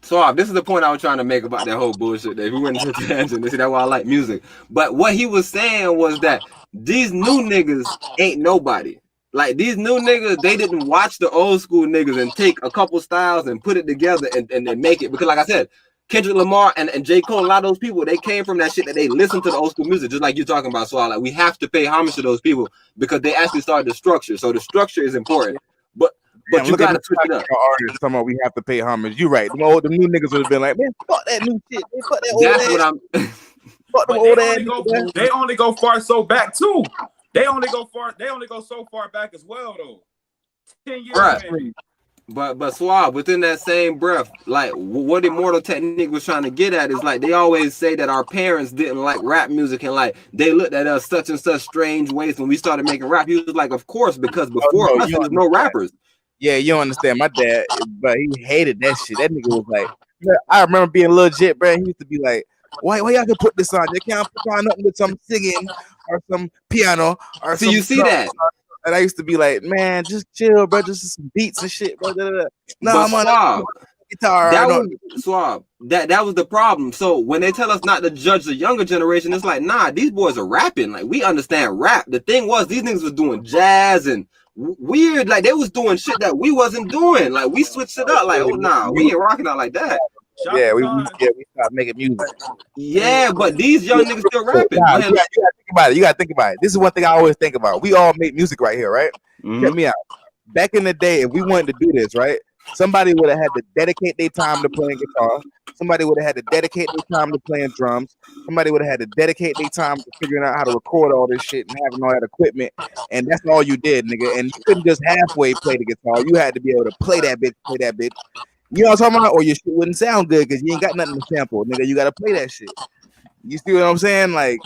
Speaker 1: Swab, this is the point I was trying to make about that whole bullshit. That we went into tangent. That's why I like music. But what he was saying was that these new niggas ain't nobody. Like these new niggas, they didn't watch the old school niggas and take a couple styles and put it together and they make it. Because like I said, Kendrick Lamar and J. Cole, a lot of those people, they came from that shit that they listened to the old school music, just like you're talking about. So like we have to pay homage to those people because they actually started the structure. So the structure is important. But you gotta switch it up.
Speaker 3: Artists talking about we have to pay homage. You're right. The new niggas would have been like, man, fuck that new shit. Man, fuck that old
Speaker 1: That's
Speaker 3: ass.
Speaker 1: what I'm.
Speaker 3: Fuck them old ass.
Speaker 5: They only go far so back too. They only go so far back as well though. 10 years.
Speaker 1: Right. But Swab, within that same breath, like what Immortal Technique was trying to get at is like they always say that our parents didn't like rap music and like they looked at us such and such strange ways when we started making rap. He was like, of course, because before us there was no rappers.
Speaker 3: Yeah, you don't understand. My dad, but he hated that shit. That nigga was like, I remember being legit, bro. He used to be like, why y'all can put this on? You can't put on nothing with some singing or some piano or
Speaker 1: so you see that.
Speaker 3: And I used to be like, man, just chill, bro. Just some beats and shit, bro. No, I'm on guitar.
Speaker 1: That was the problem. So when they tell us not to judge the younger generation, it's like, nah, these boys are rapping. Like we understand rap. The thing was, these niggas was doing jazz and weird. Like they was doing shit that we wasn't doing. Like we switched it up. Like, oh nah, we ain't rocking out like that.
Speaker 3: Yeah, we stopped making music.
Speaker 1: Yeah, but these young niggas still rapping.
Speaker 3: Nah, you gotta think about it. You gotta think about it. This is one thing I always think about. We all make music right here, right? Check me out. Back in the day, if we wanted to do this, right? Somebody would have had to dedicate their time to playing guitar. Somebody would have had to dedicate their time to playing drums. Somebody would have had to dedicate their time to figuring out how to record all this shit and having all that equipment. And that's all you did, nigga. And you couldn't just halfway play the guitar. You had to be able to play that bitch. You know what I'm talking about? Or your shit wouldn't sound good because you ain't got nothing to sample, nigga. You got to play that shit. You see what I'm saying? Like,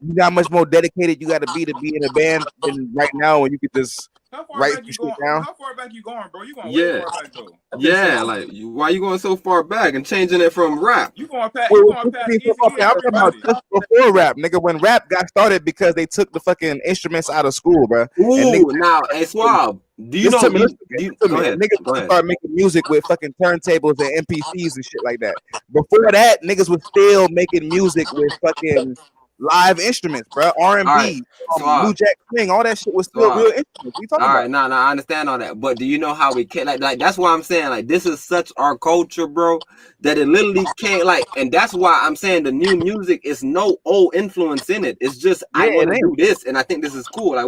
Speaker 3: you got much more dedicated you got to be in a band than right now when you could just write shit down.
Speaker 5: How far back you going, bro? You going way far back, though.
Speaker 1: Yeah, like, why you going so far back and changing it from rap?
Speaker 5: You going past
Speaker 3: I'm talking about just before rap, nigga. When rap got started because they took the fucking instruments out of school, bro.
Speaker 1: Ooh, now, hey, Swab, do you know?
Speaker 3: Niggas start making music with fucking turntables and MPCs and shit like that. Before that, niggas was still making music with fucking live instruments, bro. R&B, Blue Jack Swing, all that shit was still real instruments. We talking about?
Speaker 1: Nah, I understand all that, but do you know how we can't like that's why I'm saying like this is such our culture, bro, that it literally can't like, and that's why I'm saying the new music is no old influence in it. It's just I want to do this, and I think this is cool. Like,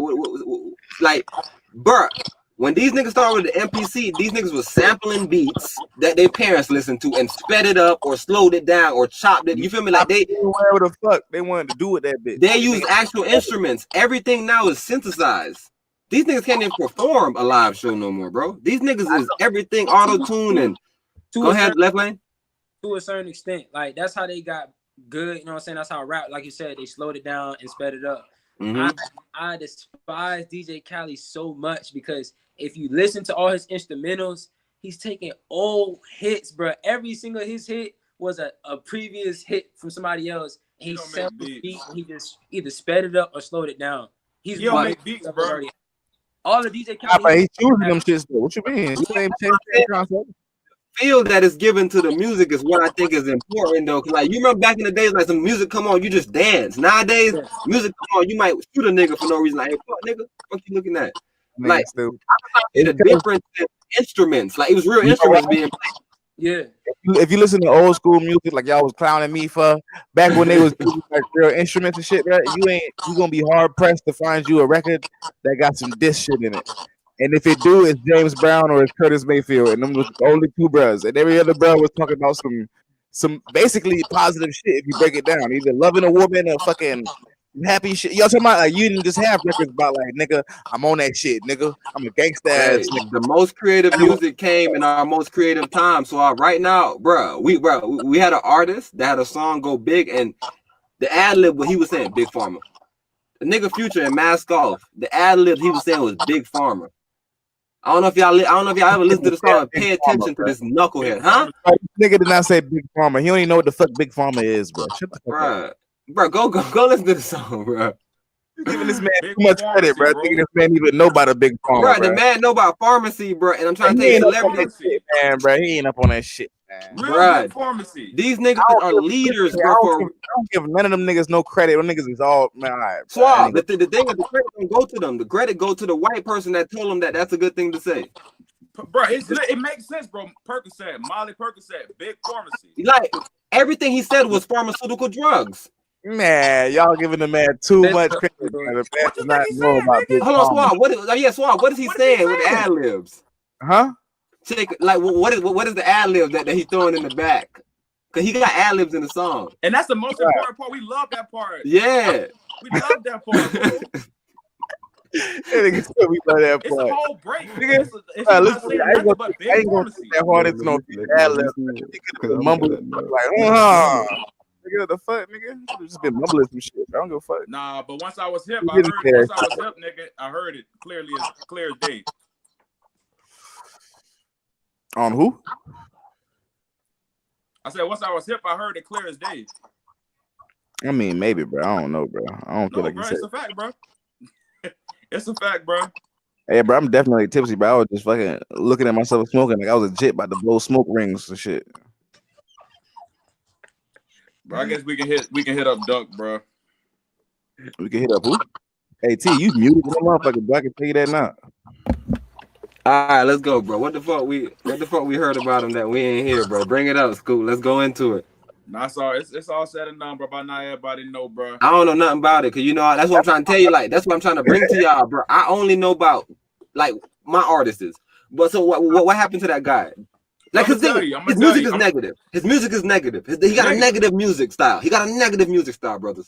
Speaker 1: like, bro, When these niggas started with the MPC, these niggas was sampling beats that their parents listened to and sped it up or slowed it down or chopped it. You feel me? Like
Speaker 3: whatever the fuck they wanted to do with that bitch.
Speaker 1: They use actual instruments. Everything now is synthesized. These niggas can't even perform a live show no more, bro. These niggas is everything auto-tune and go ahead, left lane.
Speaker 6: To a certain extent, like that's how they got good. You know what I'm saying? That's how rap, like you said, they slowed it down and sped it up. I despise DJ Khaled so much because if you listen to all his instrumentals, he's taking old hits, bro. Every single his hit was a previous hit from somebody else. He sampled the beat and he just either sped it up or slowed it down.
Speaker 5: He don't make beats, bro.
Speaker 6: All the DJ Khaled.
Speaker 3: He's choosing them shits though. What you mean? You ain't changed that concept.
Speaker 1: Feel that is given to the music is what I think is important though. Cause like you remember back in the days, like some music come on, you just dance. Nowadays, music come on, you might shoot a nigga for no reason. Like, hey, fuck nigga, what you looking at? Like, it's a difference in instruments. Like it was real instruments being played.
Speaker 6: Yeah.
Speaker 3: If you listen to old school music, like y'all was clowning me for back when they was using like real instruments and shit, right? You gonna be hard pressed to find you a record that got some diss shit in it. And if it do, it's James Brown or it's Curtis Mayfield, and them was only two bros. And every other bro was talking about some basically positive shit. If you break it down, either loving a woman or fucking happy shit. Y'all talking about like you didn't just have records about like nigga, I'm on that shit, nigga. I'm a gangsta ass nigga.
Speaker 1: The most creative music came in our most creative time. So right now, we had an artist that had a song go big, and the ad lib what he was saying, Big Pharma. The nigga Future and Mask Off, the ad lib he was saying was Big Pharma. I don't know if y'all ever listen to the song and pay attention to this knucklehead, huh?
Speaker 3: Nigga did not say Big Pharma. He don't even know what the fuck Big Pharma is, bro. Shut the fuck up.
Speaker 1: Bro, go listen to the song, bro.
Speaker 3: You're giving this man too much credit, bro. Thinking this man even know about a Big Pharma,
Speaker 1: bro. The man know about pharmacy, bro. And I'm trying to tell you, celebrity,
Speaker 3: man, bro. He ain't up on that shit, man.
Speaker 1: Bro, pharmacy. These niggas are leaders, bro.
Speaker 3: I don't give none of them niggas no credit. Them niggas is all man. All right,
Speaker 1: Swab. The thing is, the credit don't go to them. The credit go to the white person that told them that that's a good thing to say.
Speaker 5: Bro, it makes sense, bro. Percocet, Molly Percocet, Big Pharmacy.
Speaker 1: Like everything he said was pharmaceutical drugs.
Speaker 3: Man, y'all giving the man too much credit. The man does not know about Big
Speaker 1: Hold on, Swab. Swab. What is he saying with the ad libs?
Speaker 3: Huh?
Speaker 1: Like what is the ad lib that he's throwing in the back? Cause he got ad libs in the song.
Speaker 5: And that's the most important part. We love that part.
Speaker 1: Yeah.
Speaker 5: We love that part, bro.
Speaker 3: It's
Speaker 5: a whole break. It's
Speaker 3: I ain't gonna say that hard. It's no ad libs. Mumble like, nigga, the fuck, nigga? Just been mumbling some shit. I don't give a fuck.
Speaker 5: Nah, but once I was hip, nigga, I heard it clearly as clear as day.
Speaker 3: On who?
Speaker 5: I said once I was hip, I heard it clear as day.
Speaker 3: I mean, maybe, bro. I don't know, bro. I don't feel like
Speaker 5: bro,
Speaker 3: you said.
Speaker 5: It's a fact, bro. It's a fact, bro.
Speaker 3: Hey, bro, I'm definitely tipsy, bro. I was just fucking looking at myself smoking like I was legit about to blow smoke rings and shit.
Speaker 5: Bro, I guess we can hit up Duck, bro.
Speaker 3: We can hit up who? Hey T, you muted the motherfucker, bro. I can tell you that now.
Speaker 1: All right, let's go, bro. What the fuck we heard about him that we ain't here, bro? Bring it up, Scoop. Let's go into it.
Speaker 5: Nah, sorry, it's all said and done, bro. By now everybody know, bro.
Speaker 1: I don't know nothing about it, cause you know that's what I'm trying to tell you. Like that's what I'm trying to bring to y'all, bro. I only know about like my artists. But so what happened to that guy? Like his music is negative. His music is negative. He got a negative music style. He got a negative music style, brothers.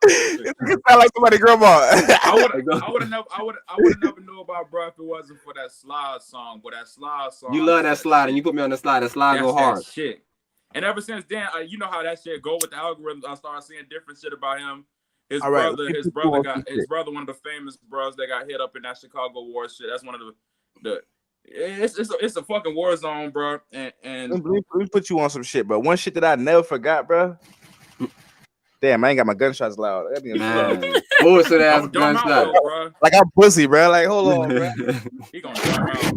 Speaker 3: It sound like somebody grandma.
Speaker 5: I would have never knew about bro if it wasn't for that slide song. But that slide song,
Speaker 1: you love that slide, and you put me on the slide. That slide go hard.
Speaker 5: Shit. And ever since then, you know how that shit go with the algorithm. I started seeing different shit about him. His brother, one of the famous bros that got hit up in that Chicago war shit. That's one of the. It's a fucking war zone, bro. And
Speaker 3: let me put you on some shit, bro. One shit that I never forgot, bro. Damn, I ain't got my gunshots loud.
Speaker 1: Bullshit ass gunshot.
Speaker 3: Like I'm pussy, bro. Like hold on, bro.
Speaker 5: He gonna jump out.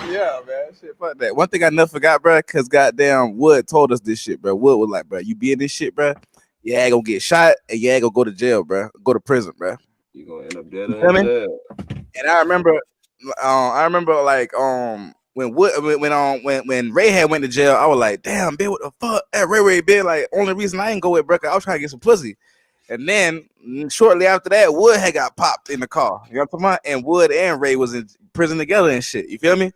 Speaker 3: Yeah, man. Shit, fuck that. One thing I never forgot, bro, because goddamn Wood told us this shit, bro. Wood was like, bro, you be in this shit, bro. Yeah, I gonna get shot and yeah, I gonna go to jail, bro. Go to prison, bro.
Speaker 1: You gonna end up dead in jail.
Speaker 3: And I remember like when Ray had went to jail, I was like, damn, bitch, what the fuck? That Ray been like only reason I ain't go with bro, I was trying to get some pussy. And then shortly after that, Wood had got popped in the car. You know what I'm talking about? And Wood and Ray was in prison together and shit. You feel me?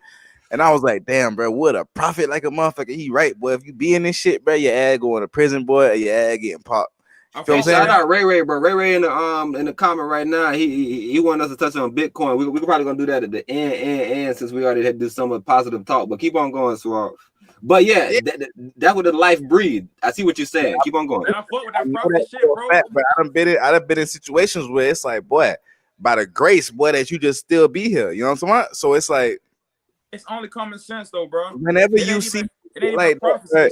Speaker 3: And I was like, damn, bro, Wood a prophet like a motherfucker. He right, boy. If you be in this shit, bro, your ass going to prison, boy, or your ass getting popped.
Speaker 1: You feel what I'm saying? Shout out Ray, bro. Ray in the comment right now. He wanted us to touch on Bitcoin. We probably gonna do that at the end since we already had to do some positive talk. But keep on going, Suave. But yeah, that's what the life breed. I see what you're saying. Keep on going.
Speaker 5: And I fuck with that prophet shit, bro.
Speaker 3: But I done been in situations where it's like, boy, by the grace, boy, that you just still be here. You know what I'm talking about? So it's like,
Speaker 5: it's only common sense, though, bro.
Speaker 3: Whenever you see like I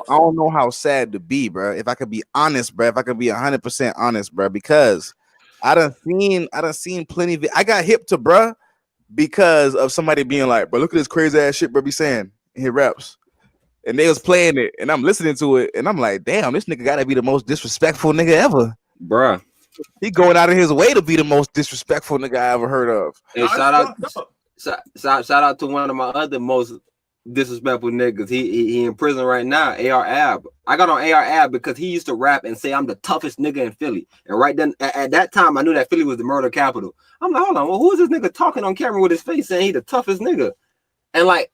Speaker 3: don't know how sad to be, bro. If I could be honest, bro. If I could be 100% honest, bro, because I done seen plenty of it. I got hip to, bro, because of somebody being like, bro, look at this crazy ass shit, bro, be saying in his raps. And they was playing it, and I'm listening to it, and I'm like, damn, this nigga gotta be the most disrespectful nigga ever.
Speaker 1: Bruh.
Speaker 3: He going out of his way to be the most disrespectful nigga I ever heard of.
Speaker 1: Hey, shout out to one of my other most disrespectful niggas. He in prison right now. AR Ab. I got on AR Ab because he used to rap and say I'm the toughest nigga in Philly. And right then at that time I knew that Philly was the murder capital. I'm like, hold on, well, who is this nigga talking on camera with his face saying he the toughest nigga? And like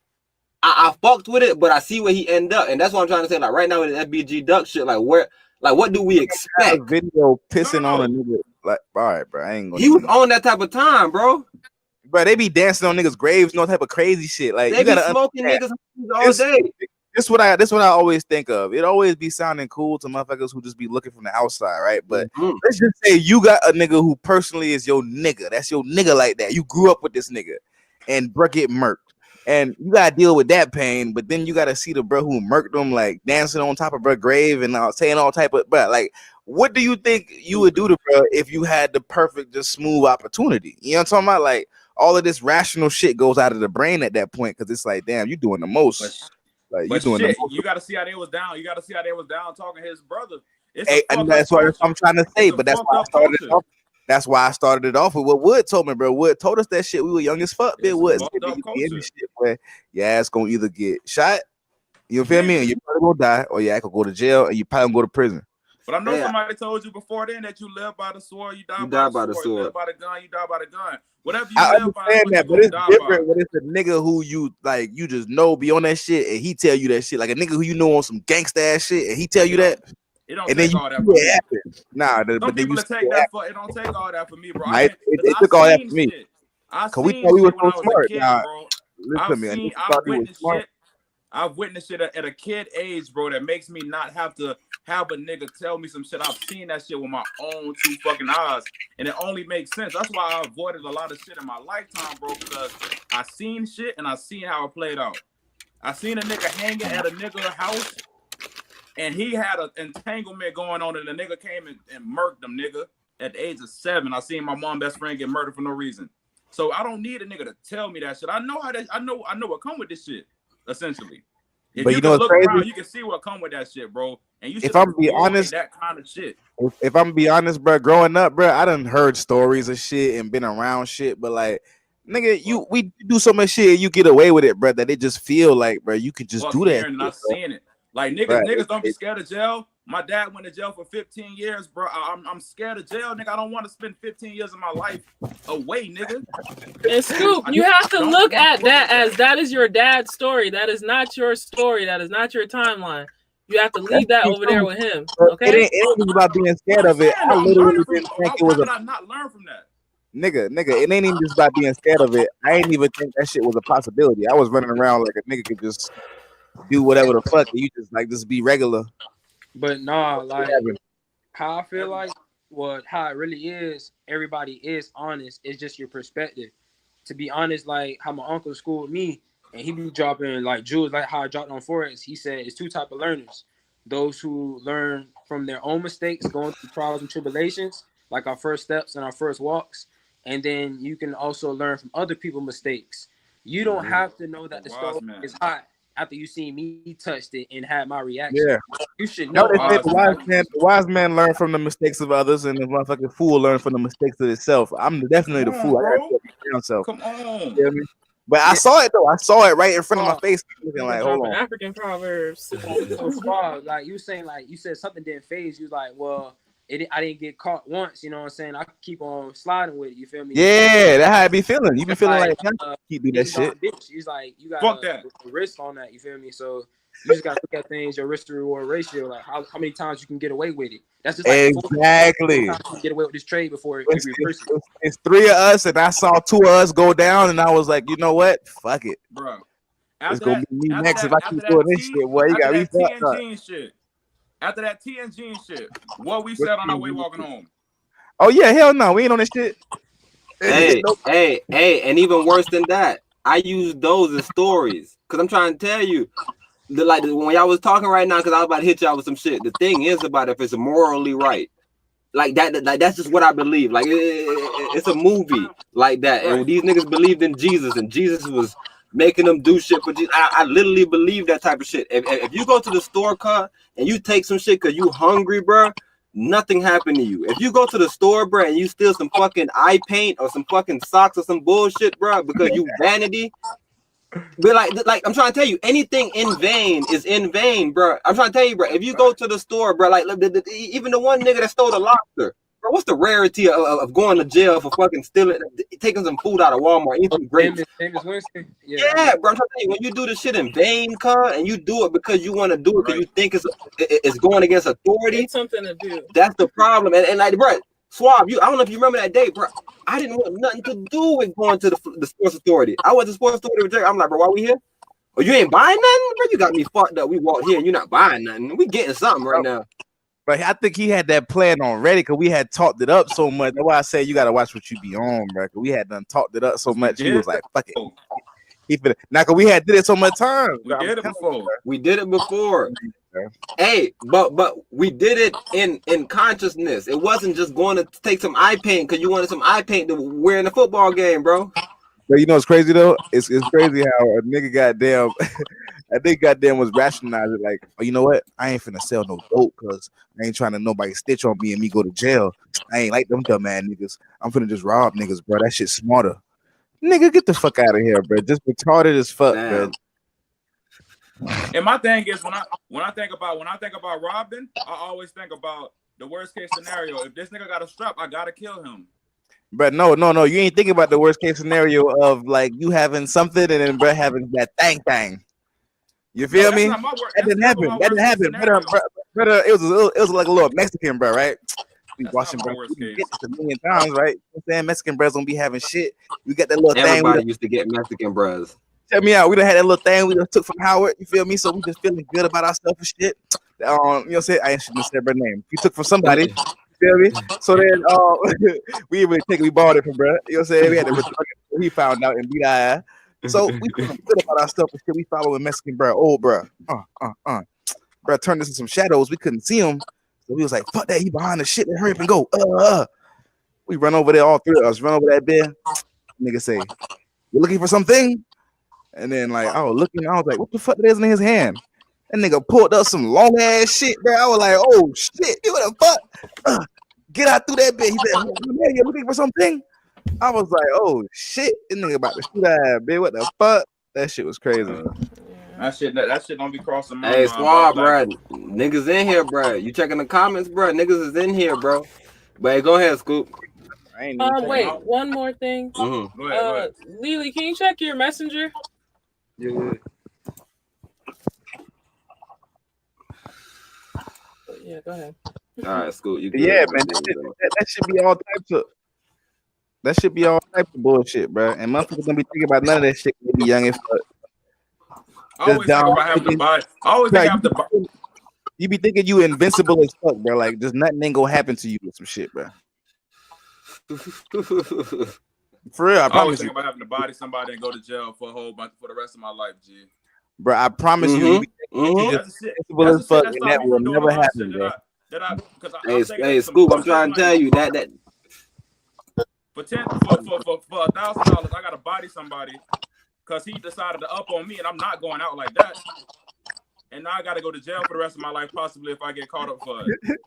Speaker 1: I fucked with it, but I see where he ended up, and that's what I'm trying to say. Like right now with the FBG Duck shit, like what do we expect?
Speaker 3: Video pissing on a nigga. Like, all right, bro. I ain't gonna.
Speaker 1: He was on that type of time, bro.
Speaker 3: Bro, they be dancing on niggas' graves, no type of crazy shit. Like
Speaker 1: they be smoking niggas all day.
Speaker 3: This what I always think of. It always be sounding cool to motherfuckers who just be looking from the outside, right? But let's just say you got a nigga who personally is your nigga. That's your nigga like that. You grew up with this nigga, and bro get murked, and you gotta deal with that pain. But then you gotta see the bro who murked them like dancing on top of bro grave and saying all type of. But like, what do you think you would do to bro if you had the perfect, just smooth opportunity? You know what I'm talking about? Like. All of this rational shit goes out of the brain at that point because it's like, damn, you doing the most. Like you doing
Speaker 5: shit,
Speaker 3: the most.
Speaker 5: You got to see how they was down. You got to see how they was down talking to his brother.
Speaker 3: And that's what I'm trying to say. But that's why I started it off. That's why I started it off with what Wood told me, bro. Wood told us that shit. We were young as fuck. It was shit where your ass gonna either get shot, you feel me, and you probably gonna die, or your ass gonna go to jail, and you probably gonna go to prison.
Speaker 5: But I know somebody told you before then that you live by the sword, you die by the sword. You live by the gun, you die by the gun. Whatever you live by, that,
Speaker 3: but it's different when it's a nigga who you like, you just know be on that shit, and he tell you that shit. Like a nigga who you know on some gangsta ass shit, and he tell you that.
Speaker 5: It don't take all that for me.
Speaker 3: Nah,
Speaker 5: but then you take that for it. Don't take all that for me, bro.
Speaker 3: It took all that for me. Cause we thought we were so smart. Nah,
Speaker 5: listen to me. I've witnessed shit at a kid age, bro, that makes me not have to have a nigga tell me some shit. I've seen that shit with my own two fucking eyes, and it only makes sense. That's why I avoided a lot of shit in my lifetime, bro, because I seen shit and I seen how it played out. I seen a nigga hanging at a nigga house, and he had an entanglement going on, and the nigga came and murked them, nigga, at the age of 7. I seen my mom best friend get murdered for no reason. So I don't need a nigga to tell me that shit. I know what come with this shit. Essentially, if but you can look crazy? Around, you can see what come with that shit, bro. And you should if I'm be honest, that kind of shit.
Speaker 3: If I'm be honest, bro, growing up, bro, I done heard stories of shit and been around shit, but like, nigga, we do so much shit, you get away with it, bro, that it just feel like, bro, you could just do that.
Speaker 5: And not seeing it, like niggas don't be scared of jail. My dad went to jail for 15 years, bro. I'm scared of jail, nigga. I don't want to spend 15 years of my life away, nigga.
Speaker 4: And Scoop, you have to look at that as that is your dad's story. That is not your story. That is not your timeline. You have to leave that over there with him. Okay?
Speaker 3: It ain't about being scared of it. I literally didn't think it was
Speaker 5: I not learn from that.
Speaker 3: Nigga, it ain't even just about being scared of it. I ain't even think that shit was a possibility. I was running around like a nigga could just do whatever the fuck. You just be regular.
Speaker 6: But nah, like how I feel like how it really is, everybody is honest. It's just your perspective. To be honest, like how my uncle schooled me, and he be dropping like jewels, like how I dropped on Forex. He said it's two type of learners: those who learn from their own mistakes, going through trials and tribulations, like our first steps and our first walks, and then you can also learn from other people's mistakes. You don't have to know that the stove is hot after you see me touched it and had my reaction. Yeah. You should know.
Speaker 3: The wise man learn from the mistakes of others, and the motherfucking fool learn from the mistakes of itself. I'm definitely the fool. I gotta myself.
Speaker 5: Come on.
Speaker 3: You know I mean? But I saw it though. I saw it right in front of my face. Like, hold on.
Speaker 4: African proverbs.
Speaker 6: Like you saying, like you said something didn't phase you. Like, well, I didn't get caught once. You know what I'm saying? I could keep on sliding with it. You feel me?
Speaker 3: Yeah, that's how I be feeling. You be
Speaker 6: It's
Speaker 3: feeling
Speaker 6: like,
Speaker 3: like keep do that
Speaker 6: ding dong
Speaker 3: shit.
Speaker 6: ditch. It's like you got
Speaker 5: Fuck that.
Speaker 6: a risk on that. You feel me? So you just got to look at things, your risk to reward ratio, like how many times you can get away with it. That's just like
Speaker 3: exactly.
Speaker 6: times you can get away with this trade before you reverse it.
Speaker 3: It's 3 of us, and I saw 2 of us go down, and I was like, you know what? Fuck it,
Speaker 5: bro.
Speaker 3: It's gonna be me next if I keep doing this shit. Boy, you got me fucked up.
Speaker 5: Shit. After that TNG shit, what we said on our way walking home.
Speaker 3: Oh yeah, hell no, we ain't on this shit.
Speaker 1: Hey, and even worse than that, I use those as stories because I'm trying to tell you, when y'all was talking right now, because I was about to hit y'all with some shit. The thing is about if it's morally right, like that, that's just what I believe. Like it's a movie like that, and these niggas believed in Jesus, and Jesus was making them do shit for Jesus. I literally believe that type of shit. If you go to the store, car, and you take some shit because you hungry, bro, nothing happened to you. If you go to the store, bro, and you steal some fucking eye paint or some fucking socks or some bullshit, bro, because you vanity, but like I'm trying to tell you, anything in vain is in vain, bro. I'm trying to tell you, bro. If you go to the store, bro, like even the one nigga that stole the lobster, bro, what's the rarity of going to jail for fucking stealing, taking some food out of Walmart, eating some grapes? Yeah, bro. I'm trying to tell you, when you do this shit in vain, cuz, and you do it because you want to do it because you think it's going against authority,
Speaker 4: it's something to do.
Speaker 1: That's the problem. And like, bro, Swab, I don't know if you remember that day, bro. I didn't want nothing to do with going to the sports authority. I went to sports authority with Jake. I'm like, bro, why we here? Oh, you ain't buying nothing, bro? You got me fucked up. We walked here and you're not buying nothing. We getting something right now.
Speaker 3: But I think he had that plan already because we had talked it up so much. That's why I say you gotta watch what you be on, bro. We had done talked it up so much. He was like, fuck it. Now, cause we had did it so much time.
Speaker 5: We did it before.
Speaker 1: We did it before. Hey, but we did it in consciousness. It wasn't just going to take some eye paint because you wanted some eye paint to wear in the football game, bro.
Speaker 3: But you know what's crazy though? It's crazy how a nigga goddamn I think goddamn was rationalizing like, oh, you know what? I ain't finna sell no dope because I ain't trying to nobody stitch on me and me go to jail. I ain't like them dumb ass niggas. I'm finna just rob niggas, bro. That shit's smarter. Nigga, get the fuck out of here, bro. Just retarded as fuck, bro.
Speaker 5: And my thing is when I think about robbing, I always think about the worst case scenario. If this nigga got a strap, I gotta kill him.
Speaker 3: But no, you ain't thinking about the worst case scenario of like you having something and then bro having that thing. You feel me? That didn't happen. That didn't happen. Brother, it was like a little Mexican, bro, right? We watching bro. We get this a million times, right? You know what I'm saying? Mexican bros don't be having shit. We got that little thing.
Speaker 1: Everybody used to get Mexican bros.
Speaker 3: Check me out. We done had that little thing we just took from Howard. You feel me? So we just feeling good about ourselves and shit. You know what I'm saying? I shouldn't have said her name. We took from somebody. You feel me? So then we didn't really take it. We borrowed it from bro. You know what I'm saying? We had to return it. He found out and beat our ass. So we feeling good about our stuff and shit. We following Mexican bro. Oh, bro. Bro turned us into some shadows. We couldn't see him. So we was like, fuck that. He behind the shit. Hurry up and go. We run over there, all three of us. Run over that bed. Nigga say, you looking for something? And then like I was looking, I was like, what the fuck is in his hand? That nigga pulled up some long ass shit, bro. I was like, oh shit, you what the fuck? Get out through that bed. He said, man, you looking for something? I was like, oh shit, this nigga about to shoot that bitch. What the fuck? That shit was crazy.
Speaker 5: That shit don't be crossing my
Speaker 1: mind. Hey, Swab, bro.
Speaker 5: Like,
Speaker 1: niggas in here, bro. You checking the comments, bro? Niggas is in here, bro. But hey, go ahead, Scoop.
Speaker 4: Wait, one more thing.
Speaker 1: Mm-hmm.
Speaker 5: Go ahead.
Speaker 4: Lily, can you check your messenger?
Speaker 6: Yeah.
Speaker 4: Yeah, go ahead.
Speaker 1: All right, Scoop. You
Speaker 3: man, that should be all types of. That should be all types of bullshit, bro. And motherfuckers don't be thinking about none of that shit. They be young as fuck.
Speaker 5: I always think about having to buy. I always think I have to buy.
Speaker 3: You be thinking you invincible as fuck, bro. Like, just nothing ain't gonna happen to you with some shit, bro. For real, I promise you.
Speaker 5: Think about having to body somebody and go to jail for a whole bunch for the rest of my life, G.
Speaker 3: Bro, I promise you. You just invincible as fuck, and that will never happen, bro.
Speaker 1: Hey, Scoop, I'm trying to tell you that.
Speaker 5: For $1,000, I gotta body somebody because he decided to up on me, and I'm not going out like that. And now I gotta go to jail for the rest of my life, possibly if I get caught up for it.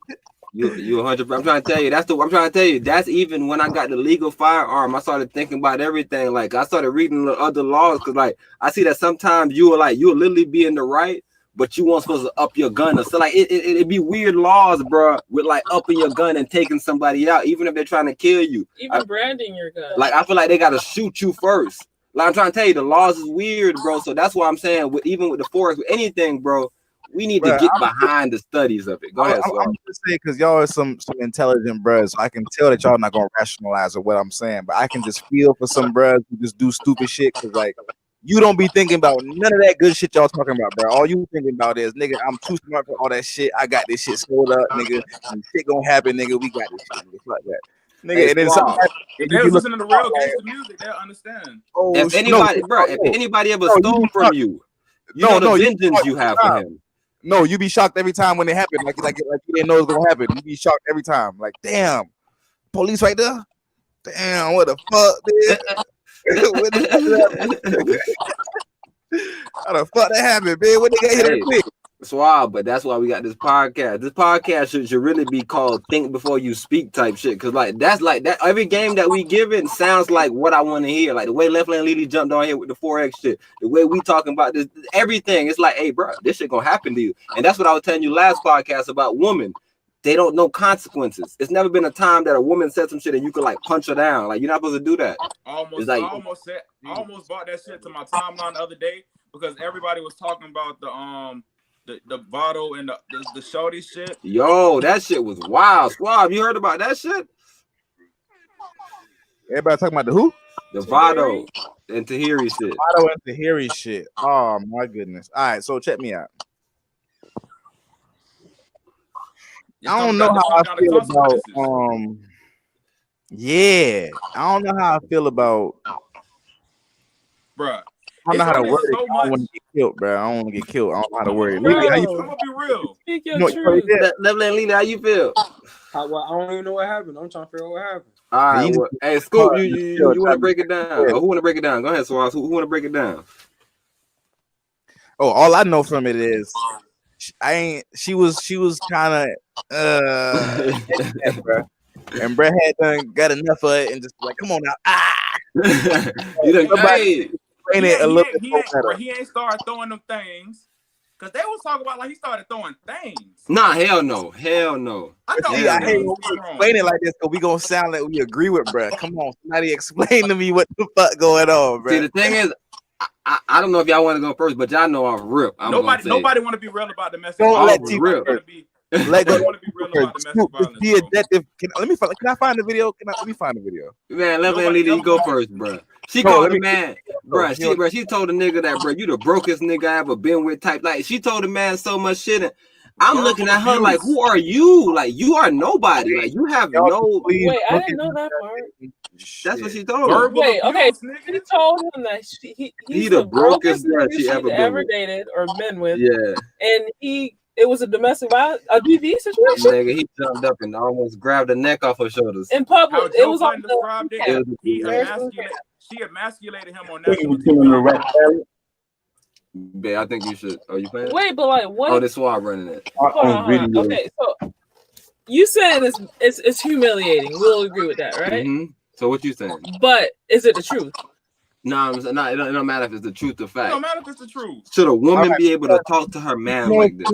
Speaker 1: You 100%. I'm trying to tell you. I'm trying to tell you. That's even when I got the legal firearm. I started thinking about everything. Like I started reading the other laws because, like, I see that sometimes you'll literally be in the right, but you weren't supposed to up your gun. So like it'd be weird laws, bro, with like upping your gun and taking somebody out, even if they're trying to kill you.
Speaker 4: Even branding your gun.
Speaker 1: Like I feel like they gotta shoot you first. Like I'm trying to tell you, the laws is weird, bro. So that's why I'm saying, even with the Forex, with anything, bro, we need to get behind the studies of it. Go ahead,
Speaker 3: I'm just saying, because y'all are some intelligent bros. So I can tell that y'all not gonna rationalize what I'm saying, but I can just feel for some bros who just do stupid shit. Because like, you don't be thinking about none of that good shit y'all talking about, bro. All you thinking about is, nigga, I'm too smart for all that shit. I got this shit sold up, nigga. And shit gonna happen, nigga. We got this shit, nigga. Fuck that. Nigga,
Speaker 1: hey,
Speaker 3: and then sometimes
Speaker 5: if they listen to the real gangster music, they'll understand.
Speaker 3: Oh,
Speaker 1: if anybody, bro, if anybody ever stole from you, you know the vengeance you have for him.
Speaker 3: No, you be shocked every time when it happened. Like you didn't know it was gonna happen. You be shocked every time. Like, damn, police right there. Damn, what the fuck, man? How the fuck that happened, man? What they got here quick?
Speaker 1: It's wild, but that's why we got this podcast. This podcast should really be called "Think Before You Speak" type shit. Cause like that's like that. Every game that we give it sounds like what I want to hear. Like the way Left Lane Lily jumped on here with the Forex shit. The way we talking about this, everything. It's like, hey, bro, this shit gonna happen to you. And that's what I was telling you last podcast about women. They don't consequences. It's never been a time that a woman said some shit and you could like punch her down. Like you're not supposed to do that.
Speaker 5: I almost bought that shit to my timeline the other day because everybody was talking about the Vado and the shorty shit.
Speaker 1: Yo, that shit was wild. Swab, you heard about that shit?
Speaker 3: Everybody talking about the who?
Speaker 1: The Vado and Tahiri shit.
Speaker 3: Vado and Tahiri shit. Oh my goodness. All right, so check me out. I don't know how I feel about yeah. I don't know how I feel about
Speaker 5: bruh.
Speaker 3: I don't know how to word it. I don't want to get killed, bro. I don't want to get killed. I don't know how to word it. Lily, how you feel?
Speaker 5: I'm gonna be real.
Speaker 4: Speak your truth.
Speaker 1: Left Lane Lily, how you feel?
Speaker 6: I don't even know what happened. I'm trying to figure out what happened.
Speaker 1: All right, well, hey, Scoop, you want to break it down? Or who want to break it down? Go ahead, Swaz. Who want to break it down?
Speaker 3: Oh, all I know from it is she was kind of and Brett had done got enough of it and just like, come on now,
Speaker 1: You done, hey.
Speaker 5: He ain't started throwing them things because they was talking about like he started throwing things.
Speaker 1: Nah, hell no.
Speaker 5: I hate
Speaker 3: when we explain it like this because we gonna sound like we agree with Brett. Come on, somebody explain to me what the fuck going on, bro.
Speaker 1: See, the thing is, I don't know if y'all want to go first, but y'all know I'm rip.
Speaker 5: Nobody want to be real about domestic
Speaker 3: violence.
Speaker 5: Don't let T
Speaker 1: rip.
Speaker 5: Let go. Want to be real about domestic violence.
Speaker 3: Be adaptive. Can I find the video? Let me find the video.
Speaker 1: Man, let me you go first, bro. She called the man, bro. She told the nigga that, bro, you the brokest nigga I ever been with. Type like she told the man so much shit. And I'm looking at her like, who are you? Like you are nobody. Like you have no.
Speaker 4: Wait, I didn't know that part.
Speaker 1: That's what she told him.
Speaker 4: Wait, okay. She told him that he's the brokest nigga she ever dated or been with.
Speaker 1: Yeah, and
Speaker 4: it was a domestic violence, a DV situation.
Speaker 1: Nigga, he jumped up and almost grabbed the neck off her shoulders.
Speaker 4: In public, it was on
Speaker 5: she emasculated him on national TV.
Speaker 1: Babe, I think you should. Oh, you playing?
Speaker 4: Wait, but like what?
Speaker 1: Oh, this Swab running it.
Speaker 4: Hold on. Okay, so you said it's humiliating. We'll agree with that, right?
Speaker 1: Mm-hmm. So what you saying?
Speaker 4: But is it the truth?
Speaker 1: No, it don't matter if it's the truth or fact.
Speaker 5: It don't matter if it's the truth.
Speaker 1: Should a woman be able to talk to her man like this?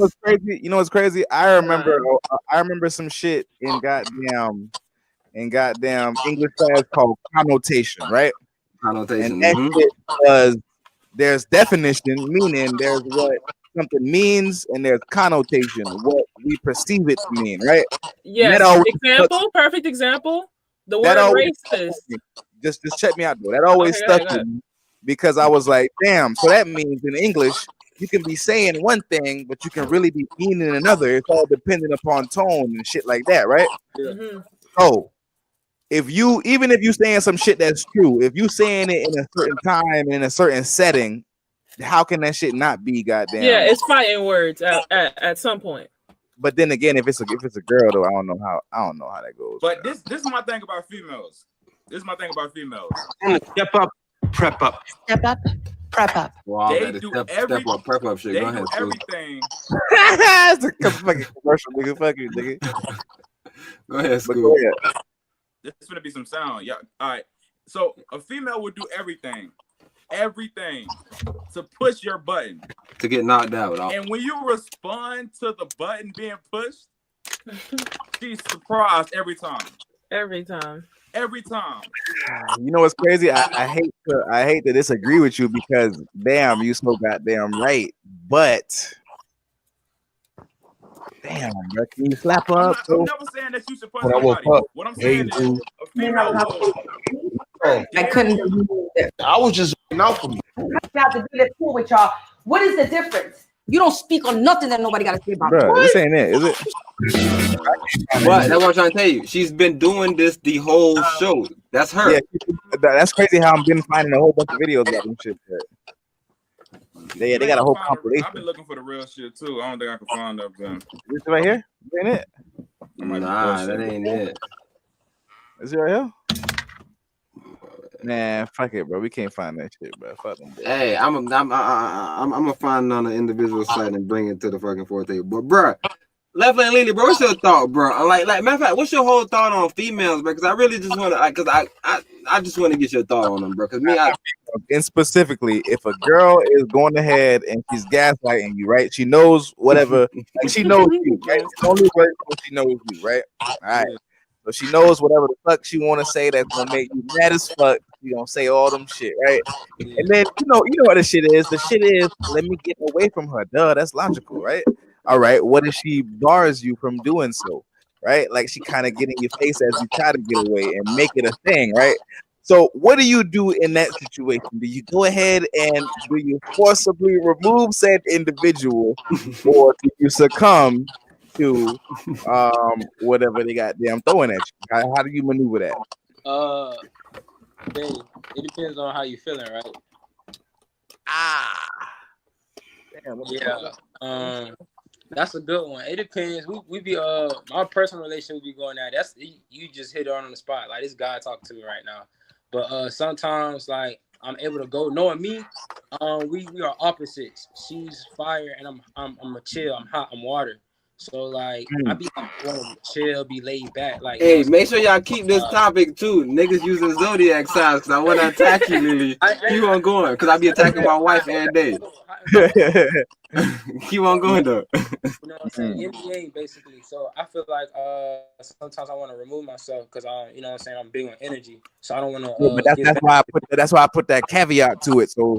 Speaker 3: You know what's crazy? I remember some shit in goddamn English class called connotation, right?
Speaker 1: Connotation.
Speaker 3: And that shit was there's definition, meaning there's what something means, and there's connotation, what we perceive it to mean, right?
Speaker 4: Yes. Perfect example. The word racist.
Speaker 3: Just check me out, though. That always stuck with me because I was like, damn. So that means in English, you can be saying one thing, but you can really be meaning another. It's all dependent upon tone and shit like that, right?
Speaker 4: Mm-hmm.
Speaker 3: So even if you saying some shit that's true, if you saying it in a certain time in a certain setting, how can that shit not be goddamn?
Speaker 4: Yeah, it's fighting words at some point.
Speaker 3: But then again, if it's a girl though, I don't know how that goes.
Speaker 5: But this is my thing about females.
Speaker 1: Step up, prep up.
Speaker 7: Step up, prep up.
Speaker 1: Wow,
Speaker 5: they do
Speaker 1: step up, prep up shit.
Speaker 5: They
Speaker 1: Go ahead,
Speaker 5: do everything.
Speaker 3: It's a fucking commercial, nigga. Fuck you, nigga.
Speaker 1: Go ahead, Scoop.
Speaker 5: This is gonna be some sound. Yeah. All right. So a female would do everything everything to push your button
Speaker 1: to get knocked out.
Speaker 5: And when you respond to the button being pushed, she's surprised every time.
Speaker 4: Every time.
Speaker 5: Every time.
Speaker 3: You know what's crazy? I hate to disagree with you because damn, you so goddamn right. But damn, bro, can you slap up?
Speaker 5: I'm never saying that you should punch somebody. What I'm saying is a female will.
Speaker 8: I couldn't believe it. I was just out for me. I have to be cool with y'all. What is the difference? You don't speak on nothing that nobody got to say about.
Speaker 3: Bro, this ain't it, is it?
Speaker 1: But that's what I'm trying to tell you. She's been doing this the whole show. That's her.
Speaker 3: Yeah, that's crazy how I'm been finding a whole bunch of videos about them shit. They got a whole compilation.
Speaker 5: I've been looking for the real shit too. I don't think I can find that.
Speaker 3: This right here? Ain't it?
Speaker 1: Nah, that ain't it.
Speaker 3: Is it right here? Man, fuck it, bro. We can't find that shit, bro. Fuck them. Bro.
Speaker 1: Hey, I'm gonna find it on an individual site and bring it to the fucking forte. But bro, Left Lane Lily, bro, what's your thought, bro? Like matter of fact, what's your whole thought on females, bro? Because I really just want to, because I just want to get your thought on them, bro. Because
Speaker 3: and specifically, if a girl is going ahead and she's gaslighting you, right? She knows whatever, like she knows you, right? It's only works when she knows you, right? All right. So she knows whatever the fuck she want to say that's gonna make you mad as fuck. You gonna say all them shit, right? And then you know what the shit is. The shit is, let me get away from her. Duh, that's logical, right? All right. What if she bars you from doing so, right? Like she kind of get in your face as you try to get away and make it a thing, right? So what do you do in that situation? Do you go ahead and do you forcibly remove said individual, or do you succumb to whatever they got damn throwing at you? How do you maneuver that?
Speaker 6: It depends on how you feeling, right?
Speaker 3: Damn,
Speaker 6: yeah. That's a good one. It depends. We be my personal relationship we be going at. That's you just hit it on the spot. Like this guy talking to me right now. But sometimes like I'm able to go. Knowing me, we are opposites. She's fire and I'm a chill. I'm hot. I'm water. So like I be like, want to chill, be laid back. Like
Speaker 1: hey, make sure y'all keep this topic too. Niggas using zodiac signs because I want to attack you, Lily. Keep on going because I be attacking my wife every day. Keep on going though.
Speaker 6: You know what I'm saying? NBA basically. So I feel like sometimes I want to remove myself because you know what I'm saying, I'm big on energy. So I don't want to.
Speaker 3: But that's why I put that caveat to it. So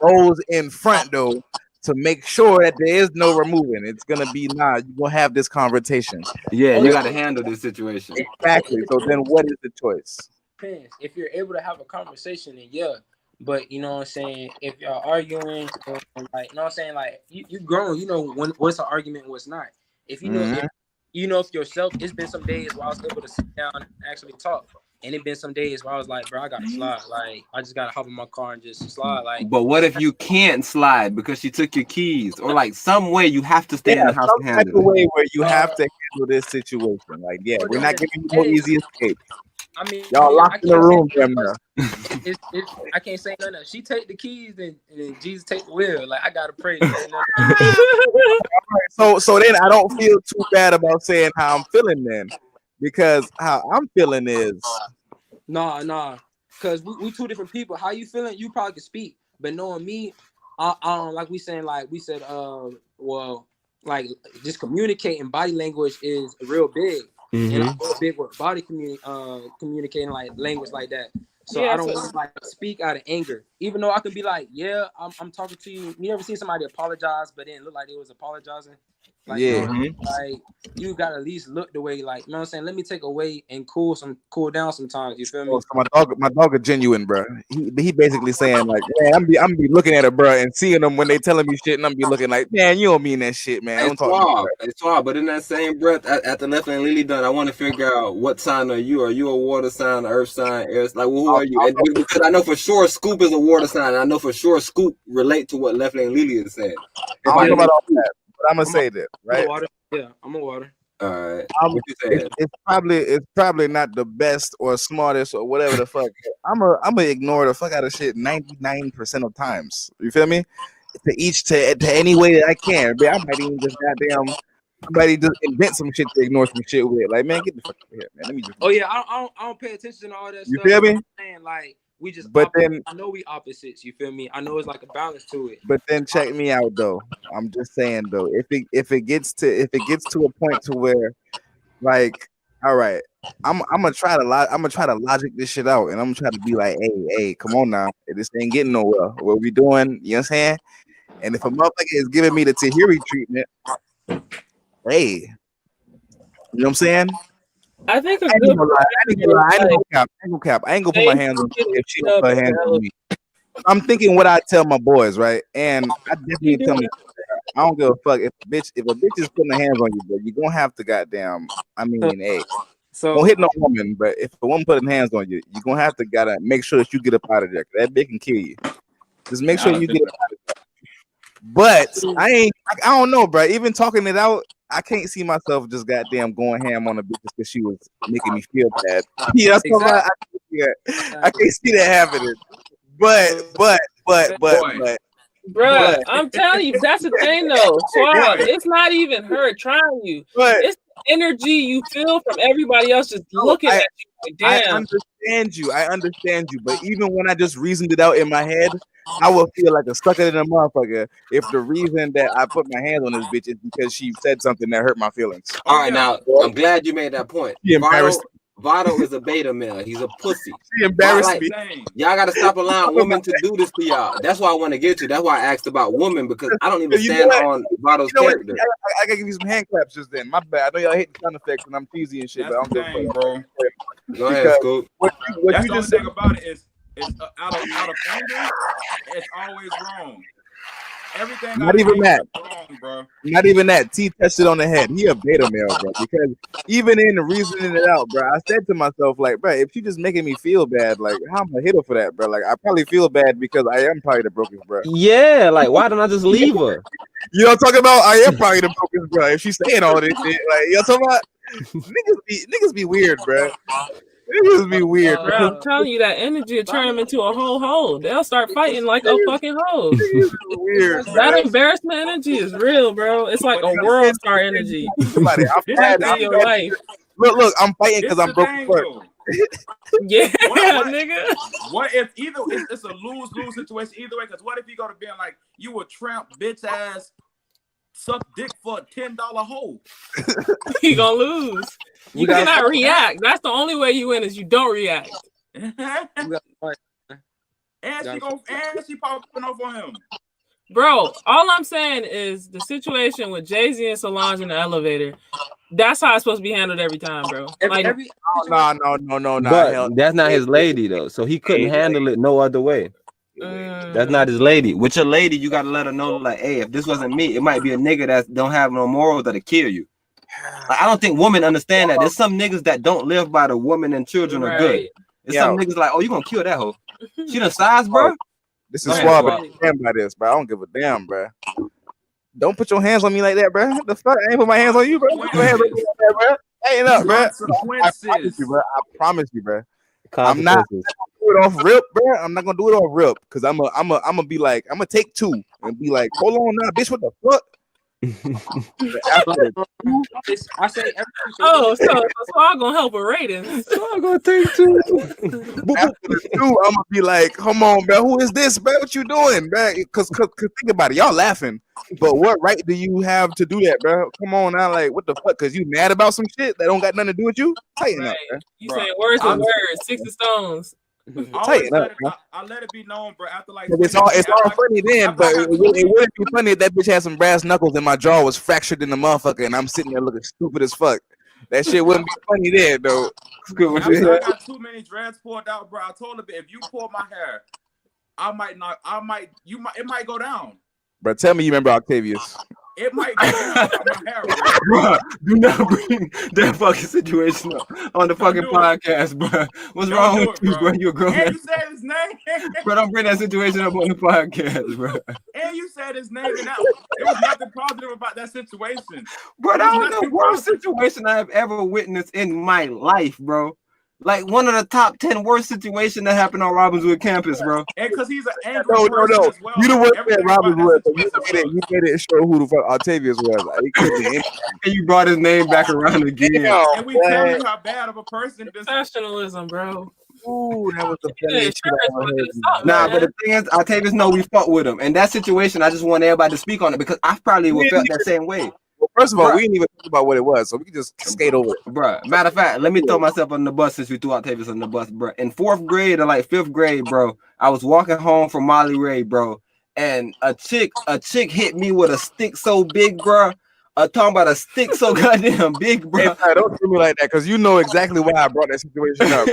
Speaker 3: goes in front though. To make sure that there is no removing, it's gonna be you're gonna have this conversation.
Speaker 1: Yeah, you gotta handle this situation.
Speaker 3: Exactly. So then what is the choice?
Speaker 6: Depends. If you're able to have a conversation, then yeah. But you know what I'm saying, if y'all arguing and like, you know what I'm saying, like you grown, you know what's an argument, what's not. If you know if yourself, it's been some days where I was able to sit down and actually talk. And it been some days where I was like, bro, I gotta slide. Like, I just gotta hop in my car and just slide. Like,
Speaker 1: but what if you can't slide because she took your keys, or like some way you have to stay in the house to handle it?
Speaker 3: Some way where you have to handle this situation. Like, yeah, we're not giving you no easy escape.
Speaker 6: I mean,
Speaker 3: y'all locked in the room,
Speaker 6: I can't say nothing. She take the keys and Jesus take the wheel. Like, I gotta pray.
Speaker 3: So then I don't feel too bad about saying how I'm feeling then. Because how I'm feeling is
Speaker 6: nah, because we two different people. How you feeling? You probably can speak, but knowing me, I like we said, well, like just communicating body language is real big, and I'm real big with body communicating like language like that. So I don't want to like speak out of anger, even though I can be like, yeah, I'm talking to you. You ever seen somebody apologize, but then look like they was apologizing? Like, like you gotta at least look the way, like, you know what I'm saying? Let me take away and cool down sometimes. You feel me?
Speaker 3: So my dog is genuine, bro. He basically saying like, man, I'm be looking at her, bro, and seeing them when they telling me shit, and I'm be looking like, man, you don't mean that shit, man.
Speaker 1: It's suave, but in that same breath, at the Left Lane Lily done, I want to figure out what sign are you? Are you a water sign, earth sign, air? Like, well, who are you? And because I know for sure Scoop is a water sign, and I know for sure Scoop relate to what Left Lane Lily is saying.
Speaker 3: I don't know about all that. But I'm gonna say this, right?
Speaker 6: I'm a water.
Speaker 1: All right.
Speaker 3: It's probably not the best or smartest or whatever the fuck. I'm gonna ignore the fuck out of shit 99% of times. You feel me? To any way that I can. But I might even just just invent some shit to ignore some shit with. Like, man, get the fuck out of here, man. Let me just.
Speaker 6: Oh yeah, I don't pay attention to all that stuff.
Speaker 3: You feel me?
Speaker 6: Saying, like We just
Speaker 3: But then
Speaker 6: I know we opposites. You feel me? I know it's like a balance to it.
Speaker 3: But then check me out though. I'm just saying though, if it gets to a point to where like, all right, I'm gonna try to logic this shit out, and I'm gonna try to be like, hey, come on now, this ain't getting nowhere. What we doing? You know what I'm saying? And if a motherfucker is giving me the Tahiri treatment, hey, you know what I'm saying?
Speaker 4: I think a
Speaker 3: I ain't
Speaker 4: good
Speaker 3: gonna lie. I ain't gonna cap. I ain't gonna put my hands on her if she don't put her hands on me. I'm thinking what I tell my boys, right? And I definitely tell my I don't give a fuck if a bitch is putting her hands on you, but you're gonna have to goddamn. I mean, hey, don't hit no woman, but if a woman putting hands on you, you're gonna have to gotta make sure that you get up out of there. That bitch can kill you. Just make sure you get up out of there. But I don't know, bro. Even talking it out, I can't see myself just goddamn going ham on a bitch because she was making me feel bad. Yeah, that's what I can't see that happening. But.
Speaker 4: Bruh, I'm telling you, that's the thing though. Suave, it's not even her trying you. It's the energy you feel from everybody else just looking at you. Like, damn.
Speaker 3: I understand you. But even when I just reasoned it out in my head, I would feel like a sucker in a motherfucker if the reason that I put my hands on this bitch is because she said something that hurt my feelings.
Speaker 1: All right, now I'm glad you made that point.
Speaker 3: She embarrassed
Speaker 1: Vado is a beta male. He's a pussy.
Speaker 3: She embarrassed me.
Speaker 1: Y'all got to stop allowing women to do this to y'all. That's why I want to get to. That's why I asked about women, because I don't even stand on Vado's character.
Speaker 3: I gotta give you some hand claps just then. My bad. I know y'all hate the sound effects and I'm cheesy and shit, but I'm good, bro.
Speaker 1: Go ahead, Scoop.
Speaker 5: What you just said about it is out of anger, it's always wrong. Everything
Speaker 3: not even that.
Speaker 5: Wrong, bro.
Speaker 3: Not even that. T touched it on the head. He a beta male, bro. Because even in the reasoning it out, bro, I said to myself, like, bro, if she just making me feel bad, like, how am I hit her for that, bro? Like, I probably feel bad because I am probably the brokest, bro.
Speaker 1: Yeah, like, why don't I just leave her?
Speaker 3: You know what I'm talking about? I am probably the brokest, bro. If she's saying all this shit, like, you know what I'm talking about? Niggas be weird, bro. Niggas be weird,
Speaker 4: bro. I'm telling you, that energy will turn them into a whole hoe. They'll start fighting like a fucking hoe.
Speaker 3: Weird.
Speaker 4: That embarrassment energy is real, bro. It's like a world star energy.
Speaker 3: Somebody,
Speaker 4: your life.
Speaker 3: Look, I'm fighting because I'm broke.
Speaker 4: Yeah, nigga.
Speaker 5: What if it's a lose-lose situation either way? Because what if you go to being like, you a tramp bitch ass, suck dick for a $10 hole?
Speaker 4: You gonna lose. You cannot react. That's the only way you win is you don't react.
Speaker 5: And she popping off on him.
Speaker 4: Bro, all I'm saying is the situation with Jay-Z and Solange in the elevator. That's how it's supposed to be handled every time, bro. Like,
Speaker 3: no.
Speaker 1: But that's not his lady though, so he couldn't handle it no other way. That's not his lady. With your lady, you gotta let her know, like, hey, if this wasn't me, it might be a nigga that don't have no morals that'll kill you. Like, I don't think women understand that. There's some niggas that don't live by the woman and children are good. There's some niggas like, oh, you gonna kill that hoe? She the size, bro.
Speaker 3: This is Suave. Damn by this, bro. I don't give a damn, bro. Don't put your hands on me like that, bro. The fuck? I ain't put my hands on you, bro. Put your hands on me like that, bro. Ain't up, bro. I promise you, bro. I promise you, bro. I'm not gonna do it off rip, bro. I'm not gonna do it off rip because I'm gonna be like, I'm gonna take two and be like, hold on now, bitch. What the fuck?
Speaker 6: I say
Speaker 4: so I'm gonna help with ratings.
Speaker 1: So I'm gonna take two.
Speaker 3: After the two, I'm gonna be like, come on, bro. Who is this, bro? What you doing, bro? Cause think about it, y'all laughing, but what right do you have to do that, bro? Come on now, like, what the fuck? Cause you mad about some shit that don't got nothing to do with you? Tighten up, bro.
Speaker 4: You saying words with words, 60 stones.
Speaker 5: I let it be known, bro. After like
Speaker 3: it's all funny then, but it wouldn't be funny if that bitch had some brass knuckles and my jaw was fractured in the motherfucker and I'm sitting there looking stupid as fuck. That shit wouldn't be funny then, though.
Speaker 5: I got too many dreads pulled out, bro. I told her, if you pull my hair, it might go down.
Speaker 3: Bro, tell me you remember Octavius.
Speaker 5: It might go down my hair,
Speaker 1: bro. Do not bring that fucking situation up on the fucking podcast, bro. What's wrong with you, bro? You're a grown man.
Speaker 5: And you said his name.
Speaker 1: Bro, don't bring that situation up on the podcast, bro.
Speaker 5: And you said his name, and there was nothing positive about that situation.
Speaker 1: Bro, that was the worst situation I have ever witnessed in my life, bro. Like one of the top 10 worst situations that happened on Robbinswood campus, bro.
Speaker 5: And because he's an angry person as well.
Speaker 3: You the one at Robbinswood, but you made it show who the fuck Octavius was. Like,
Speaker 1: and you brought his name back around again.
Speaker 5: And we tell you how bad of a person this
Speaker 4: professionalism, bro.
Speaker 3: Ooh, that was the
Speaker 4: Yeah,
Speaker 3: funniest shit I ever heard.
Speaker 1: Nah, but the thing is, Octavius know we fuck with him. And that situation, I just want everybody to speak on it because I probably would felt that same way.
Speaker 3: Well, first of all,
Speaker 1: Bruh.
Speaker 3: we didn't even talk about what it was, so we can just skate over it.
Speaker 1: Bruh. Matter of fact, let me throw myself on the bus since we threw Octavius on the bus, bruh. In 4th grade or like 5th grade, bro, I was walking home from Molly Ray, bro, and a chick hit me with a stick so big, bro. Talking about a stick so goddamn big, bro.
Speaker 3: Hey, bro, don't do me like that, because you know exactly why I brought that situation up.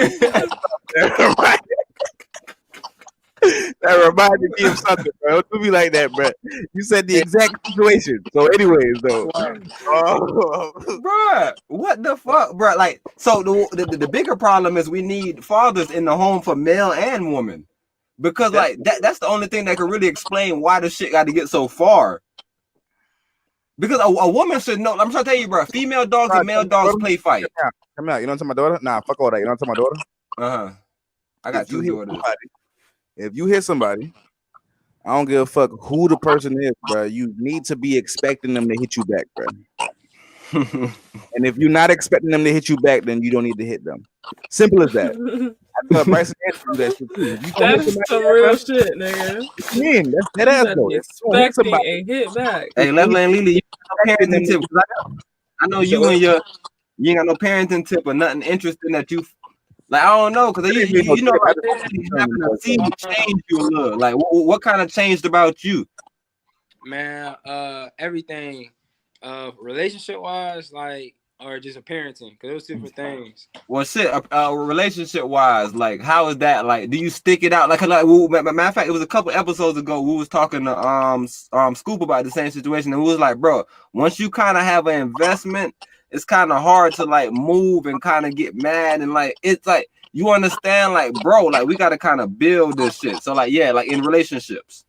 Speaker 3: That reminded me of something, bro. Don't do me like that, bro. You said the exact situation. So, anyways, though,
Speaker 1: Bruh, what the fuck, bruh? Like, so the bigger problem is we need fathers in the home for male and woman, because like that's the only thing that can really explain why the shit got to get so far. Because a woman should know. I'm trying to tell you, bro. Female dogs and male dogs play fight.
Speaker 3: Come out. You know what I'm talking about, daughter? Nah, fuck all that. You know what I'm talking about, daughter?
Speaker 1: I got two daughters.
Speaker 3: If you hit somebody, I don't give a fuck who the person is, bro. You need to be expecting them to hit you back, bro. And if you're not expecting them to hit you back, then you don't need to hit them. Simple as that. I tell Bryson Andrews that shit too.
Speaker 4: That is some real shit, nigga.
Speaker 3: Man, that's that ass though.
Speaker 4: Expecting a hit back.
Speaker 1: Hey, Leslie and Lily, you got no parenting tip. I know you and you ain't got no parenting tip or nothing interesting that you like. I don't know, because you know, like, having a seed change you a little. Like, what kind of changed about you?
Speaker 6: Man, everything, relationship wise, like, or just a parenting, because those different things.
Speaker 1: Well, shit, relationship wise, like, how is that? Like, do you stick it out? Like matter of fact, it was a couple episodes ago we was talking to Scoop about the same situation, and we was like, bro, once you kind of have an investment, it's kind of hard to like move and kind of get mad, and like it's like you understand, like, bro, like we got to kind of build this shit. So like, yeah, like in relationships.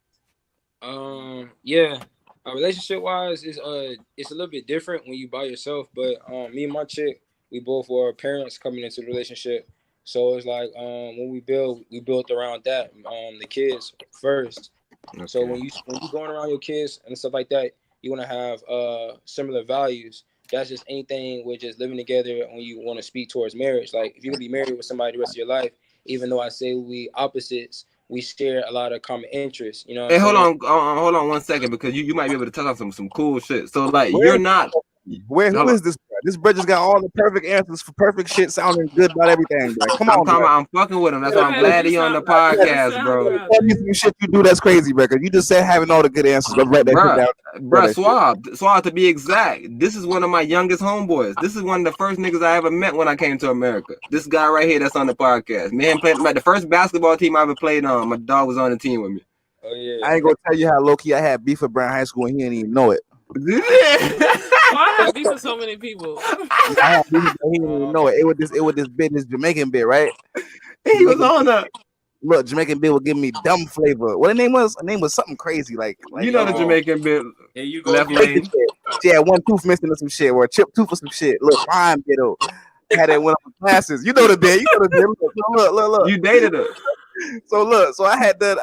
Speaker 6: Yeah. Relationship wise, it's a little bit different when you by yourself. But me and my chick, we both were parents coming into the relationship. So it's like when we built around that, the kids first. Okay. So when you going around your kids and stuff like that, you want to have similar values. That's just anything with just living together when you want to speak towards marriage. Like if you're gonna be married with somebody the rest of your life, even though I say we opposites, we share a lot of common interests, you know.
Speaker 1: Hey, hold on 1 second, because you might be able to talk on some cool shit. So like, you're not.
Speaker 3: Who is this? Bro? This bro just got all the perfect answers for perfect shit, sounding good about everything. Bro. Come on, bro.
Speaker 1: I'm fucking with him. That's why I'm glad he on the podcast, bro.
Speaker 3: Tell me some shit you do that's crazy, bro. Because you just said having all the good answers. But write that shit down.
Speaker 1: Bro, Suave, to be exact. This is one of my youngest homeboys. This is one of the first niggas I ever met when I came to America. This guy right here that's on the podcast. Man, played like the first basketball team I ever played on. My dog was on the team with me.
Speaker 6: Oh yeah.
Speaker 3: I ain't gonna tell you how low key I had beef at Brown High School and he didn't even know it.
Speaker 4: Why have beef with so many people?
Speaker 3: I had beef, but he didn't even know it. It was this Jamaican bit, right?
Speaker 1: He was on the
Speaker 3: look. Jamaican bit would give me dumb flavor. What her name was? Her name was something crazy, like
Speaker 1: you know the Jamaican bit.
Speaker 5: Here you go.
Speaker 1: Left lane.
Speaker 3: She had one tooth missing or some shit, or a chipped tooth or some shit. Look, fine bit though. Had it one of my classes. You know the bit. Look.
Speaker 1: You dated her.
Speaker 3: So I had a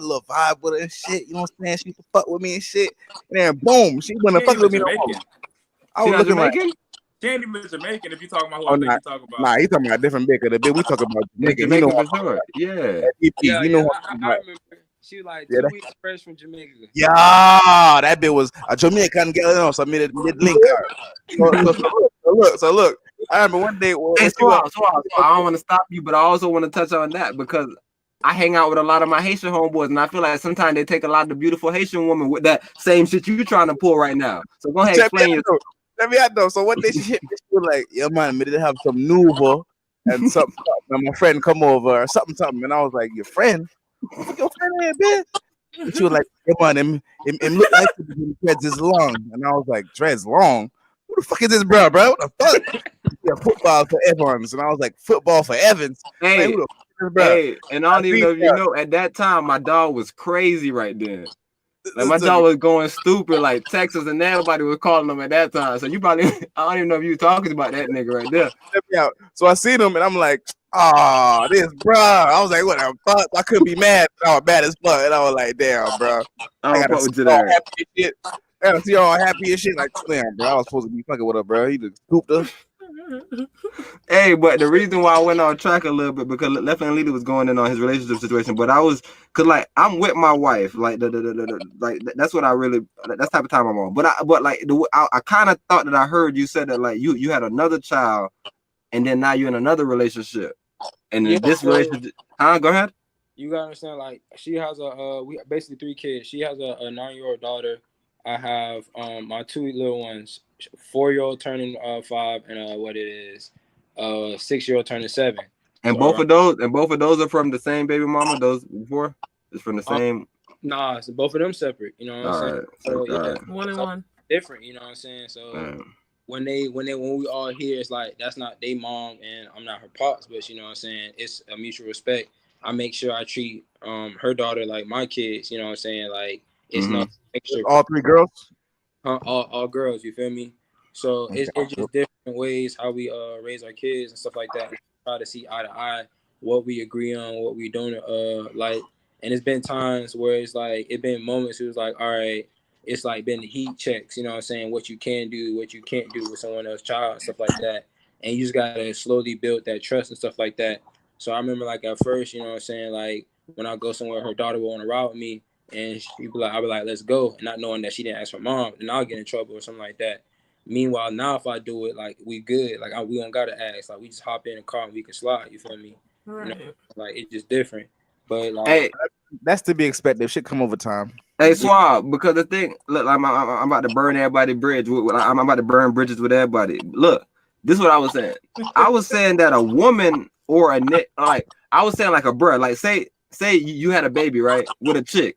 Speaker 3: little vibe with her and shit. You know what I'm saying? She used to fuck with me and shit. And then boom, she wouldn't fuck with me no more. I was looking like
Speaker 5: she ain't even Jamaican. If you talking about who I think you talking about.
Speaker 3: Nah, he talking about a different bit. The bit we talking about Jamaican.
Speaker 1: You know, yeah.
Speaker 6: You know I remember. She was like 2 weeks fresh from Jamaica.
Speaker 3: Yeah, that bit was a Jamaican girl. So I made it link her. So look. I remember one day.
Speaker 1: Hey, so I don't want to stop you, but I also want to touch on that because I hang out with a lot of my Haitian homeboys, and I feel like sometimes they take a lot of the beautiful Haitian women with that same shit you trying to pull right now. So go ahead, explain yourself.
Speaker 3: Let me out though. So one day she hit me, she was like, "Yeah, man, I did have some nouveau and something, and my friend come over or something." And I was like, "Your friend? Your friend ain't bitch." And she was like, "Come on, him look like his dreads is long." And I was like, "Dreads long? Who the fuck is this bro? What the fuck?" Yeah, football for Evans, and I was like, "Football for Evans."
Speaker 1: Hey,
Speaker 3: like, who the fuck is this, bro?
Speaker 1: Hey, and I don't even know if you know, at that time my dog was crazy right then. Like my dog was going stupid, like Texas, and everybody was calling him at that time. So you probably, I don't even know if you were talking about that nigga right there.
Speaker 3: Check me out. So I seen him, and I'm like, "Oh, this bro." I was like, "What the fuck?" I couldn't be mad. I was bad as fuck, and I was like, "Damn, bro." I gotta see all happy shit. I gotta see all happy and shit. Like, damn, bro. I was supposed to be fucking with her, bro. He just scooped her.
Speaker 1: Hey, but the reason why I went on track a little bit because Left and Leader was going in on his relationship situation, but I was cause like I'm with my wife, like like that's what I really that's the type of time I'm on. But I kind of thought that I heard you said that like you had another child, and then now you're in another relationship, and in this relationship, go ahead.
Speaker 6: You gotta understand, like she has we basically 3 kids. She has a 9-year-old daughter. I have my 2 little ones, 4-year-old turning 5, and 6-year-old turning 7.
Speaker 1: And both of those are from the same baby mama. Those before it's from the same.
Speaker 6: Nah, so both of them separate. You know what I'm saying?
Speaker 1: Right.
Speaker 6: So yeah,
Speaker 1: right.
Speaker 4: One and one.
Speaker 6: Different. You know what I'm saying? So when we all here, it's like that's not they mom and I'm not her pops, but you know what I'm saying? It's a mutual respect. I make sure I treat her daughter like my kids. You know what I'm saying? Like it's not extra.
Speaker 3: All 3 girls.
Speaker 6: All girls. You feel me? So it's just different ways how we raise our kids and stuff like that. Try to see eye to eye what we agree on, what we don't like. And it's been times where it's like it been moments. It was like, all right, it's like been the heat checks. You know what I'm saying? What you can do, what you can't do with someone else's child, and stuff like that. And you just gotta slowly build that trust and stuff like that. So I remember like at first, you know what I'm saying, like when I go somewhere, her daughter will want to ride with me, and I'll be like, let's go, and not knowing that she didn't ask her mom, and I'll get in trouble or something like that. Meanwhile, now if I do it, like we good, like we don't gotta ask, like we just hop in the car and we can slide. You feel me?
Speaker 4: Right.
Speaker 6: You know, like it's just different. But like,
Speaker 3: hey, that's to be expected. Shit come over time.
Speaker 1: Hey, Swab, because the thing, look, I'm about to burn everybody bridge. I'm about to burn bridges with everybody. Look, this is what I was saying. I was saying that a woman or like I was saying like a bruh, like say you had a baby, right, with a chick.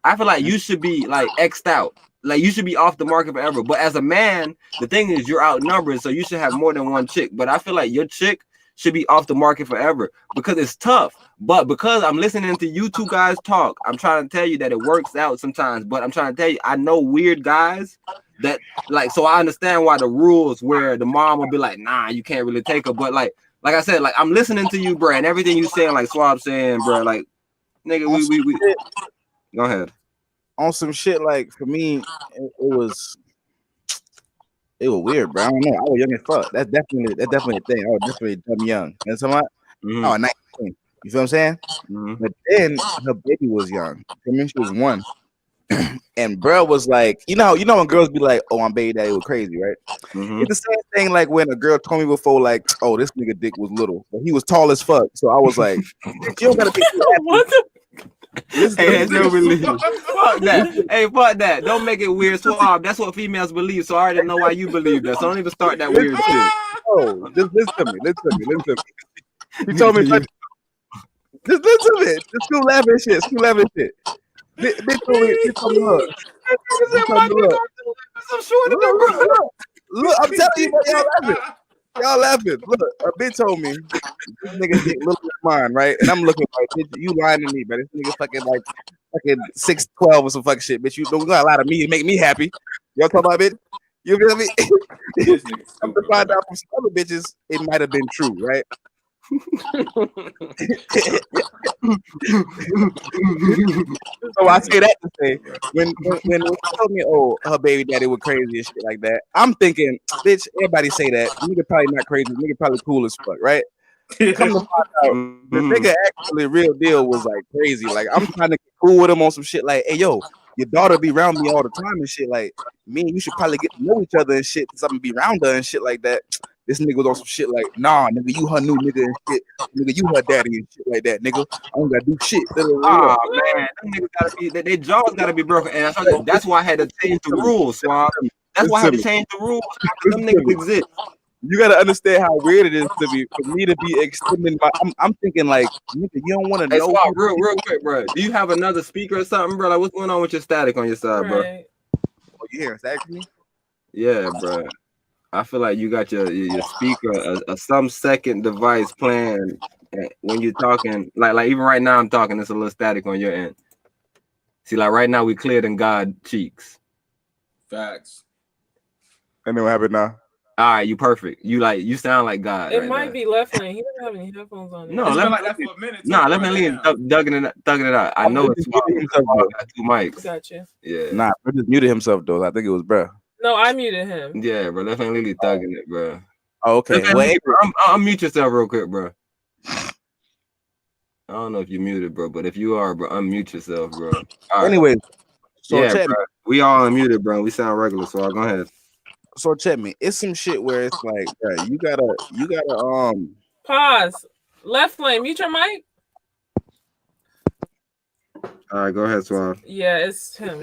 Speaker 1: I feel like you should be like X'd out. Like you should be off the market forever. But as a man, the thing is you're outnumbered, so you should have more than one chick. But I feel like your chick should be off the market forever because it's tough. But because I'm listening to you 2 guys talk, I'm trying to tell you that it works out sometimes. But I'm trying to tell you, I know weird guys that like, so I understand why the rules where the mom will be like, nah, you can't really take her. But like I said, like I'm listening to you, bro, and everything you saying, like Swab saying, bro, like nigga, we go ahead.
Speaker 3: On some shit, like for me, it was weird, bro. I don't know. I was young as fuck. That's definitely a thing. I was definitely dumb young. You know what I'm talking about? 19. You feel what I'm saying? But then her baby was young. I mean, she was 1. And bro was like, you know when girls be like, oh, I'm baby daddy was crazy, right? It's the same thing like when a girl told me before, like, oh, this nigga dick was little, but he was tall as fuck. So I was like, you don't gotta be
Speaker 4: What the?
Speaker 1: Hey, no belief. Fuck that. Hey, fuck that. Don't make it weird, Swab. That's what females believe. So I already know why you believe that. So don't even start that weird shit.
Speaker 3: Oh, just listen to me. He told me, just listen to me. Just school laughing shit. Bitch told me, look. Look, I'm telling you, y'all laughing. Look, a bitch told me this nigga dick little as mine, right? And I'm looking like, bitch, you lying to me, but this nigga fucking 6'12" or some fucking shit, bitch. You don't got a lot of me to make me happy. Y'all talking about, bitch? You feel me? I'm to find out from some other bitches, it might have been true, right? So I say that to say when she told me, oh, her baby daddy was crazy and shit like that, I'm thinking, bitch, everybody say that. Nigga probably not crazy, nigga probably cool as fuck, right? Come to find out, the nigga actually real deal was like crazy. Like I'm trying to get cool with him on some shit like, hey yo, your daughter be around me all the time and shit. Like me and you should probably get to know each other and shit. Something be around her and shit like that. This nigga was on some shit like, nah, nigga, you her new nigga and shit. Nigga, you her daddy and shit like that, nigga. I don't gotta do shit.
Speaker 1: Oh man, them niggas gotta be, their jaws gotta be broken. And that's why I had to change the rules, Swab. That's why I had to change the rules. Them niggas exist.
Speaker 3: You gotta understand how weird it is for me to be extending my. I'm thinking like, nigga, you don't want to know.
Speaker 1: Swab, real quick, bro. Do you have another speaker or something, bro? Like, what's going on with your static on your side, bro?
Speaker 3: Oh, you hearing static me?
Speaker 1: Yeah, bro. I feel like you got your speaker, a some second device playing when you're talking. Like even right now, I'm talking. It's a little static on your end. See, like right now, we cleared in God cheeks.
Speaker 5: Facts.
Speaker 3: And then what happened now?
Speaker 1: All right, you perfect. You sound like God.
Speaker 4: It
Speaker 1: right
Speaker 4: might
Speaker 1: now.
Speaker 4: be left lane. He doesn't have any headphones on.
Speaker 1: No, let me
Speaker 5: like that for a minute.
Speaker 1: let me lean thugging it out. I know it's got 2 mics.
Speaker 4: Gotcha.
Speaker 1: Yeah.
Speaker 3: Nah, bro just muted himself though. I think it was bro.
Speaker 4: No, I muted him.
Speaker 1: Yeah, bro. Definitely thugging it, bro.
Speaker 3: Oh, okay.
Speaker 1: Okay,
Speaker 3: Well,
Speaker 1: unmute yourself real quick, bro. I don't know if you muted, bro, but if you are, bro, unmute yourself, bro. All right.
Speaker 3: anyway, so
Speaker 1: Yeah,
Speaker 3: check
Speaker 1: bro. We all unmuted, bro. We sound regular, so I'll go ahead.
Speaker 3: so check me. It's some shit where it's like, bro, you gotta
Speaker 4: Pause. Left flame, mute your mic.
Speaker 1: All right, go ahead, Suave.
Speaker 4: Yeah, it's him.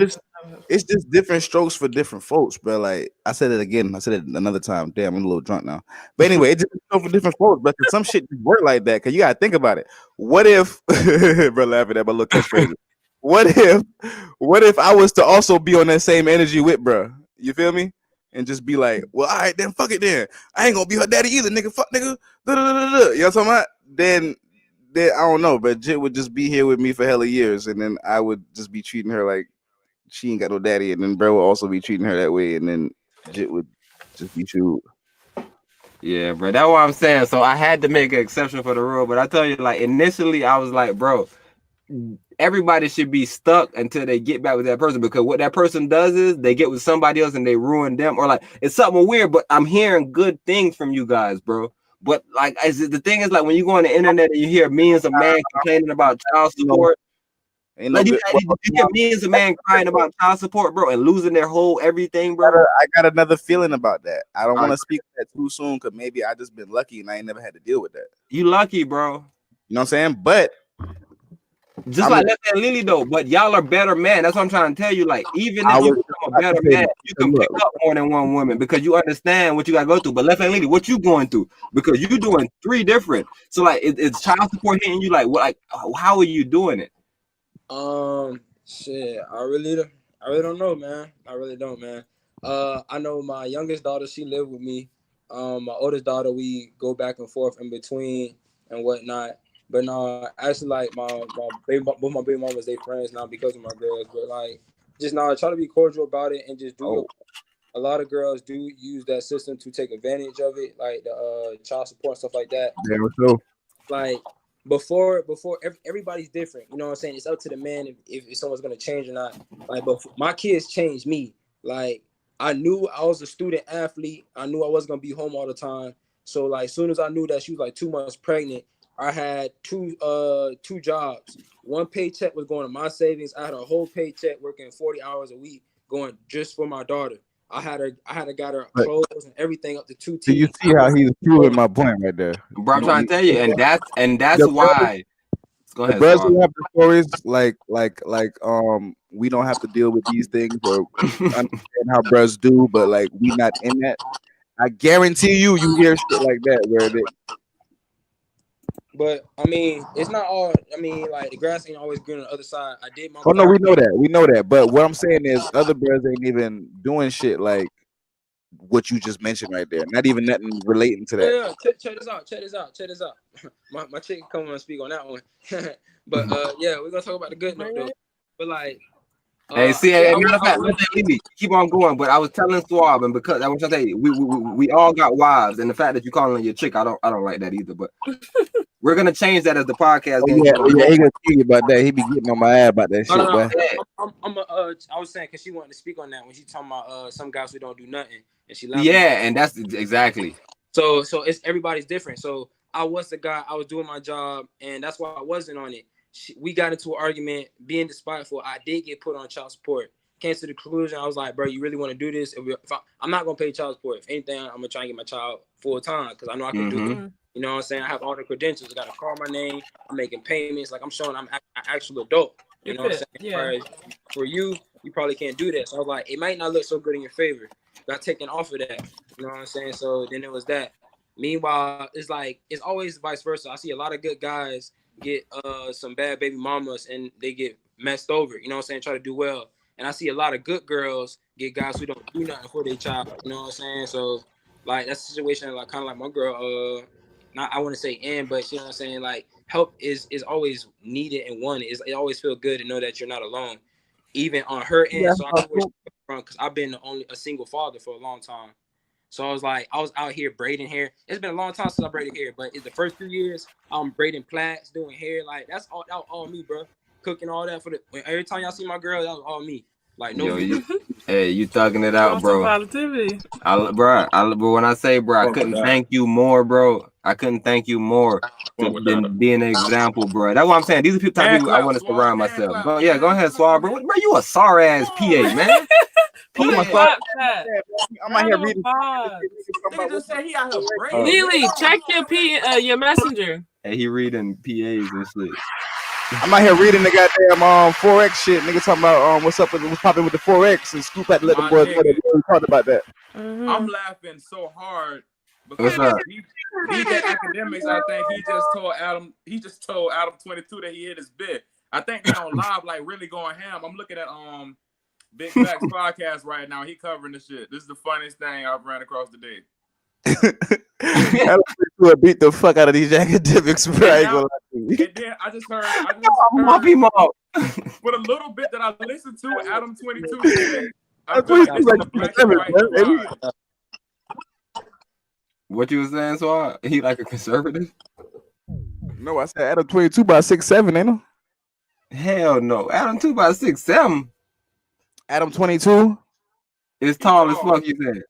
Speaker 3: It's just different strokes for different folks, bro. Like I said it again, I said it another time. Damn, I'm a little drunk now. But anyway, it's just strokes for different folks, but some shit just work like that. Cause you gotta think about it. What if bro laughing at my little catchphrase? What if I was to also be on that same energy with bro? You feel me? And just be like, well, all right, then fuck it then. I ain't gonna be her daddy either, nigga. Fuck nigga. You know what I'm talking about? Then I don't know, but Jit would just be here with me for hella years, and then I would just be treating her like she ain't got no daddy, and then bro will also be treating her that way, and then Jit would just be true.
Speaker 1: Yeah, bro. That's what I'm saying. So I had to make an exception for the rule, but I tell you, like initially, I was like, bro, everybody should be stuck until they get back with that person, because what that person does is they get with somebody else and they ruin them, or like it's something weird. But I'm hearing good things from you guys, bro. But like, the thing is, like when you go on the internet and you hear millions of men complaining about child support.
Speaker 3: Ain't
Speaker 1: Like
Speaker 3: no
Speaker 1: you get millions of men crying about child support, bro, and losing their whole everything, bro.
Speaker 3: I got another feeling about that. I don't want to speak that too soon, because maybe I just been lucky and I ain't never had to deal with that.
Speaker 1: You lucky, bro.
Speaker 3: You know what I'm saying? But
Speaker 1: just like Left and Lily though, but y'all are better men. That's what I'm trying to tell you. Like, even if you become a better man, you can pick up more than one woman because you understand what you gotta go through. But Left and Lily, what you going through? Because you doing 3 different. So like, it's child support hitting you. Like, what? Like, how are you doing it?
Speaker 6: Shit, I really don't know, man. I really don't, man. I know my youngest daughter, she lived with me. My oldest daughter, we go back and forth in between and whatnot. But no, actually, like both my baby mamas, they friends now because of my girls. But like, just now, try to be cordial about it and just do. A lot of girls do use that system to take advantage of it, like the child support stuff like that.
Speaker 3: Yeah, so.
Speaker 6: Like before everybody's different. You know what I'm saying? It's up to the man if someone's gonna change or not. Like, but my kids changed me. Like, I knew I was a student athlete. I knew I wasn't gonna be home all the time. So like, soon as I knew that she was like 2 months pregnant, I had two jobs. One paycheck was going to my savings. I had a whole paycheck working 40 hours a week going just for my daughter. I had got her clothes and everything up to 2 teeth.
Speaker 3: Do you see how he's proving my point right there?
Speaker 1: Bro, I'm trying to tell you, and that's why. Go ahead.
Speaker 3: The brothers who have the stories like we don't have to deal with these things or understand how brothers do, but like we not in that. I guarantee you hear shit like that where they.
Speaker 6: But I mean, it's not all. I mean, like the grass ain't always green on the other side. I did my.
Speaker 3: Oh no, we know that. But what I'm saying is, other brothers ain't even doing shit like what you just mentioned right there. Not even nothing relating to that.
Speaker 6: Yeah. Check this out. my chick can come and speak on that one. But yeah, we're gonna talk about the good note though. But like.
Speaker 1: Hey, see, matter of fact, keep on going. But I was telling Suave, and because I was trying to tell you, we all got wives, and the fact that you calling your chick, I don't like that either. But we're gonna change that as the podcast.
Speaker 3: Yeah, he gonna tell you about that. He be getting on my ass about that shit.
Speaker 6: No. I was saying because she wanted to speak on that when she talking about some guys who don't do nothing, and she laughing.
Speaker 1: Yeah, and that's exactly.
Speaker 6: So it's everybody's different. So I was the guy. I was doing my job, and that's why I wasn't on it. We got into an argument, being despiteful. I did get put on child support. Came to the conclusion, I was like, bro, you really want to do this? I'm not going to pay child support. If anything, I'm going to try and get my child full time because I know I can do it. You know what I'm saying? I have all the credentials. I got a car my name. I'm making payments. Like, I'm showing I'm an actual adult. You know what I'm saying?
Speaker 4: Yeah.
Speaker 6: For you probably can't do that. So I was like, it might not look so good in your favor. Got taken off of that. You know what I'm saying? So then it was that. Meanwhile, it's like, it's always vice versa. I see a lot of good guys get some bad baby mamas and they get messed over, you know what I'm saying, try to do well. And I see a lot of good girls get guys who don't do nothing for their child, you know what I'm saying? So like that's a situation like kind of like my girl, not I want to say but you know what I'm saying, like help is always needed and wanted. It always feels good to know that you're not alone, even on her end. Yeah, so I know where she's from because I've been a single father for a long time. So I was out here braiding hair. It's been a long time since I braided hair, but in the first 2 years, I'm braiding plaits, doing hair. Like that was all me, bro. Cooking all that every time y'all see my girl, that was all me. Like
Speaker 1: Yo,
Speaker 6: no.
Speaker 1: hey, you thugging it out, bro.
Speaker 4: Positivity.
Speaker 1: But when I say, bro, I couldn't thank you more, bro. I couldn't thank you more than being an example, bro. That's what I'm saying. These are the type of people I want to surround myself. Go ahead, Swab, bro. Bro, you a sorry ass PA, man.
Speaker 4: I'm out here reading.
Speaker 5: Nigga just said he out here brain.
Speaker 4: Lily, check your messenger.
Speaker 1: Hey, he reading PAs and shit.
Speaker 3: I'm out here reading the goddamn Forex shit. Nigga talking about what's popping with the Forex, and Scoop had to let them boys know that we talked about that.
Speaker 5: I'm laughing so hard because DJ Academics, I think he just told Adam 22 that he hit his bid. I think they on live like really going ham. I'm looking at Big Facts podcast right now. He covering the shit. This is the funniest thing I've ran across today.
Speaker 3: Beat the fuck out of these academics, bro.
Speaker 5: And then I just heard with a little bit that I listened to, Adam 22 said,
Speaker 1: what you was saying, so he like a conservative?
Speaker 3: No, I said Adam 22 by 6'7", ain't he?
Speaker 1: Hell no. Adam 2 by 6'7".
Speaker 3: Adam 22
Speaker 1: is tall as fuck, you said.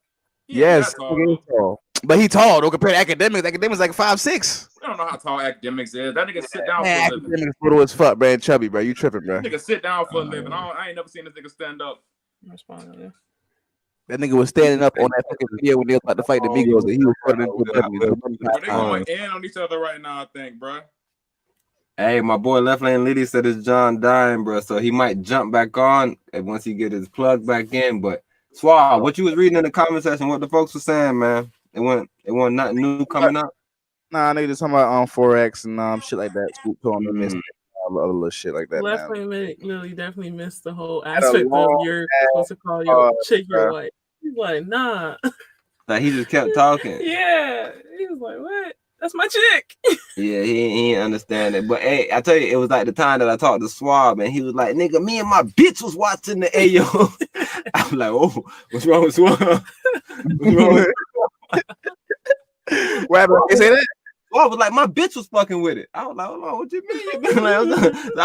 Speaker 3: Yes, tall. But he tall though compared to academics. Academics like 5'6".
Speaker 5: I don't know how tall academics is. That nigga sit down for a living.
Speaker 3: Academics little as fuck, man. Chubby, bro. You tripping, bro.
Speaker 5: That nigga sit down for a living. I ain't never seen this nigga stand up.
Speaker 3: That nigga was standing up on that fucking video when they was about to fight the Migos, and he was putting into
Speaker 5: they going in on each other right now, I think, bro.
Speaker 1: Hey, my boy Left Lane Liddy said it's John dying, bro. So he might jump back on once he get his plug back in. But Swab, what you was reading in the comment section, what the folks were saying, man? It wasn't nothing new coming up.
Speaker 3: Nah, nigga just talking about Forex and shit like that. Scoop on the missed all the other little shit like that.
Speaker 4: Left Lane Lily definitely missed the whole aspect of you're supposed to call your chick your wife. He's like, nah.
Speaker 1: Like he just kept talking.
Speaker 4: Yeah, he was like, what? That's my chick.
Speaker 1: Yeah, he ain't understand it. But hey, I tell you, it was like the time that I talked to Swab, and he was like, nigga, me and my bitch was watching the Ayo. I was like, oh, what's wrong with Swab? What's wrong with
Speaker 3: what happened? You say that?
Speaker 1: Swab was like, my bitch was fucking with it. I was like, hold on, what you mean? Like, I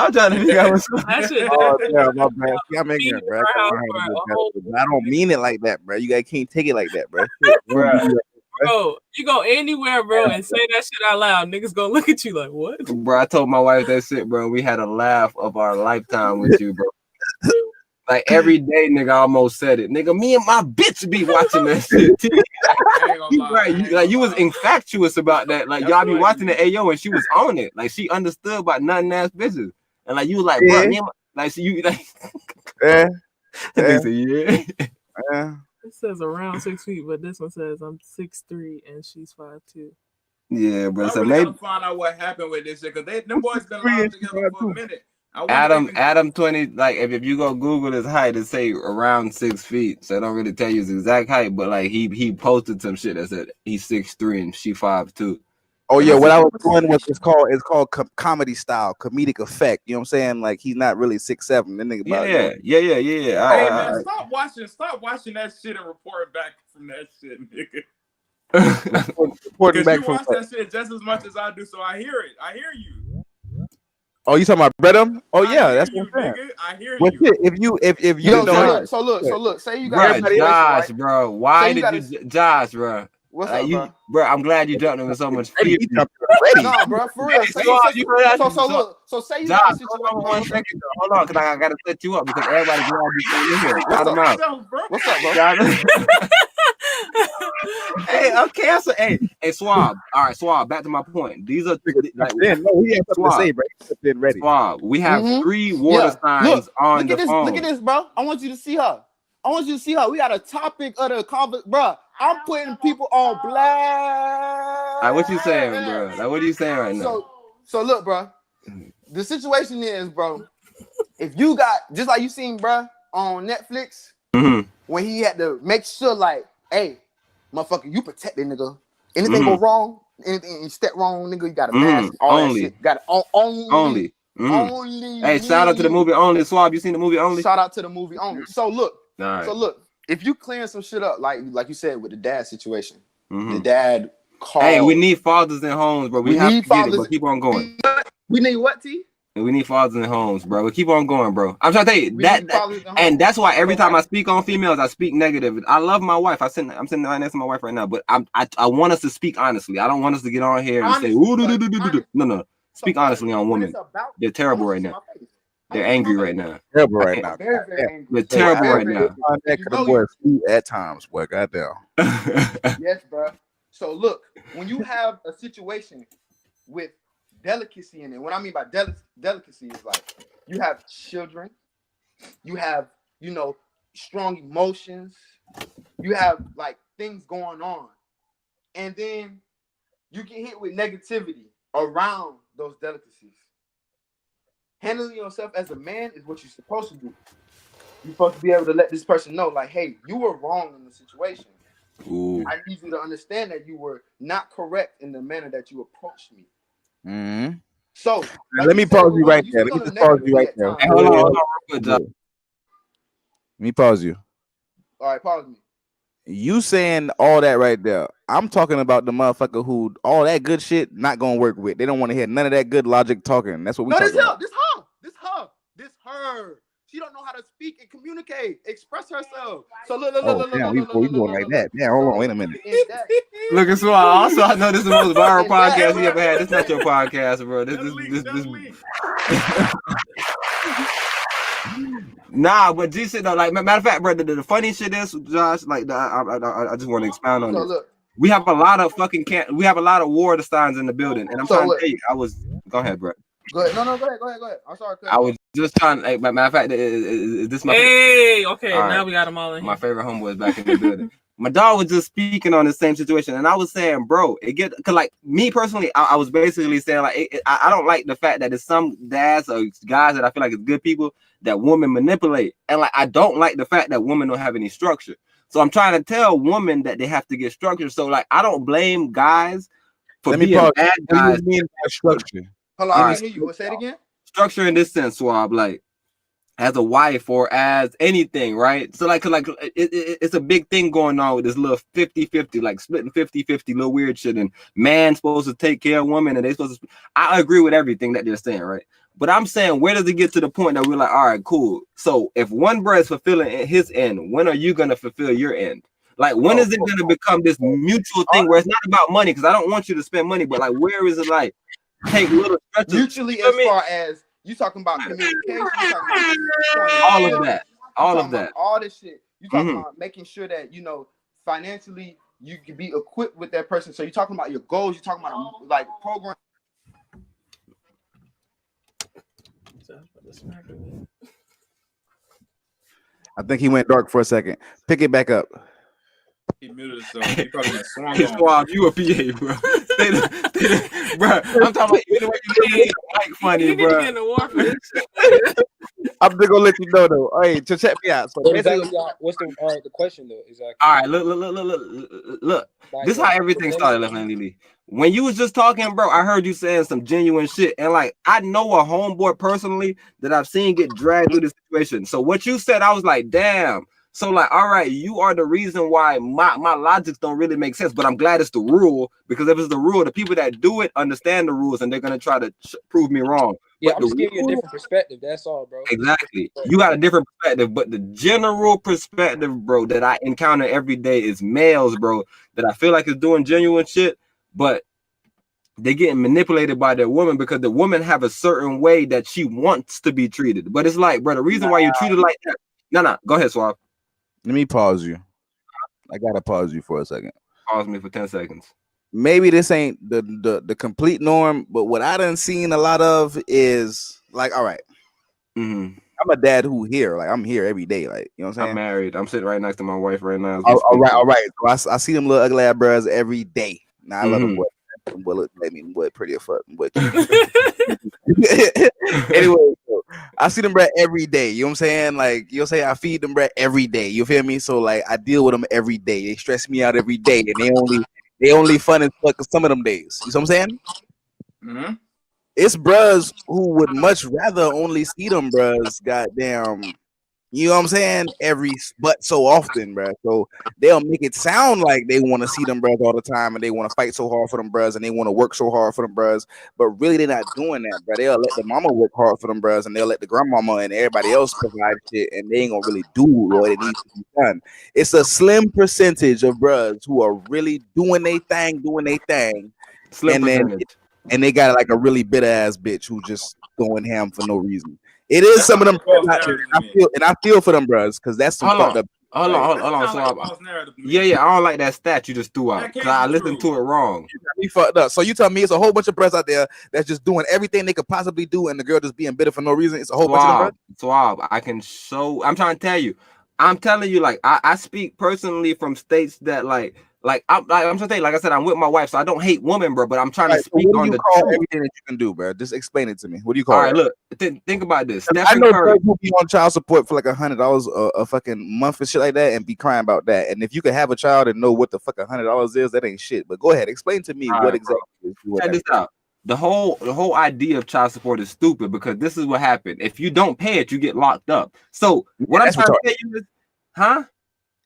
Speaker 1: was trying to figure out what's going on.
Speaker 3: Oh, yeah, my bad. I'm making it, bro. I don't mean it like that, bro. You guys can't take it like that, bro.
Speaker 4: Bro, you go anywhere, bro, and say that shit out loud. Niggas gonna look at you like, what?
Speaker 1: Bro, I told my wife that shit, bro. We had a laugh of our lifetime with you, bro. Like every day, nigga, I almost said it. Nigga, me and my bitch be watching that shit. You was infatuous about that. Like y'all be watching the Ayo, and she was on it. Like she understood about nothing ass bitches. And like you was like, bro, me and my, like so you like
Speaker 3: yeah.
Speaker 4: It says around 6 feet, but this one says I'm 6'3" and she's 5'2".
Speaker 1: Yeah, bro. So
Speaker 5: really
Speaker 1: maybe
Speaker 5: gotta find out what happened with this shit because them boys been lying together for a minute.
Speaker 1: Adam 20, like if you go Google his height, it say around 6 feet. So it don't really tell you his exact height, but like he posted some shit that said he's 6'3" and she 5'2".
Speaker 3: Oh yeah, what I was doing was it's called comedy style, comedic effect. You know what I'm saying? Like he's not really 6'7". Then nigga about
Speaker 1: yeah.
Speaker 5: Hey man, stop watching that shit and report back from that shit, nigga. Because you watch that shit just as much as I do, so I hear it. I hear you.
Speaker 3: Oh, you talking about Bredum? Oh yeah, that's what I'm saying.
Speaker 5: Nigga. I hear
Speaker 3: you. If you know,
Speaker 9: so look. Say you got
Speaker 1: Josh, bro. Why did you, Josh, bro?
Speaker 9: What's up,
Speaker 1: bro? I'm glad you jumped in with so much fear.
Speaker 9: No, bro, for real. So say you got a situation.
Speaker 1: Hold on, because I gotta set you up because everybody glad you came in here.
Speaker 9: What's up, bro?
Speaker 1: Hey, okay, so hey, Swab. All right, Swab. Back to my point. These are like
Speaker 3: he had something to say, bro. He's ready.
Speaker 1: Swab. We have 3 water signs on the phone.
Speaker 9: Look at this, bro. I want you to see her. We got a topic of the conversation, bro. I'm putting people on blast.
Speaker 1: Like, what you saying, bro? Like, what are you saying right now?
Speaker 9: So look, bro. The situation is, bro. If you got just like you seen, bro, on Netflix, when he had to make sure, like, hey, motherfucker, you protect that nigga. Anything go wrong, anything step wrong, nigga, you got a mask. All that shit. Got only. Only.
Speaker 1: Hey, shout out to the movie Only. Swab, you seen the movie Only?
Speaker 9: Shout out to the movie Only. So look.
Speaker 1: Right.
Speaker 9: So look. If you clearing some shit up, like you said with the dad situation, the dad called.
Speaker 1: Hey, we need fathers in homes, bro. We have
Speaker 9: need
Speaker 1: to get it, but keep on going.
Speaker 9: We need what, T?
Speaker 1: We need fathers in homes, bro. We keep on going, bro. I'm trying to tell you
Speaker 9: We
Speaker 1: that,
Speaker 9: need fathers in homes.
Speaker 1: and that's why every time I speak on females, I speak negative. I love my wife. I'm sitting right next to my wife right now, but I want us to speak honestly. I don't want us to get on here and say, ooh, no. Speak honestly on women. They're terrible right now. They're angry right now.
Speaker 3: Terrible right now.
Speaker 1: They're terrible right now.
Speaker 3: At times, boy. Goddamn.
Speaker 9: Yes, bro. So look, when you have a situation with delicacy in it, what I mean by delicacy is like you have children, you have, you know, strong emotions, you have like things going on, and then you get hit with negativity around those delicacies. Handling yourself as a man is what you're supposed to do. You're supposed to be able to let this person know, like, hey, you were wrong in the situation.
Speaker 1: Ooh.
Speaker 9: I need you to understand that you were not correct in the manner that you approached me.
Speaker 3: Mm-hmm.
Speaker 9: So
Speaker 3: let me pause you right there. Let me just pause you right there.
Speaker 1: Hold on.
Speaker 3: Let me pause you.
Speaker 9: All right, pause me.
Speaker 3: You saying all that right there. I'm talking about the motherfucker who all that good shit not gonna work with. They don't want to hear none of that good logic talking. That's what we talking about.
Speaker 9: This her. She don't know how to speak and communicate, express herself. So look,
Speaker 3: we going like that. Yeah, hold on, wait a minute.
Speaker 1: Look at Swab. Also, I know this is the most viral podcast we ever had. This is not your podcast, bro. Nah, but G shit though, like matter of fact, bro, the funny shit is, Josh, like I just want to expound on this.
Speaker 9: Look,
Speaker 1: we have a lot of we have a lot of war signs in the building, and I'm trying to tell you, go ahead, bro.
Speaker 9: Go ahead. No, go ahead. I'm sorry.
Speaker 1: I was just trying. Like, matter of fact, is this my?
Speaker 4: Hey, okay,
Speaker 1: all
Speaker 4: now
Speaker 1: right.
Speaker 4: we got them all in here.
Speaker 1: My favorite homeboy is back in the building. My dog was just speaking on the same situation, and I was saying, bro, cause like me personally, I was basically saying like I don't like the fact that there's some dads or guys that I feel like is good people that women manipulate, and like I don't like the fact that women don't have any structure. So I'm trying to tell women that they have to get structure. So like I don't blame guys for being bad guys.
Speaker 3: What do you mean by structure?
Speaker 9: Hold on, I can't hear you. Say it again.
Speaker 1: Structure in this sense, Swab, like as a wife or as anything, right? So like it's a big thing going on with this little 50-50, like splitting 50-50, little weird shit, and man's supposed to take care of women and they supposed to. I agree with everything that they're saying, right? But I'm saying, where does it get to the point that we're like, all right, cool. So if one brother is fulfilling his end, when are you gonna fulfill your end? Like, when is it gonna become this mutual thing where it's not about money? Because I don't want you to spend money, but like, where is it like take little stretches?
Speaker 9: Mutually, as far as you talking about communication, you talking about
Speaker 1: all of that,
Speaker 9: all this shit. You talking about making sure that you know financially you can be equipped with that person. So you're talking about your goals. You're talking about like program.
Speaker 3: I think he went dark for a second. Pick it back up.
Speaker 5: He muted himself. He probably got swung on.
Speaker 1: Swab, you a PA, bro. Bro, I'm talking about you know what you need like funny, bro.
Speaker 3: I'm just gonna let you know though. Hey, to check me out. So
Speaker 6: exactly, what's the question though? Exactly.
Speaker 1: All right, look. This is how everything started, Left Hand Lily. When you was just talking, bro, I heard you saying some genuine shit, and like I know a homeboy personally that I've seen get dragged through this situation. So what you said, I was like, damn. So like, all right, you are the reason why my logics don't really make sense, but I'm glad it's the rule, because if it's the rule, the people that do it understand the rules and they're gonna try to prove me wrong.
Speaker 6: Yeah,
Speaker 1: but
Speaker 6: I'm just giving you a different perspective. That's all, bro.
Speaker 1: Exactly. You got a different perspective, but the general perspective, bro, that I encounter every day is males, bro, that I feel like is doing genuine shit, but they're getting manipulated by their woman because the woman have a certain way that she wants to be treated. But it's like, bro, the reason why you treated like that. No, go ahead, Swab.
Speaker 3: Let me pause you. I gotta pause you for a second.
Speaker 1: Pause me for 10 seconds.
Speaker 3: Maybe this ain't the complete norm, but what I done seen a lot of is like, all right, I'm a dad who here, like I'm here every day, like you know what I'm saying.
Speaker 1: I'm married. I'm sitting right next to my wife right now.
Speaker 3: All right. So I see them little ugly ass bros every day. Now I love them boy. Boy, look at me, boy, pretty as fuck. Boy. Anyway, so I see them bread every day. You know what I'm saying? Like, you know what I'm saying? I feed them bread every day. You feel me? So like I deal with them every day. They stress me out every day, and they only fun as fuck some of them days. You know what I'm saying? It's bros who would much rather only see them bros goddamn You know what I'm saying? But so often, bro. So they'll make it sound like they want to see them bros all the time and they want to fight so hard for them bros and they want to work so hard for them bros. But really, they're not doing that, bro. They'll let the mama work hard for them bros and they'll let the grandmama and everybody else provide shit and they ain't gonna really do what it needs to be done. It's a slim percentage of bros who are really doing their thing,
Speaker 1: Slim percentage.
Speaker 3: And they got like a really bitter ass bitch who just going ham for no reason. It is some of them, I feel for them bros because that's some fucked up.
Speaker 1: Hold on. So yeah, I don't like that stat you just threw out because I listened to it wrong.
Speaker 3: You fucked up. So you tell me it's a whole bunch of bros out there that's just doing everything they could possibly do, and the girl just being bitter for no reason. It's a whole bunch of them bros.
Speaker 1: Swab, I can show. I'm trying to tell you. I'm telling you, like I speak personally from states that like I'm trying to tell you, like I said, I'm with my wife, so I don't hate women, bro. But I'm trying to speak on the
Speaker 3: everything that you can do, bro. Just explain it to me. What do you call it?
Speaker 1: All right, look, think about this.
Speaker 3: I know girls who be on child support for like $100 a fucking month and shit like that, and be crying about that. And if you could have a child and know what the fuck $100 is, that ain't shit. But go ahead, explain to me what exactly is.
Speaker 1: Check this out. The whole idea of child support is stupid because this is what happened. If you don't pay it, you get locked up. So what I'm trying to tell you is, huh?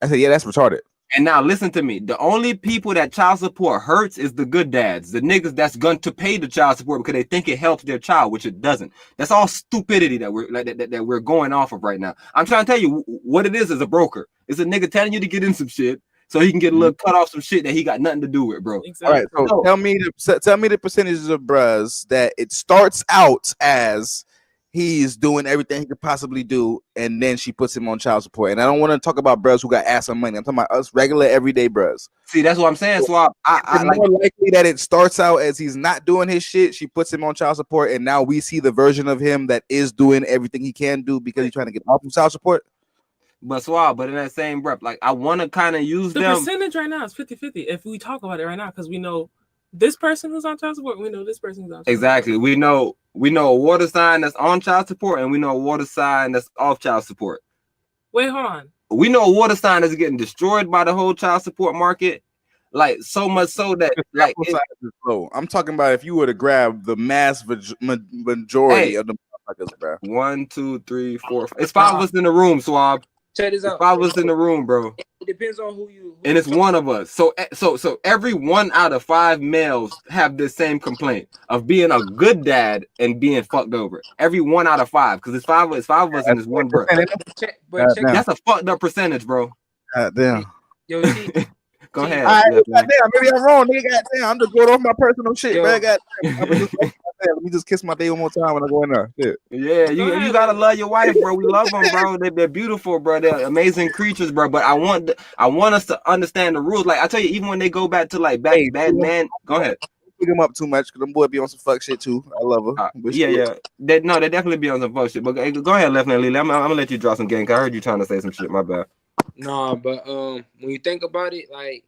Speaker 3: I said, yeah, that's retarded.
Speaker 1: And now listen to me. The only people that child support hurts is the good dads, the niggas that's going to pay the child support because they think it helps their child, which it doesn't. That's all stupidity that we're going off of right now. I'm trying to tell you what it is a broker. It's a nigga telling you to get in some shit so he can get a little cut off some shit that he got nothing to do with, bro.
Speaker 4: Exactly.
Speaker 3: All right, so tell me the percentages of bros that it starts out as he's doing everything he could possibly do, and then she puts him on child support. And I don't want to talk about bros who got ass and money. I'm talking about us regular everyday bros.
Speaker 1: See, that's what I'm saying. So
Speaker 3: I like more likely that it starts out as he's not doing his shit. She puts him on child support, and now we see the version of him that is doing everything he can do because he's trying to get off of child support.
Speaker 1: But in that same breath, like I want to kind of use
Speaker 4: the
Speaker 1: them.
Speaker 4: percentage right now is 50-50. If we talk about it right now, because we know this person who's on child support, we know this person's on child
Speaker 1: exactly.
Speaker 4: support.
Speaker 1: We know a water sign that's on child support, and we know a water sign that's off child support.
Speaker 4: Wait, hold on.
Speaker 1: We know a water sign that's getting destroyed by the whole child support market, like so much so that like
Speaker 3: I'm talking about if you were to grab the mass majority of the motherfuckers, bro.
Speaker 1: 1, 2, 3, 4, 5. It's 5 of us in the room, Swab.
Speaker 6: Check this out.
Speaker 1: 5 of us in the room, bro.
Speaker 6: It depends on who you.
Speaker 1: And it's one of us. So every 1 out of 5 males have this same complaint of being a good dad and being fucked over. Every 1 out of 5, because it's 5 of us in this one bro. That's a fucked up percentage, bro.
Speaker 3: Damn.
Speaker 6: Yo,
Speaker 1: go ahead.
Speaker 3: All right, goddamn, maybe I'm wrong, nigga. Goddamn, I'm just going off my personal shit, man. Goddamn. Let me just kiss my day one more time when I go in there. Shit.
Speaker 1: Yeah, you gotta love your wife, bro. We love them, bro. They're beautiful, bro. They're amazing creatures, bro. But I want us to understand the rules. Like I tell you, even when they go back to like bad man, go ahead.
Speaker 3: Pick them up too much because them boy be on some fuck shit too. I love her.
Speaker 1: Yeah. They definitely be on some fuck shit. But go ahead, Left Hand Lily. I'm gonna let you drop some gang. I heard you trying to say some shit. My bad.
Speaker 6: Nah, but when you think about it, like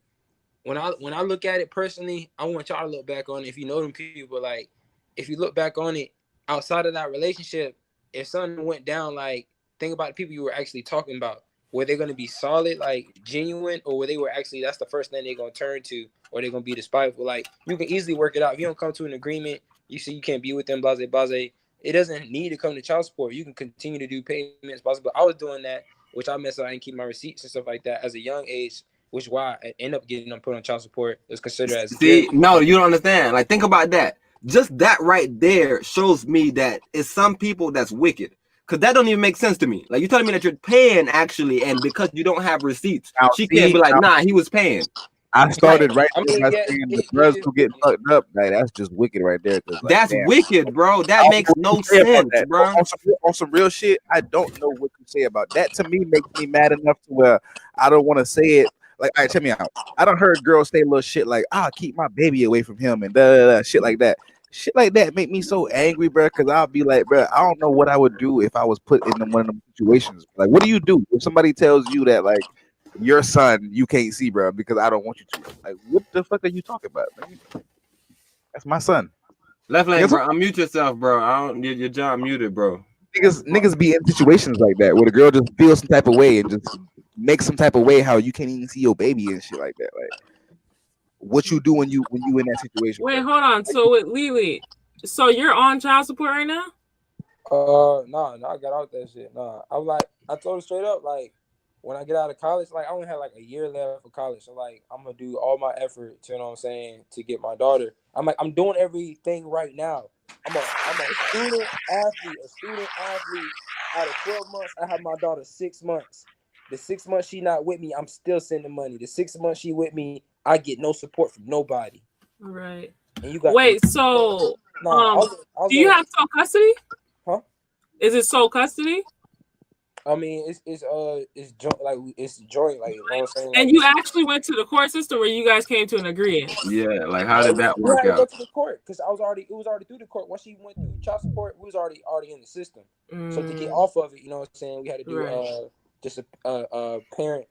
Speaker 6: when I look at it personally, I want y'all to look back on it. If you know them people, like if you look back on it outside of that relationship, if something went down, like think about the people you were actually talking about. Were they going to be solid, like genuine, or were they actually that's the first thing they're going to turn to, or they're going to be despiteful? Like you can easily work it out. If you don't come to an agreement, you see you can't be with them, blase. It doesn't need to come to child support. You can continue to do payments possible. I was doing that, which I messed up. I didn't keep my receipts and stuff like that as a young age, which why I ended up getting them put on child support. It was considered as
Speaker 1: no, you don't understand. Like think about that. Just that right there shows me that it's some people that's wicked. Cause that don't even make sense to me. Like you telling me that you're paying actually, and because you don't have receipts, she can't be like, nah, he was paying.
Speaker 3: I started right there by saying the brothers who get fucked up. Like, that's just wicked right there. Like,
Speaker 1: that's wicked, bro. That makes no sense, bro.
Speaker 3: On some real shit, I don't know what to say about that. To me, makes me mad enough to where I don't want to say it. Like, all right, check me out. I done heard girls say little shit like, "I'll keep my baby away from him," and shit like that. Shit like that make me so angry, bro. Because I'll be like, bro, I don't know what I would do if I was put in one of them situations. Like, what do you do if somebody tells you that, like, your son you can't see, bro, because I don't want you to? Like, what the fuck are you talking about, man? That's my son.
Speaker 1: Left lane, bro. Unmute yourself, bro. I don't your job muted, bro.
Speaker 3: Niggas be in situations like that where the girl just feels some type of way and just makes some type of way how you can't even see your baby and shit like that. Like, what you do when you in that situation?
Speaker 4: Wait, hold on. So with Lily, so you're on child support right now?
Speaker 6: No, I got out that shit. No, I'm like, I told her straight up, like, when I get out of college, like, I only had like a year left for college. So, like, I'm going to do all my effort, you know what I'm saying, to get my daughter. I'm like, I'm doing everything right now. I'm a student athlete. Out of 12 months, I have my daughter 6 months. The 6 months she not with me, I'm still sending money. The 6 months she with me, I get no support from nobody.
Speaker 4: Right.
Speaker 6: And you got
Speaker 4: wait, so do you have sole custody?
Speaker 6: Huh?
Speaker 4: Is it sole custody?
Speaker 6: I mean, it's joint, like it's joint, like, you know what I'm saying.
Speaker 4: And
Speaker 6: like,
Speaker 4: you actually went to the court system where you guys came to an agreement.
Speaker 1: Yeah, like how did that work
Speaker 6: We had to
Speaker 1: out?
Speaker 6: go to the court because it was already through the court. Once she went through child support, we was already in the system. So to get off of it, you know what I'm saying, we had to do just a parent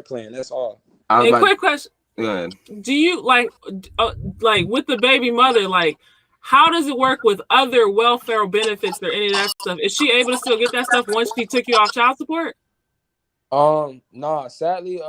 Speaker 6: plan. That's all.
Speaker 4: A quick question.
Speaker 1: Go ahead.
Speaker 4: Do you like with the baby mother, like, how does it work with other welfare benefits or any of that stuff? Is she able to still get that stuff once she took you off child support?
Speaker 6: Nah, sadly,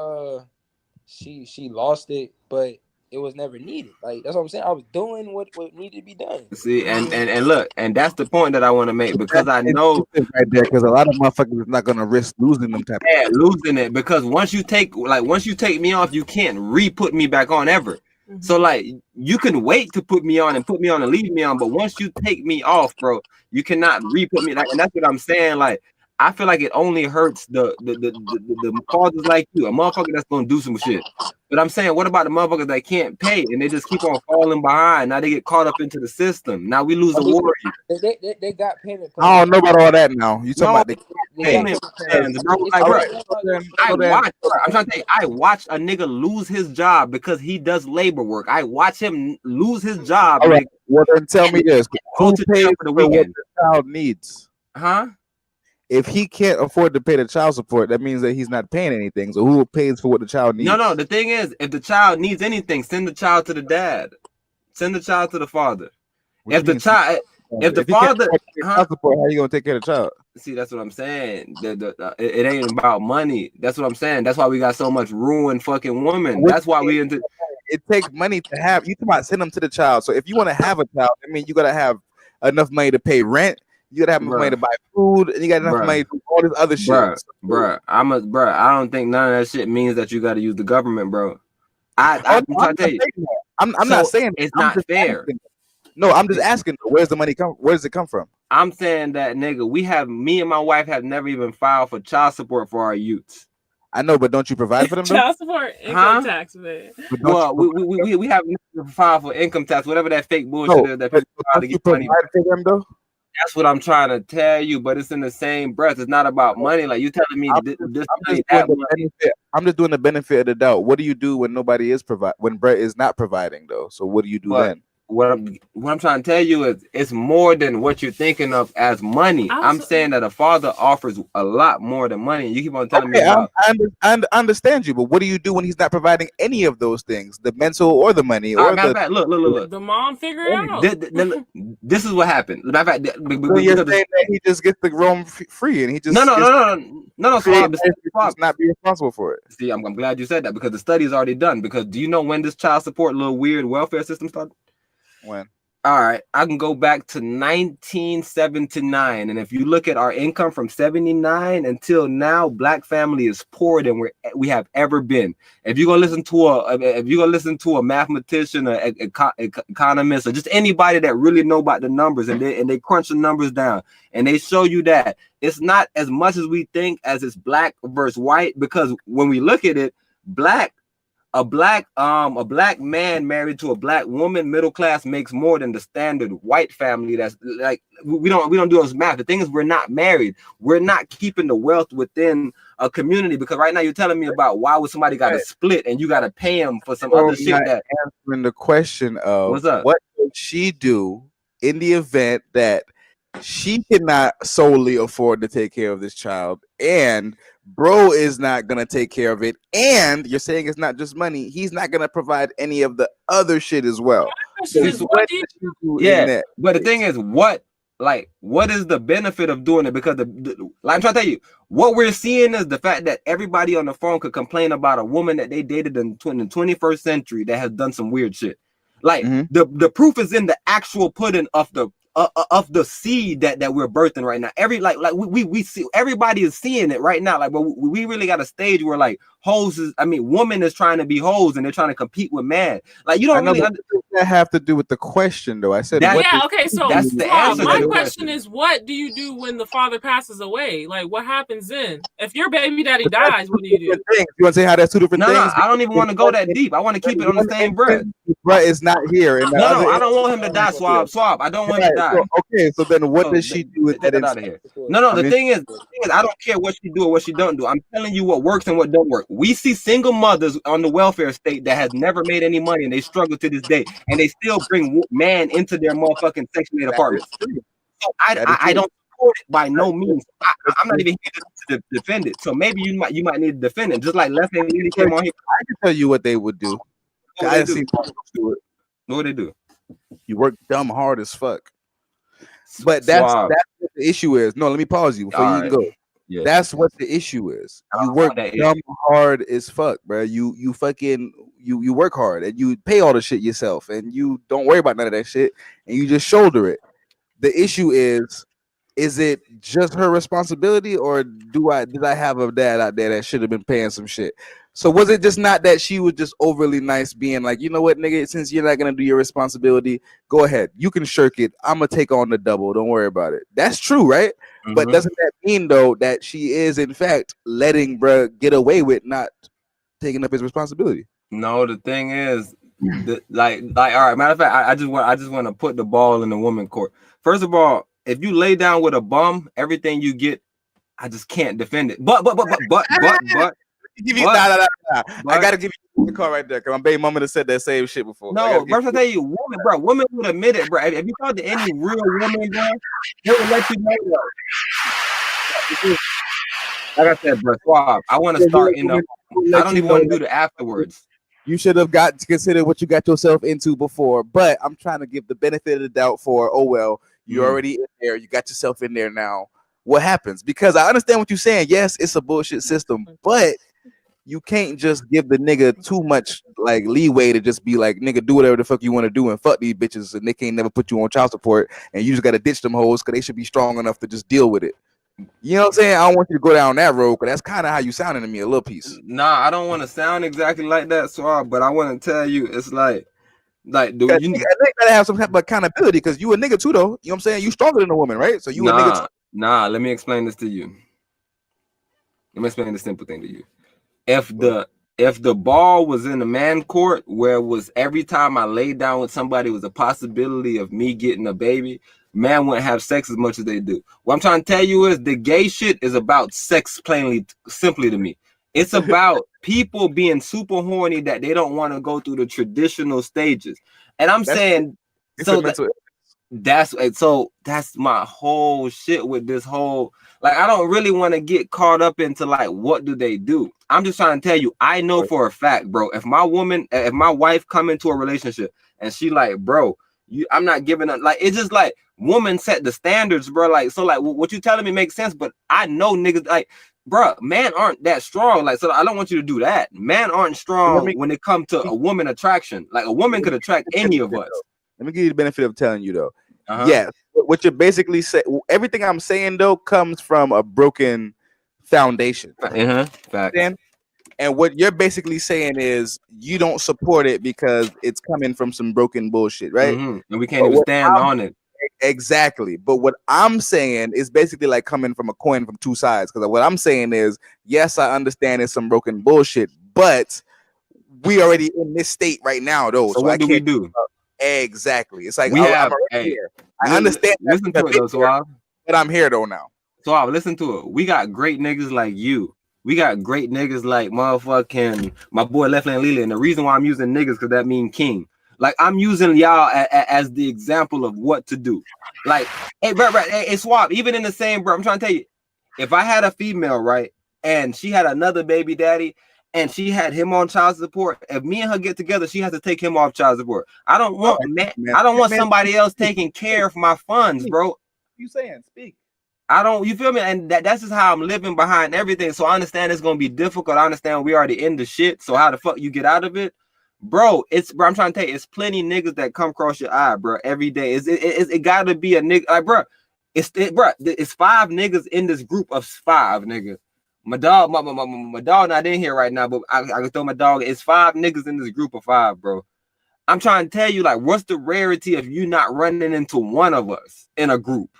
Speaker 6: she lost it, but it was never needed. Like, that's what I'm saying. I was doing what needed to be done.
Speaker 1: See, and look, and that's the point that I want to make, because I know
Speaker 3: right there, because a lot of motherfuckers is not gonna risk losing them type.
Speaker 1: Yeah, losing it, because once you take me off, you can't re-put me back on ever. So like, you can wait to put me on and leave me on, but once you take me off, bro, you cannot re-put me. Like, and that's what I'm saying. Like, I feel like it only hurts the fathers like you, a motherfucker that's gonna do some shit. But I'm saying, what about the motherfuckers that can't pay and they just keep on falling behind? Now they get caught up into the system. Now we lose a warrior.
Speaker 6: They got payment plans.
Speaker 3: I don't know about all that now. You talking about the
Speaker 1: payment plans, bro? Like, bro, I'm trying to tell you, I watch a nigga lose his job because he does labor work. I watch him lose his job.
Speaker 3: All right. Well, then tell me this: who pays
Speaker 1: for the weekend?
Speaker 3: What the child needs?
Speaker 1: Huh?
Speaker 3: If he can't afford to pay the child support, that means that he's not paying anything. So who pays for what the child needs?
Speaker 1: No. The thing is, if the child needs anything, send the child to the dad. Send the child to the father. If the father,
Speaker 3: child support, how are you gonna take care of the child?
Speaker 1: See, that's what I'm saying. It ain't about money. That's what I'm saying. That's why we got so much ruined fucking women. That's why we into.
Speaker 3: It takes money to have. You about send them to the child. So if you want to have a child, I mean, you gotta have enough money to pay rent. You gotta have enough money to buy food, and you got enough money to do all this other shit.
Speaker 1: Bro, I don't think none of that shit means that you got to use the government, bro. I'm trying to tell you.
Speaker 3: I'm not saying
Speaker 1: it's not fair.
Speaker 3: No, I'm just asking. Where's the money come? Where does it come from?
Speaker 1: I'm saying that, nigga, me and my wife have never even filed for child support for our youths.
Speaker 3: I know, but don't you provide for them?
Speaker 4: Child support, income tax, man.
Speaker 1: Well, we have to file for income tax, whatever that fake bullshit is that people try to get money
Speaker 3: for them, though.
Speaker 1: That's what I'm trying to tell you, but it's in the same breath. It's not about money. Like, you telling me
Speaker 3: I'm just doing the benefit of the doubt. What do you do when nobody is when Brett is not providing, though? So what do you do then?
Speaker 1: What I'm trying to tell you is, it's more than what you're thinking of as money. I'm saying that a father offers a lot more than money. You keep on telling me about.
Speaker 3: I understand you, but what do you do when he's not providing any of those things, the mental or the money? Or
Speaker 1: look.
Speaker 4: The mom figure it out.
Speaker 1: This is what happened. Matter of fact,
Speaker 3: you're saying that he just gets to roam free, and he just
Speaker 1: no.
Speaker 3: Not be responsible for it.
Speaker 1: See, I'm glad you said that, because the study is already done. Because do you know when this child support little weird welfare system started?
Speaker 3: When?
Speaker 1: All right, I can go back to 1979, and if you look at our income from 79 until now, Black family is poorer than we have ever been. If you're gonna listen to a mathematician, or economist, or just anybody that really know about the numbers, and they crunch the numbers down, and they show you that it's not as much as we think as it's black versus white, because when we look at it, a black man married to a black woman, middle class, makes more than the standard white family. That's like, we don't do those math. The thing is, we're not married. We're not keeping the wealth within a community, because right now you're telling me about why would somebody got to split and you got to pay them for some other shit. That
Speaker 3: answering the question of
Speaker 1: what's up?
Speaker 3: What would she do in the event that she cannot solely afford to take care of this child, and bro is not gonna take care of it, and you're saying it's not just money, he's not gonna provide any of the other shit as well?
Speaker 1: But the thing is, what is the benefit of doing it? Because I'm trying to tell you, what we're seeing is the fact that everybody on the phone could complain about a woman that they dated in the 21st century that has done some weird shit. Like, the proof is in the actual pudding of the of the seed that we're birthing right now. We see everybody is seeing it right now. Like, but we really got a stage where like woman is trying to be hoes and they're trying to compete with man. Like, you don't really
Speaker 3: understand that have to do with the question though. I said
Speaker 4: okay, so
Speaker 1: that's the answer.
Speaker 4: My question is, what do you do when the father passes away? Like, what happens then? If your baby daddy dies, what do you do?
Speaker 3: You want to say how that's two different things?
Speaker 1: No, I don't even want to go that deep. I want to keep it on the same breath.
Speaker 3: Bruh is not here. And
Speaker 1: no, I don't want him to die. Swab. I don't want him to die.
Speaker 3: So then what does she do with that?
Speaker 1: Out of here. No. The thing is, I don't care what she do or what she don't do. I'm telling you what works and what don't work. We see single mothers on the welfare state that has never made any money and they struggle to this day, and they still bring man into their motherfucking Section 8 apartments. So I don't support it by no means. I'm not even here to defend it. So maybe you might need to defend it. Just like Left Hand Lady came on here.
Speaker 3: I can tell you what they would do.
Speaker 1: What would they do?
Speaker 3: You work dumb hard as fuck. But that's what the issue is. No, let me pause you before you can go. Yeah. That's what the issue is. You work dumb hard as fuck, bro. You work hard and you pay all the shit yourself and you don't worry about none of that shit and you just shoulder it. The issue is it just her responsibility or did I have a dad out there that should have been paying some shit? So was it just not that she was just overly nice, being like, you know what, nigga, since you're not gonna do your responsibility, go ahead, you can shirk it. I'm gonna take on the double. Don't worry about it. That's true, right? Mm-hmm. But doesn't that mean though that she is in fact letting bruh get away with not taking up his responsibility?
Speaker 1: No, the thing is, like, all right. Matter of fact, I just want to put the ball in the woman court. First of all, if you lay down with a bum, everything you get, I just can't defend it. But.
Speaker 3: I gotta give you the call right there because my baby mama have said that same shit before.
Speaker 1: No, bro, I tell you, women would admit it, bro. If you talk to any real woman, bro, they would let you know. Like I said, bro, Swab, I want to start in the. I don't even want to do the afterwards.
Speaker 3: You should have got to consider what you got yourself into before, but I'm trying to give the benefit of the doubt for, oh well, you're already in there, you got yourself in there now. What happens? Because I understand what you're saying. Yes, it's a bullshit system, but you can't just give the nigga too much like leeway to just be like, nigga, do whatever the fuck you want to do and fuck these bitches and they can't never put you on child support and you just gotta ditch them hoes because they should be strong enough to just deal with it. You know what I'm saying? I don't want you to go down that road because that's kind of how you sounding to me a little piece.
Speaker 1: Nah, I don't want to sound exactly like that, Swab, but I want to tell you, it's like, do you
Speaker 3: gotta have some type of accountability because you a nigga too, though. You know what I'm saying? You stronger than a woman, right? So you a nigga too.
Speaker 1: Nah, let me explain this to you. Let me explain the simple thing to you. If the ball was in the man court where it was every time I laid down with somebody was a possibility of me getting a baby, man wouldn't have sex as much as they do. What I'm trying to tell you is the gay shit is about sex simply to me. It's about people being super horny that they don't want to go through the traditional stages. And I'm saying that's my whole shit with this whole, like, I don't really want to get caught up into like what do they do. I'm just trying to tell you, I know for a fact, bro, if my wife come into a relationship and she like, bro, I'm not giving up, like, it's just like women set the standards, bro. Like, so like what you telling me makes sense, but I know niggas like, bro, man aren't that strong. Like, so I don't want you to do that. Man aren't strong when it comes to a woman attraction. Like, a woman could attract any of us.
Speaker 3: Let me give you the benefit of telling you though. Yes, what you're basically saying, everything I'm saying though comes from a broken foundation.
Speaker 1: Fact.
Speaker 3: And what you're basically saying is you don't support it because it's coming from some broken bullshit, right?
Speaker 1: And we can't even stand on it.
Speaker 3: Exactly. But what I'm saying is basically like coming from a coin from two sides. Because what I'm saying is, yes, I understand it's some broken bullshit, but we already in this state right now, though.
Speaker 1: So what do we do?
Speaker 3: Exactly. It's like
Speaker 1: we have.
Speaker 3: Here. I understand.
Speaker 1: Listen to it though, Suave.
Speaker 3: But I'm here though now.
Speaker 1: Suave, listen to it. We got great niggas like you. We got great niggas like motherfucking my boy Left Lane Lily. And the reason why I'm using niggas because that mean king. Like, I'm using y'all as the example of what to do. Like, hey, bro, hey, Swap, even in the same, bro, I'm trying to tell you, if I had a female, right, and she had another baby daddy, and she had him on child support, if me and her get together, she has to take him off child support. I don't want somebody else taking care of my funds, bro.
Speaker 3: You saying? Speak.
Speaker 1: You feel me? And that's just how I'm living behind everything. So I understand it's gonna be difficult. I understand we already in the shit. So how the fuck you get out of it? bro. Bro. I'm trying to tell you, it's plenty niggas that come across your eye, bro, every day. It got to be a nigga, like, bro. It's 5 niggas in this group of 5 niggas. My dog not in here right now, but I can throw my dog. It's 5 niggas in this group of 5, bro. I'm trying to tell you, like, what's the rarity of you not running into one of us in a group?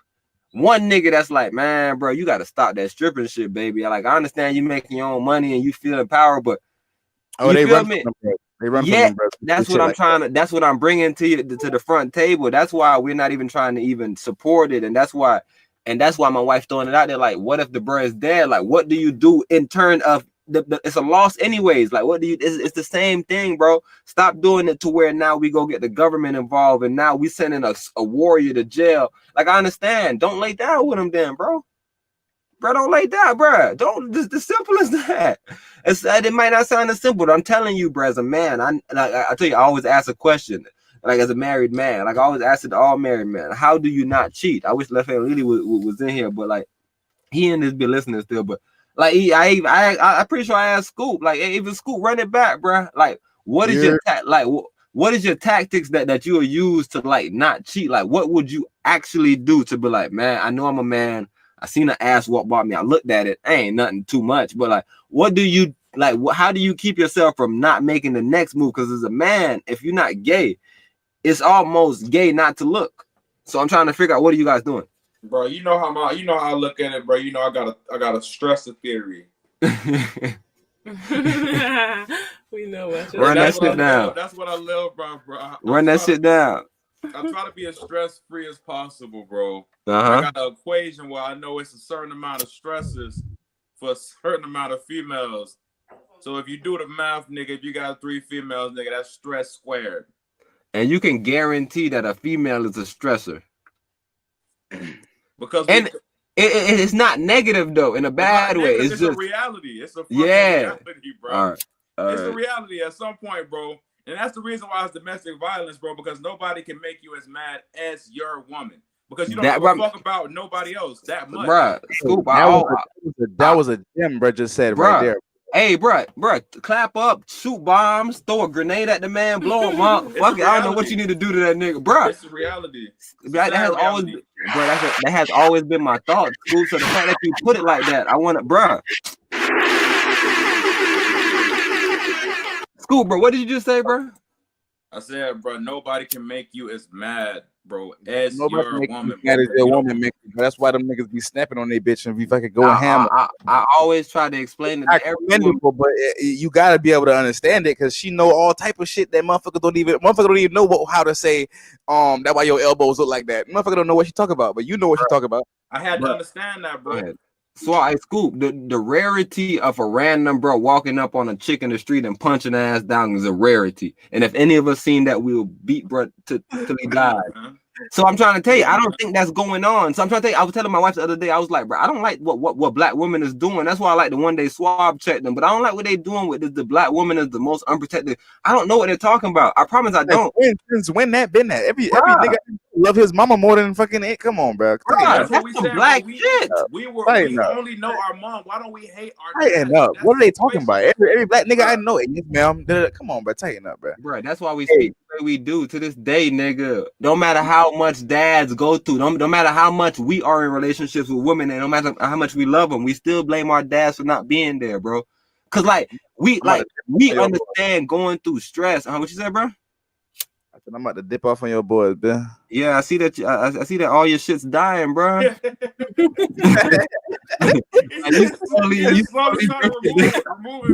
Speaker 1: One nigga that's like, man, bro, you got to stop that stripping shit, baby. Like, I understand you making your own money and you feel empowered, but
Speaker 3: they run
Speaker 1: me?
Speaker 3: From them, they run
Speaker 1: yeah,
Speaker 3: from them,
Speaker 1: that's what I'm trying to. That's what I'm bringing to you to the front table. That's why we're not even trying to even support it, and that's why my wife throwing it out there. Like, what if the bro is dead? Like, what do you do in turn of it's a loss anyways? Like, what do you? It's the same thing, bro. Stop doing it to where now we go get the government involved, and now we sending a warrior to jail. Like, I understand. Don't lay down with him, then, bro. Bro, don't lay down, bro. Don't. Just the simple as that. It might not sound as simple, but I'm telling you, bro, as a man, I tell you, I always ask a question. Like, as a married man, like, I always ask it to all married men, how do you not cheat? I wish Left Hand Lily was in here, but like, he and this be listening still. But like, I'm pretty sure I asked Scoop, like, hey, even Scoop, run it back, bro. Like, what is your what is your tactics that you will use to like not cheat? Like, what would you actually do to be like, man, I know I'm a man. I seen an ass walk by me. I looked at it. Ain't nothing too much, but like, what do you like? How do you keep yourself from not making the next move? Because as a man, if you're not gay, it's almost gay not to look. So I'm trying to figure out, what are you guys doing,
Speaker 5: bro? You know how I look at it, bro. You know I got a stressor theory.
Speaker 4: We know what.
Speaker 1: Run that shit down.
Speaker 5: That's what I live, bro.
Speaker 1: Run that shit down.
Speaker 5: I try to be as stress-free as possible, bro.
Speaker 1: Uh-huh.
Speaker 5: I got an equation where I know it's a certain amount of stresses for a certain amount of females. So if you do the math, nigga, if you got 3 females, nigga, that's stress squared.
Speaker 1: And you can guarantee that a female is a stressor.
Speaker 5: Because
Speaker 1: it's not negative though, in a bad way. It's just
Speaker 5: a reality. It's a fucking reality, bro.
Speaker 1: All right.
Speaker 5: It's a reality at some point, bro. And that's the reason why it's domestic violence, bro, because nobody can make you as mad as your woman. Because you don't give a fuck about nobody else that much.
Speaker 1: Bruh, Scoop,
Speaker 3: that was a gem, bro, just said right there.
Speaker 1: Hey, bruh, clap up, shoot bombs, throw a grenade at the man, blow him up. Fuck it, I don't know what you need to do to that nigga, bruh.
Speaker 5: It's a reality.
Speaker 1: That has always been my thought, Scoop. So the fact that you put it like that, I want it, bruh. Scoop, bro, what did you just say, bro?
Speaker 5: I said, bro, nobody can make you as mad, bro, as
Speaker 3: nobody
Speaker 5: your woman.
Speaker 3: Mad as your woman, that's why them niggas be snapping on their bitch and be fucking going ham.
Speaker 1: I always try to explain it to everyone,
Speaker 3: but you gotta be able to understand it because she know all type of shit that motherfuckers don't even know how to say. That's why your elbows look like that. Motherfucker don't know what she talking about, but you know what she talking about.
Speaker 5: I had to understand that, bro.
Speaker 1: So I Scoop, the rarity of a random bro walking up on a chick in the street and punching her ass down is a rarity. And if any of us seen that, we will beat bro till he died. So I'm trying to tell you, I don't think that's going on. So I'm trying to tell you, I was telling my wife the other day, I was like, bro, I don't like what black women is doing. That's why I like the one day swab check them, but I don't like what they doing with this. The black woman is the most unprotected. I don't know what they're talking about. I promise I don't.
Speaker 3: Since when that been that? Every nigga love his mama more than fucking it. Come on, bro.
Speaker 5: That's some black shit. We only know our mom. Why don't we hate our
Speaker 3: tighten up? What are they talking about? Every black nigga I know, yes, ma'am. Come on, bro. Tighten up, bro.
Speaker 1: Bro, that's why we speak the way we do to this day, nigga. No matter how much dads go through, no matter how much we are in relationships with women, and no matter how much we love them, we still blame our dads for not being there, bro. Cause we understand going through stress. What you said, bro?
Speaker 3: I'm about to dip off on your boys, man.
Speaker 1: Yeah, I see that. I see that all your shit's dying, bro. You slowly
Speaker 5: trying to remove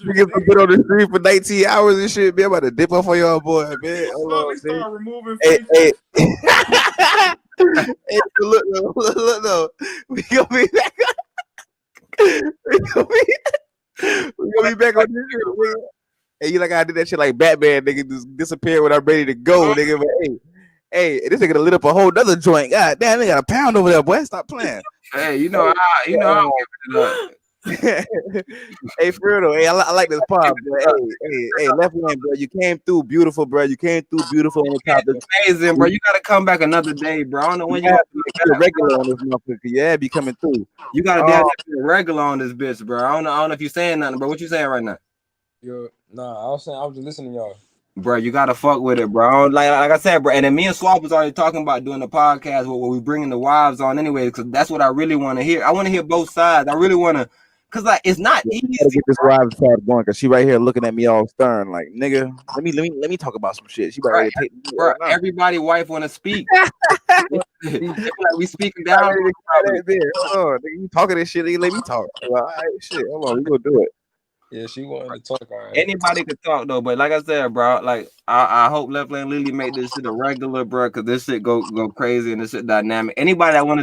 Speaker 3: niggas been on the street for 19 hours and shit, man. I'm about to dip off on your boy, man.
Speaker 5: Slowly start removing
Speaker 3: hey. Hey, look, no. We gonna be back. We gonna be back on this shit, man. Hey, you like I did that shit like Batman, nigga, just disappear when I'm ready to go, nigga. But hey, this nigga lit up a whole nother joint. God damn, they got a pound over there, boy. Stop playing.
Speaker 1: Hey, you know I don't give it up.
Speaker 3: Hey, for real though, hey, I like this pod, bro. Hey, left hand, bro. You came through beautiful, bro. You came through beautiful on the top.
Speaker 1: Amazing, bro. You gotta come back another day, bro. I don't know when you have to
Speaker 3: be a regular on this motherfucker. Yeah, be coming through.
Speaker 1: You gotta be a regular on this bitch, bro. I don't know if you're saying nothing, bro. What you saying right now?
Speaker 6: Nah, I was just listening to y'all.
Speaker 1: bro, you gotta fuck with it, bro. Like I said, bro. And then me and Swap was already talking about doing the podcast where we bringing the wives on anyway, because that's what I really want to hear. I want to hear both sides. I really want to, cause like it's not easy.
Speaker 3: Gotta get this wives side going, cause she right here looking at me all stern, like nigga. Let me talk about some shit. She about ready to take me
Speaker 1: bro.
Speaker 3: right now.
Speaker 1: Everybody wife want to speak. Like we speaking down.
Speaker 3: Hold on, nigga, you talking this shit? Nigga, let me talk. All right, shit. Hold on, we gonna do it.
Speaker 6: Yeah, she wanted to talk. All right.
Speaker 1: Anybody could talk though, but like I said, bro, like I hope Left Lane Lily make this shit a regular, bro, because this shit go crazy and this shit dynamic. Anybody that want to